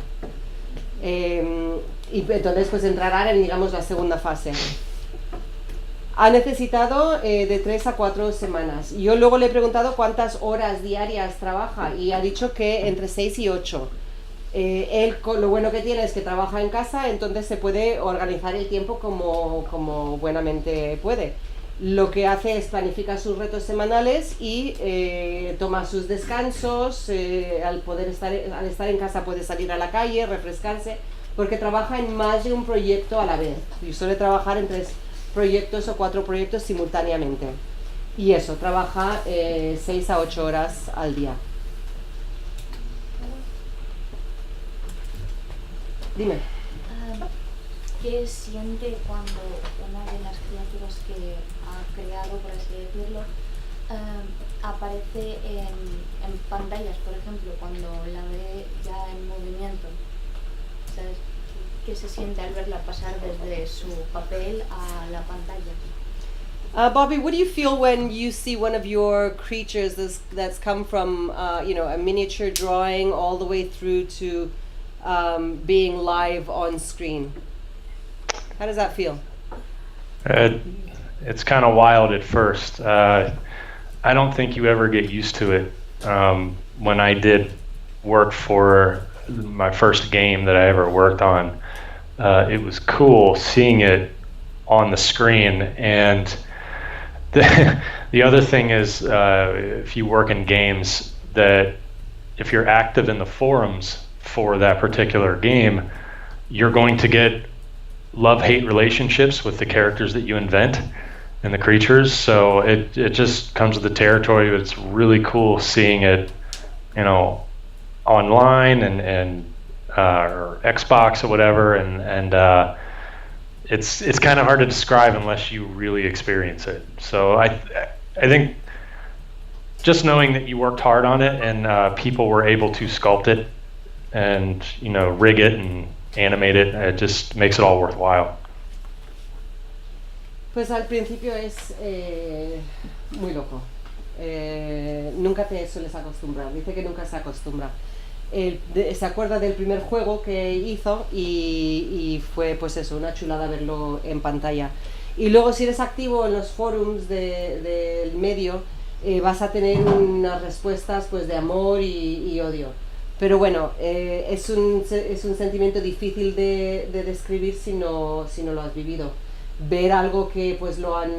Y entonces pues entrarán en, digamos, la segunda fase. Ha necesitado de 3 a 4 semanas. Yo luego le he preguntado cuántas horas diarias trabaja, y ha dicho que entre 6 y 8. Él, lo bueno que tiene es que trabaja en casa, entonces se puede organizar el tiempo como buenamente puede. Lo que hace es planificar sus retos semanales y toma sus descansos. Al estar en casa puede salir a la calle, refrescarse, porque trabaja en más de un proyecto a la vez y suele trabajar en 3 proyectos o 4 proyectos simultáneamente, y eso, trabaja 6 a 8 horas al día. Dime. qué siente cuando una de las criaturas que ha creado, por así decirlo, aparece en pantallas, por ejemplo, cuando la ve ya en movimiento. ¿Sabes? ¿Qué se siente al verla pasar desde su papel a la pantalla? Bobby, what do you feel when you see one of your creatures that's come from a miniature drawing all the way through to being live on screen? How does that feel? It's kind of wild at first. I don't think you ever get used to it. When I did work for my first game that I ever worked on, it was cool seeing it on the screen. And the other thing is, if you work in games, that if you're active in the forums for that particular game, you're going to get love-hate relationships with the characters that you invent and the creatures. So it just comes with the territory. It's really cool seeing it, online and or Xbox or whatever, and it's kind of hard to describe unless you really experience it. So I think just knowing that you worked hard on it and people were able to sculpt it and rig it and animate it, it just makes it all worthwhile. Pues al principio es muy loco. Nunca te sueles acostumbrar. Dice que nunca se acostumbra. Se acuerda del primer juego que hizo y fue pues eso, una chulada verlo en pantalla. Y luego si eres activo en los forums del medio, vas a tener unas respuestas pues de amor y odio. Pero bueno, es un sentimiento difícil de describir si no lo has vivido. Ver algo que pues lo han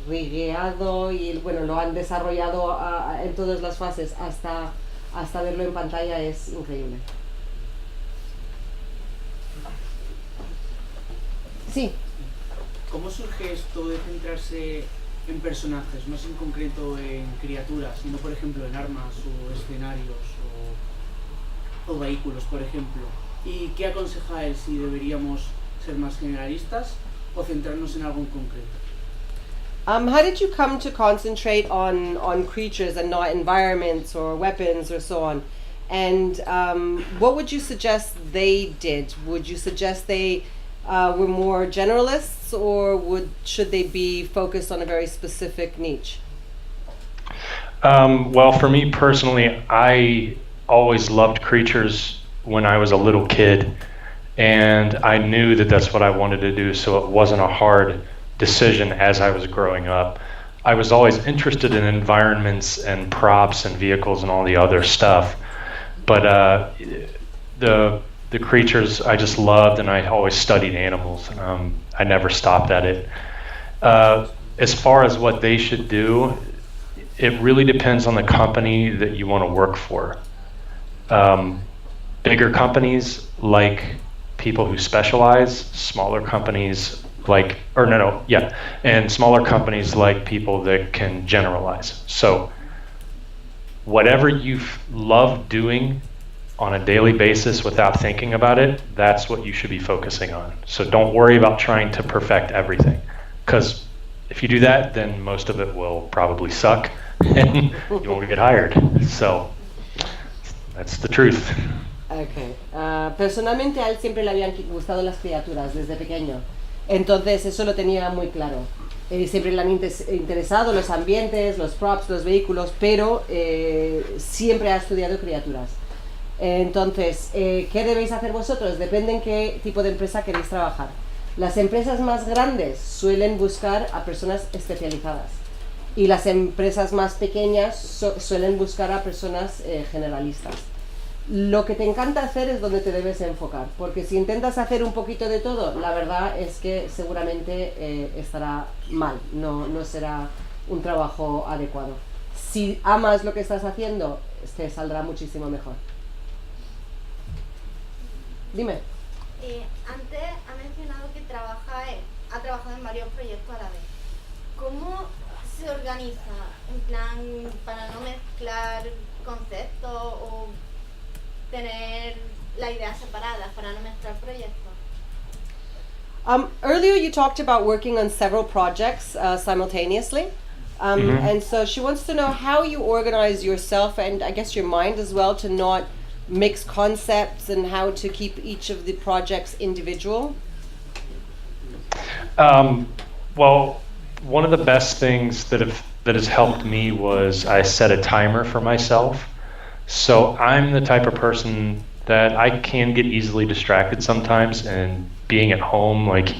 rigueado y bueno, lo han desarrollado en todas las fases hasta verlo en pantalla es increíble. Sí. ¿Cómo surge esto de centrarse en personajes, no es en concreto en criaturas, sino por ejemplo en armas o escenarios o vehículos, por ejemplo? ¿Y qué aconseja él, si deberíamos ser más generalistas o centrarnos en algo en concreto? How did you come to concentrate on creatures and not environments or weapons or so on? And what would you suggest they did? Would you suggest they were more generalists, or should they be focused on a very specific niche? Well, for me personally, I always loved creatures when I was a little kid, and I knew that that's what I wanted to do, so it wasn't a hard decision as I was growing up. I was always interested in environments and props and vehicles and all the other stuff, but the creatures I just loved, and I always studied animals. I never stopped at it. As far as what they should do, it really depends on the company that you want to work for. Bigger companies like people who specialize, smaller companies and smaller companies like people that can generalize. So whatever you love doing on a daily basis without thinking about it, that's what you should be focusing on. So don't worry about trying to perfect everything, because if you do that, then most of it will probably suck and you won't get hired. So that's the truth. Okay. Personalmente a él siempre le habían gustado las criaturas desde pequeño. Entonces eso lo tenía muy claro. Siempre le han interesado los ambientes, los props, los vehículos, pero siempre ha estudiado criaturas. Entonces, ¿qué debéis hacer vosotros? Depende en qué tipo de empresa queréis trabajar. Las empresas más grandes suelen buscar a personas especializadas y las empresas más pequeñas suelen buscar a personas generalistas. Lo que te encanta hacer es donde te debes enfocar, porque si intentas hacer un poquito de todo, la verdad es que seguramente estará mal, no será un trabajo adecuado. Si amas lo que estás haciendo, te saldrá muchísimo mejor. Dime. Antes ha mencionado que ha trabajado en varios proyectos a la vez. ¿Cómo se organiza, en plan, para no mezclar conceptos o tener las ideas separadas, para no mezclar proyectos? Earlier you talked about working on several projects simultaneously. And so she wants to know how you organize yourself and I guess your mind as well to not mix concepts and how to keep each of the projects individual. Well, one of the best things that has helped me was I set a timer for myself. So I'm the type of person that I can get easily distracted sometimes, and being at home, like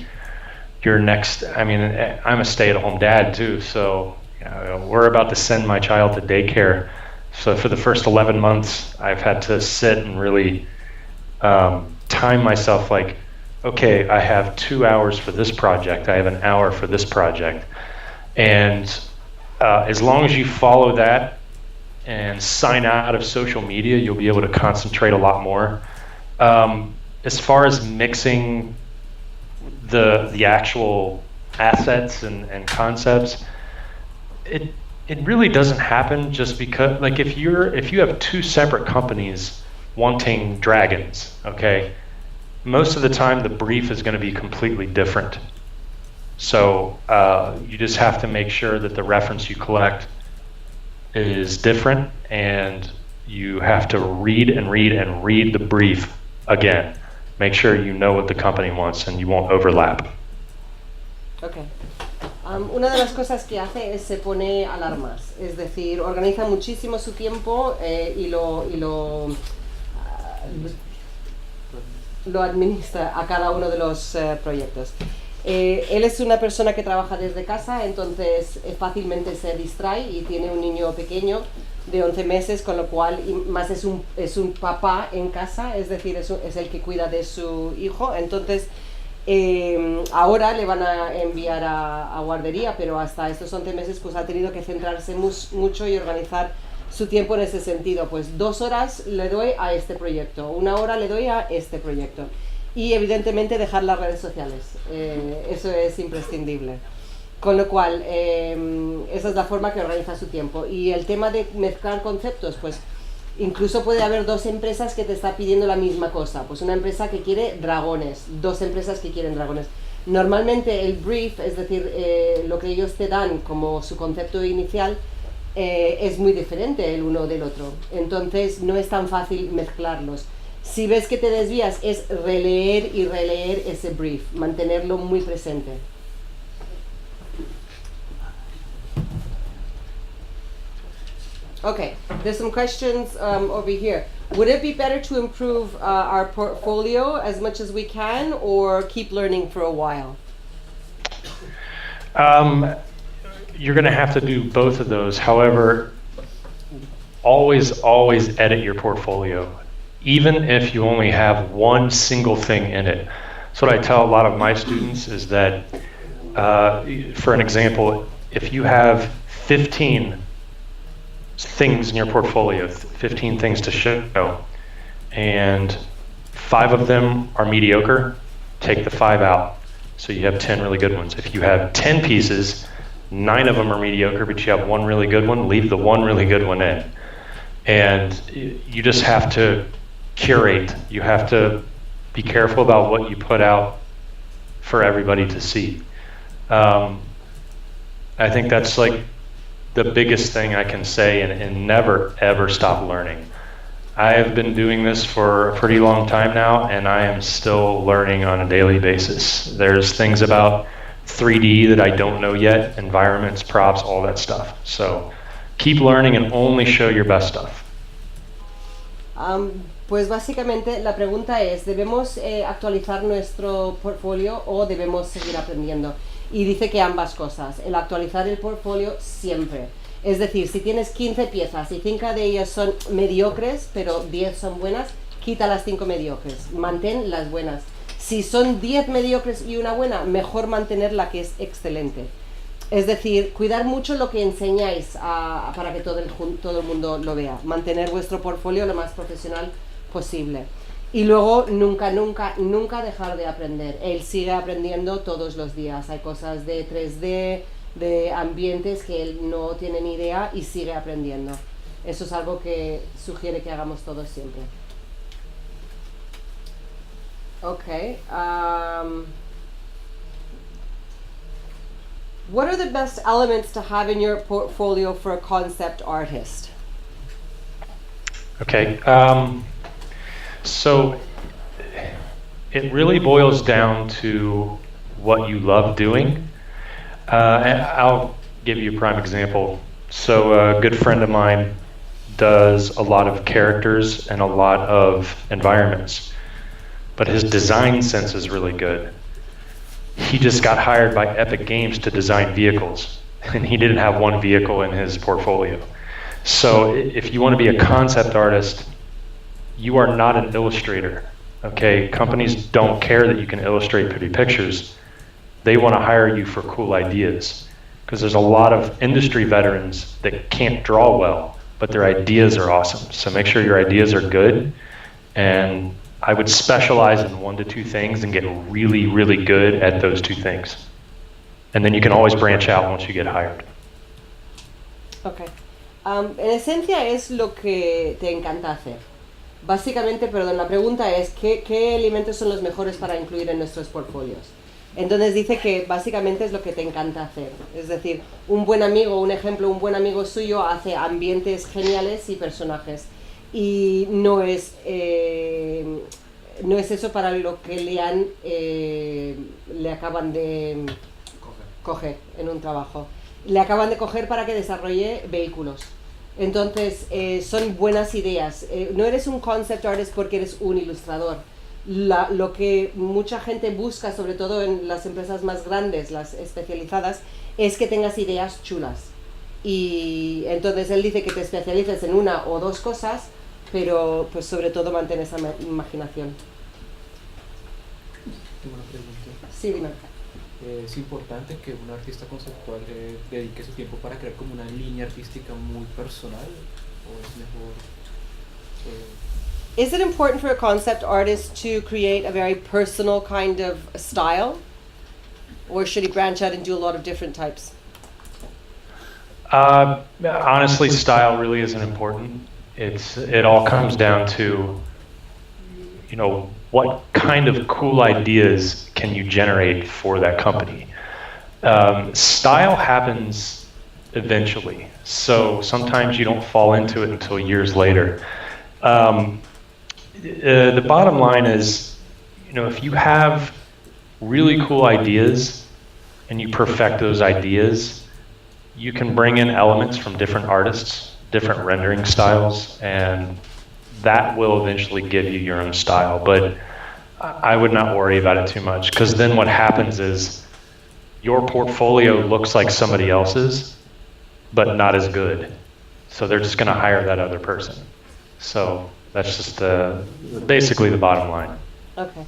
I'm a stay-at-home dad too, so we're about to send my child to daycare. So for the first 11 months, I've had to sit and really time myself, like, okay, I have 2 hours for this project, I have an hour for this project. And as long as you follow that and sign out of social media, you'll be able to concentrate a lot more. As far as mixing the actual assets and concepts, it really doesn't happen just because, like, if you have two separate companies wanting dragons, okay, most of the time the brief is going to be completely different. So you just have to make sure that the reference you collect is different, and you have to read and read and read the brief again. Make sure you know what the company wants and you won't overlap. Okay. Una de las cosas que hace es se pone alarmas, es decir, organiza muchísimo su tiempo y lo administra a cada uno de los proyectos. Él es una persona que trabaja desde casa, entonces fácilmente se distrae y tiene un niño pequeño de 11 meses, con lo cual más es un papá en casa, es decir, es el que cuida de su hijo. Entonces ahora le van a enviar a guardería, pero hasta estos 11 meses pues ha tenido que centrarse mucho y organizar su tiempo en ese sentido. Pues 2 horas le doy a este proyecto, 1 hora le doy a este proyecto. Y evidentemente dejar las redes sociales, eso es imprescindible. Con lo cual, esa es la forma que organiza su tiempo. Y el tema de mezclar conceptos, pues incluso puede haber 2 empresas que te están pidiendo la misma cosa. Pues una empresa que quiere dragones, 2 empresas que quieren dragones. Normalmente el brief, es decir, lo que ellos te dan como su concepto inicial, es muy diferente el uno del otro. Entonces no es tan fácil mezclarlos. Si ves que te desvías, es releer y releer ese brief, mantenerlo muy presente. Okay, there's some questions over here. Would it be better to improve our portfolio as much as we can, or keep learning for a while? You're going to have to do both of those. However, always edit your portfolio, even if you only have one single thing in it. So what I tell a lot of my students is that, for an example, if you have 15 things in your portfolio, 15 things to show, and 5 of them are mediocre, take the 5 out, so you have 10 really good ones. If you have 10 pieces, 9 of them are mediocre, but you have 1 really good one, leave the 1 really good one in. And you just have to curate. You have to be careful about what you put out for everybody to see. I think that's like the biggest thing I can say, and never ever stop learning. I have been doing this for a pretty long time now, and I am still learning on a daily basis. There's things about 3D that I don't know yet, environments, props, all that stuff. So keep learning and only show your best stuff. Pues básicamente la pregunta es, ¿debemos actualizar nuestro portfolio o debemos seguir aprendiendo? Y dice que ambas cosas, el actualizar el portfolio siempre. Es decir, si tienes 15 piezas y 5 de ellas son mediocres, pero 10 son buenas, quita las 5 mediocres, mantén las buenas. Si son 10 mediocres y una buena, mejor mantener la que es excelente. Es decir, cuidar mucho lo que enseñáis para que todo el mundo lo vea. Mantener vuestro portfolio lo más profesional posible. Y luego nunca dejar de aprender. Él sigue aprendiendo todos los días. Hay cosas de 3D, de ambientes que él no tiene ni idea y sigue aprendiendo. Eso es algo que sugiere que hagamos todos siempre. Ok. What are the best elements to have in your portfolio for a concept artist? Okay, so it really boils down to what you love doing. And I'll give you a prime example. So a good friend of mine does a lot of characters and a lot of environments, but his design sense is really good. He just got hired by Epic Games to design vehicles, and he didn't have one vehicle in his portfolio. So if you want to be a concept artist, you are not an illustrator, okay? Companies don't care that you can illustrate pretty pictures. They want to hire you for cool ideas, because there's a lot of industry veterans that can't draw well, but their ideas are awesome. So make sure your ideas are good, and I would specialize in 1 to 2 things and get really, really good at those 2 things. And then you can always branch out once you get hired. Okay. En esencia es lo que te encanta hacer. Básicamente, perdón, la pregunta es ¿qué elementos son los mejores para incluir en nuestros portfolios? Entonces dice que básicamente es lo que te encanta hacer. Es decir, un buen amigo, un ejemplo, un buen amigo suyo hace ambientes geniales y personajes. Y no es eso para lo que le acaban de coger en un trabajo. Le acaban de coger para que desarrolle vehículos. Entonces, son buenas ideas. No eres un concept artist porque eres un ilustrador. Lo que mucha gente busca, sobre todo en las empresas más grandes, las especializadas, es que tengas ideas chulas. Y entonces él dice que te especialices en 1 o 2 cosas, pero pues sobre todo mantén esa imaginación. Tengo una pregunta. Sí, dime. Es importante que un artista conceptual dedique su tiempo para crear como una línea artística muy personal, o es mejor... Is it important for a concept artist to create a very personal kind of style, or should he branch out and do a lot of different types? Honestly, style really isn't important. It all comes down to, you know, what kind of cool ideas can you generate for that company. Style happens eventually, so sometimes you don't fall into it until years later. The bottom line is, you know, if you have really cool ideas and you perfect those ideas, you can bring in elements from different artists, different rendering styles, and that will eventually give you your own style. But I would not worry about it too much, because then what happens is your portfolio looks like somebody else's, but not as good. So they're just going to hire that other person. So that's just basically the bottom line. Okay.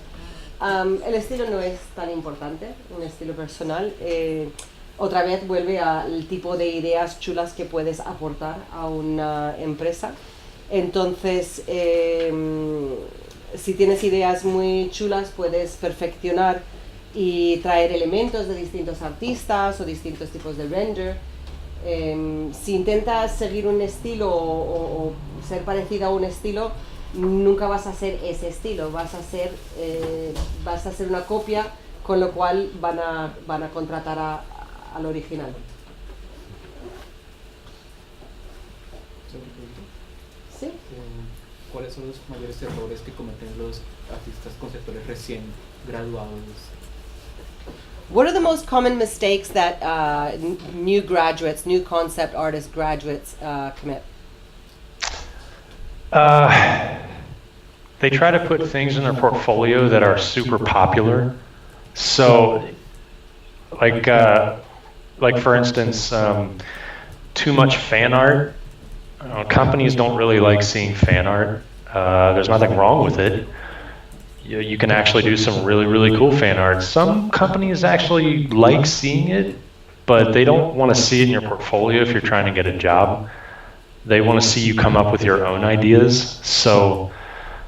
El estilo no es tan importante, un estilo personal. Otra vez vuelve al tipo de ideas chulas que puedes aportar a una empresa. Entonces, si tienes ideas muy chulas, puedes perfeccionar y traer elementos de distintos artistas o distintos tipos de render. Si intentas seguir un estilo o ser parecida a un estilo, nunca vas a ser ese estilo, vas a ser una copia, con lo cual van a contratar al original. ¿Sí? ¿Cuáles son los mayores errores que cometen los artistas conceptuales recién graduados? What are the most common mistakes that new graduates, new concept artist graduates commit? They try to put things in their portfolio that are super popular. So, like for instance, too much fan art. Companies don't really like seeing fan art. There's nothing wrong with it. You can actually do some really, really cool fan art. Some companies actually like seeing it, but they don't want to see it in your portfolio if you're trying to get a job. They want to see you come up with your own ideas. So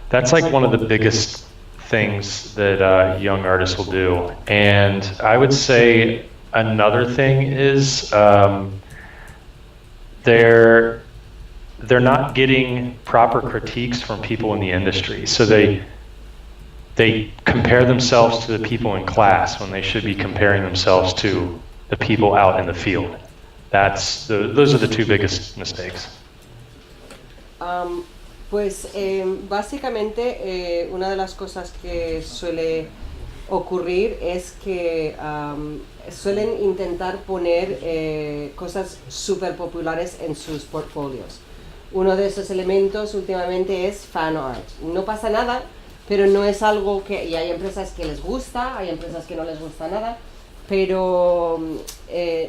that's like one of the biggest things that young artists will do. And I would say another thing is they're not getting proper critiques from people in the industry. So they compare themselves to the people in class when they should be comparing themselves to the people out in the field. Those are the two biggest mistakes. Básicamente una de las cosas que suele ocurrir es que suelen intentar poner cosas súper populares en sus portfolios. Uno de esos elementos últimamente es fan art. No pasa nada, pero no es algo que... Y hay empresas que les gusta, hay empresas que no les gusta nada, pero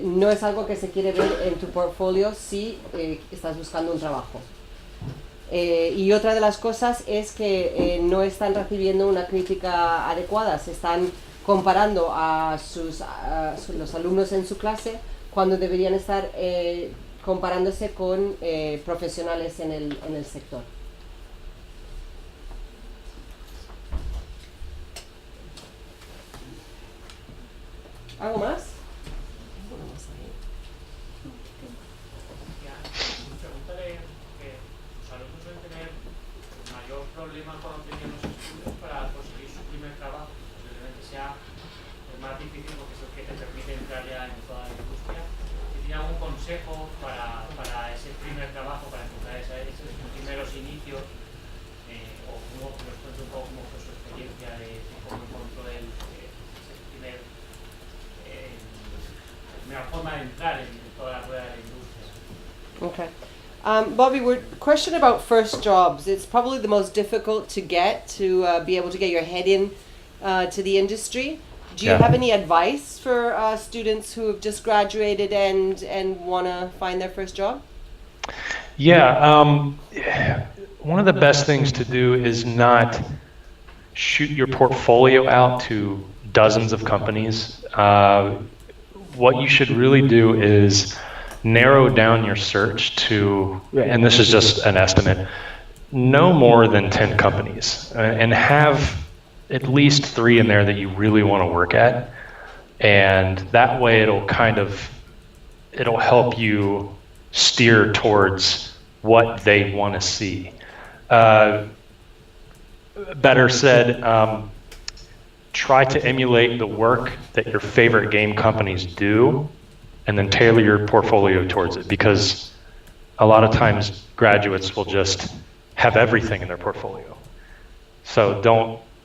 no es algo que se quiere ver en tu portfolio si estás buscando un trabajo. Y otra de las cosas es que no están recibiendo una crítica adecuada, se están comparando a los alumnos en su clase cuando deberían estar comparándose con profesionales en el sector. ¿Algo más? Problema cuando tenían los estudios para conseguir su primer trabajo, posiblemente sea el más difícil porque es el que te permite entrar ya en toda la industria. Si tiene algún consejo para ese primer trabajo, para encontrar esos primeros inicios, o cómo nos cuente un poco cómo fue su experiencia de cómo encontró la primera forma de entrar en toda la rueda de la industria. Okay. Bobby, question about first jobs. It's probably the most difficult to get, to be able to get your head in to the industry. Do you have any advice for students who have just graduated and want to find their first job? Yeah, one of the best things to do is not shoot your portfolio out to dozens of companies. What you should really do is narrow down your search to, and this is just an estimate, no more than 10 companies, and have at least 3 in there that you really want to work at, and that way it'll help you steer towards what they want to see. Better said, try to emulate the work that your favorite game companies do, and then tailor your portfolio towards it, because a lot of times graduates will just have everything in their portfolio. So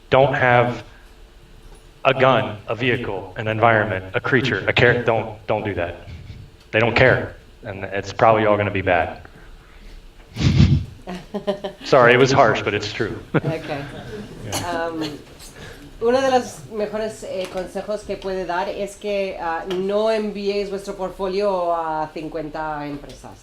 don't have a gun, a vehicle, an environment, a creature, a character. Don't do that. They don't care, and it's probably all going to be bad. Sorry, it was harsh, but it's true. Okay. Uno de los mejores consejos que puede dar es que no enviéis vuestro portfolio a 50 empresas,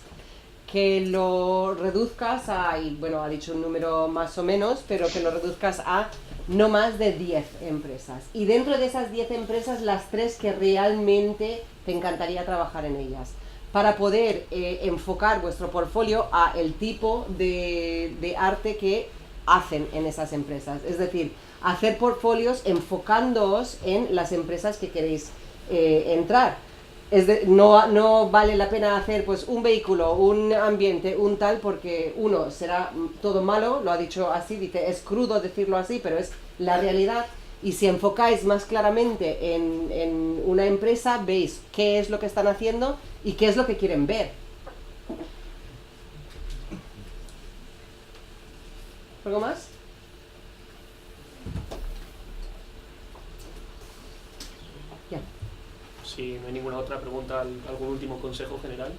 que lo reduzcas a, y bueno, ha dicho un número más o menos, pero que lo reduzcas a no más de 10 empresas. Y dentro de esas 10 empresas, las 3 que realmente te encantaría trabajar en ellas, para poder enfocar vuestro portfolio a el tipo de arte que hacen en esas empresas. Es decir, hacer portfolios enfocándoos en las empresas que queréis entrar. No vale la pena hacer pues un vehículo, un ambiente, un tal, porque uno, será todo malo, lo ha dicho así, dice, es crudo decirlo así, pero es la realidad. Y si enfocáis más claramente en una empresa, veis qué es lo que están haciendo y qué es lo que quieren ver. ¿Algo más? Yeah. Si no hay ninguna otra pregunta, ¿algún último consejo general?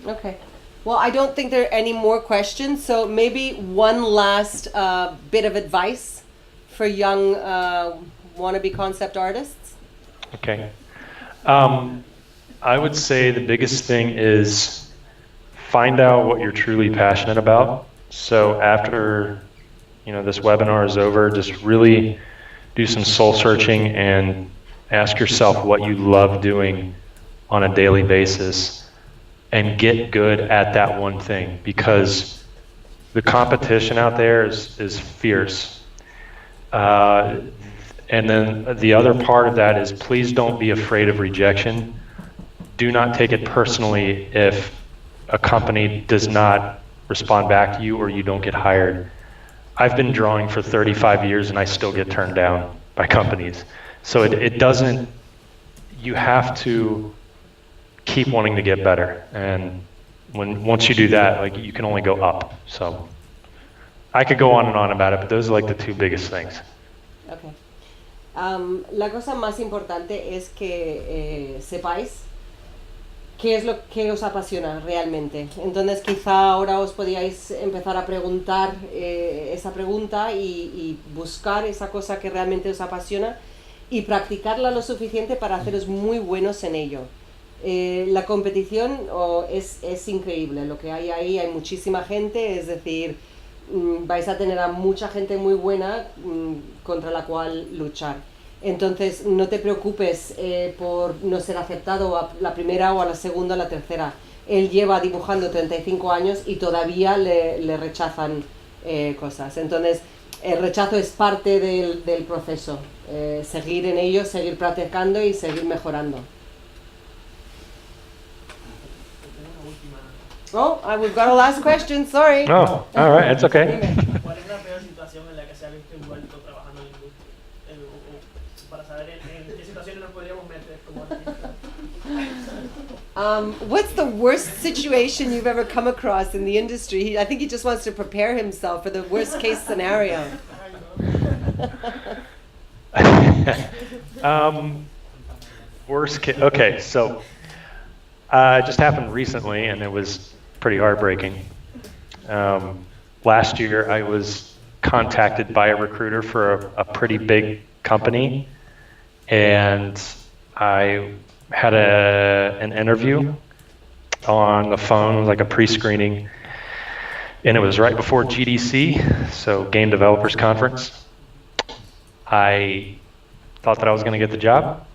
Okay. Well, I don't think there are any more questions, so maybe one last bit of advice for young wannabe concept artists. Okay. I would say the biggest thing is find out what you're truly passionate about. So after this webinar is over, just really do some soul searching and ask yourself what you love doing on a daily basis and get good at that one thing, because the competition out there is fierce. And then the other part of that is, please don't be afraid of rejection. Do not take it personally if a company does not respond back to you or you don't get hired. I've been drawing for 35 years and I still get turned down by companies. So it doesn't, you have to keep wanting to get better. And once you do that, like, you can only go up. So I could go on and on about it, but those are like the two biggest things. Okay. La cosa más importante es que sepáis qué es lo que os apasiona realmente. Entonces quizá ahora os podíais empezar a preguntar esa pregunta y buscar esa cosa que realmente os apasiona y practicarla lo suficiente para haceros muy buenos en ello. La competición es increíble, lo que hay ahí, hay muchísima gente, es decir, vais a tener a mucha gente muy buena contra la cual luchar. Entonces no te preocupes por no ser aceptado a la primera o a la segunda o a la tercera. Él lleva dibujando 35 años y todavía le rechazan cosas. Entonces el rechazo es parte del proceso. Seguir en ello, seguir practicando y seguir mejorando. Oh, we've got a last question, sorry. Oh, all right, it's okay. ¿Cuál es la peor situación en la que se ha visto envuelto trabajando en la industria? Para saber en qué situaciones nos podríamos meter como artistas. What's the worst situation you've ever come across in the industry? I think he just wants to prepare himself for the worst case scenario. Worst case. Okay, so it just happened recently, and it was pretty heartbreaking. Last year, I was contacted by a recruiter for a pretty big company, and I had an interview on the phone, like a pre-screening, and it was right before GDC, so Game Developers Conference. I thought that I was going to get the job.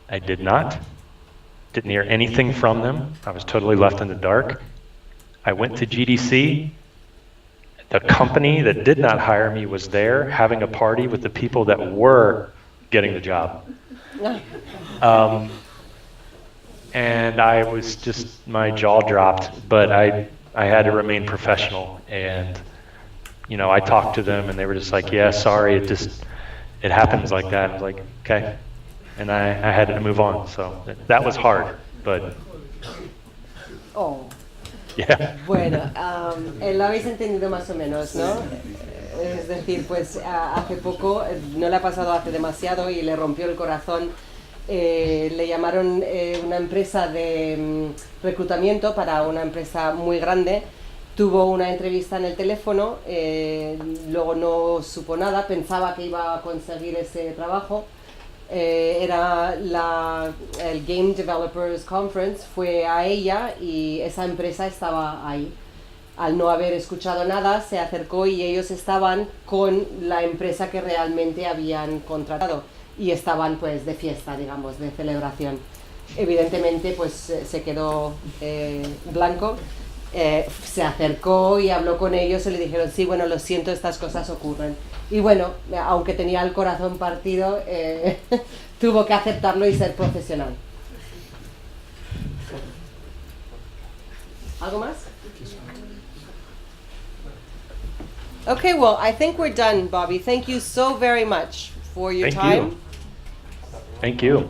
I did not. Didn't hear anything from them. I was totally left in the dark. I went to GDC. The company that did not hire me was there having a party with the people that were getting the job. And I was just, my jaw dropped, but I had to remain professional. And, you know, I talked to them and they were just like, yeah, sorry, it happens like that. I was like, okay. And I had to move on. So that was hard, but yeah. Bueno, lo habéis entendido más o menos, ¿no? Es decir, pues hace poco, no le ha pasado hace demasiado y le rompió el corazón. Le llamaron una empresa de reclutamiento para una empresa muy grande. Tuvo una entrevista en el teléfono, luego no supo nada, pensaba que iba a conseguir ese trabajo. Era el Game Developers Conference, fue a ella y esa empresa estaba ahí. Al no haber escuchado nada, se acercó y ellos estaban con la empresa que realmente habían contratado y estaban pues de fiesta, digamos, de celebración. Evidentemente pues se quedó blanco. Se acercó y habló con ellos y le dijeron, sí, bueno, lo siento, estas cosas ocurren. Y bueno, aunque tenía el corazón partido, tuvo que aceptarlo y ser profesional. ¿Algo más? Okay, well, I think we're done, Bobby. Thank you so very much for your time. Thank you.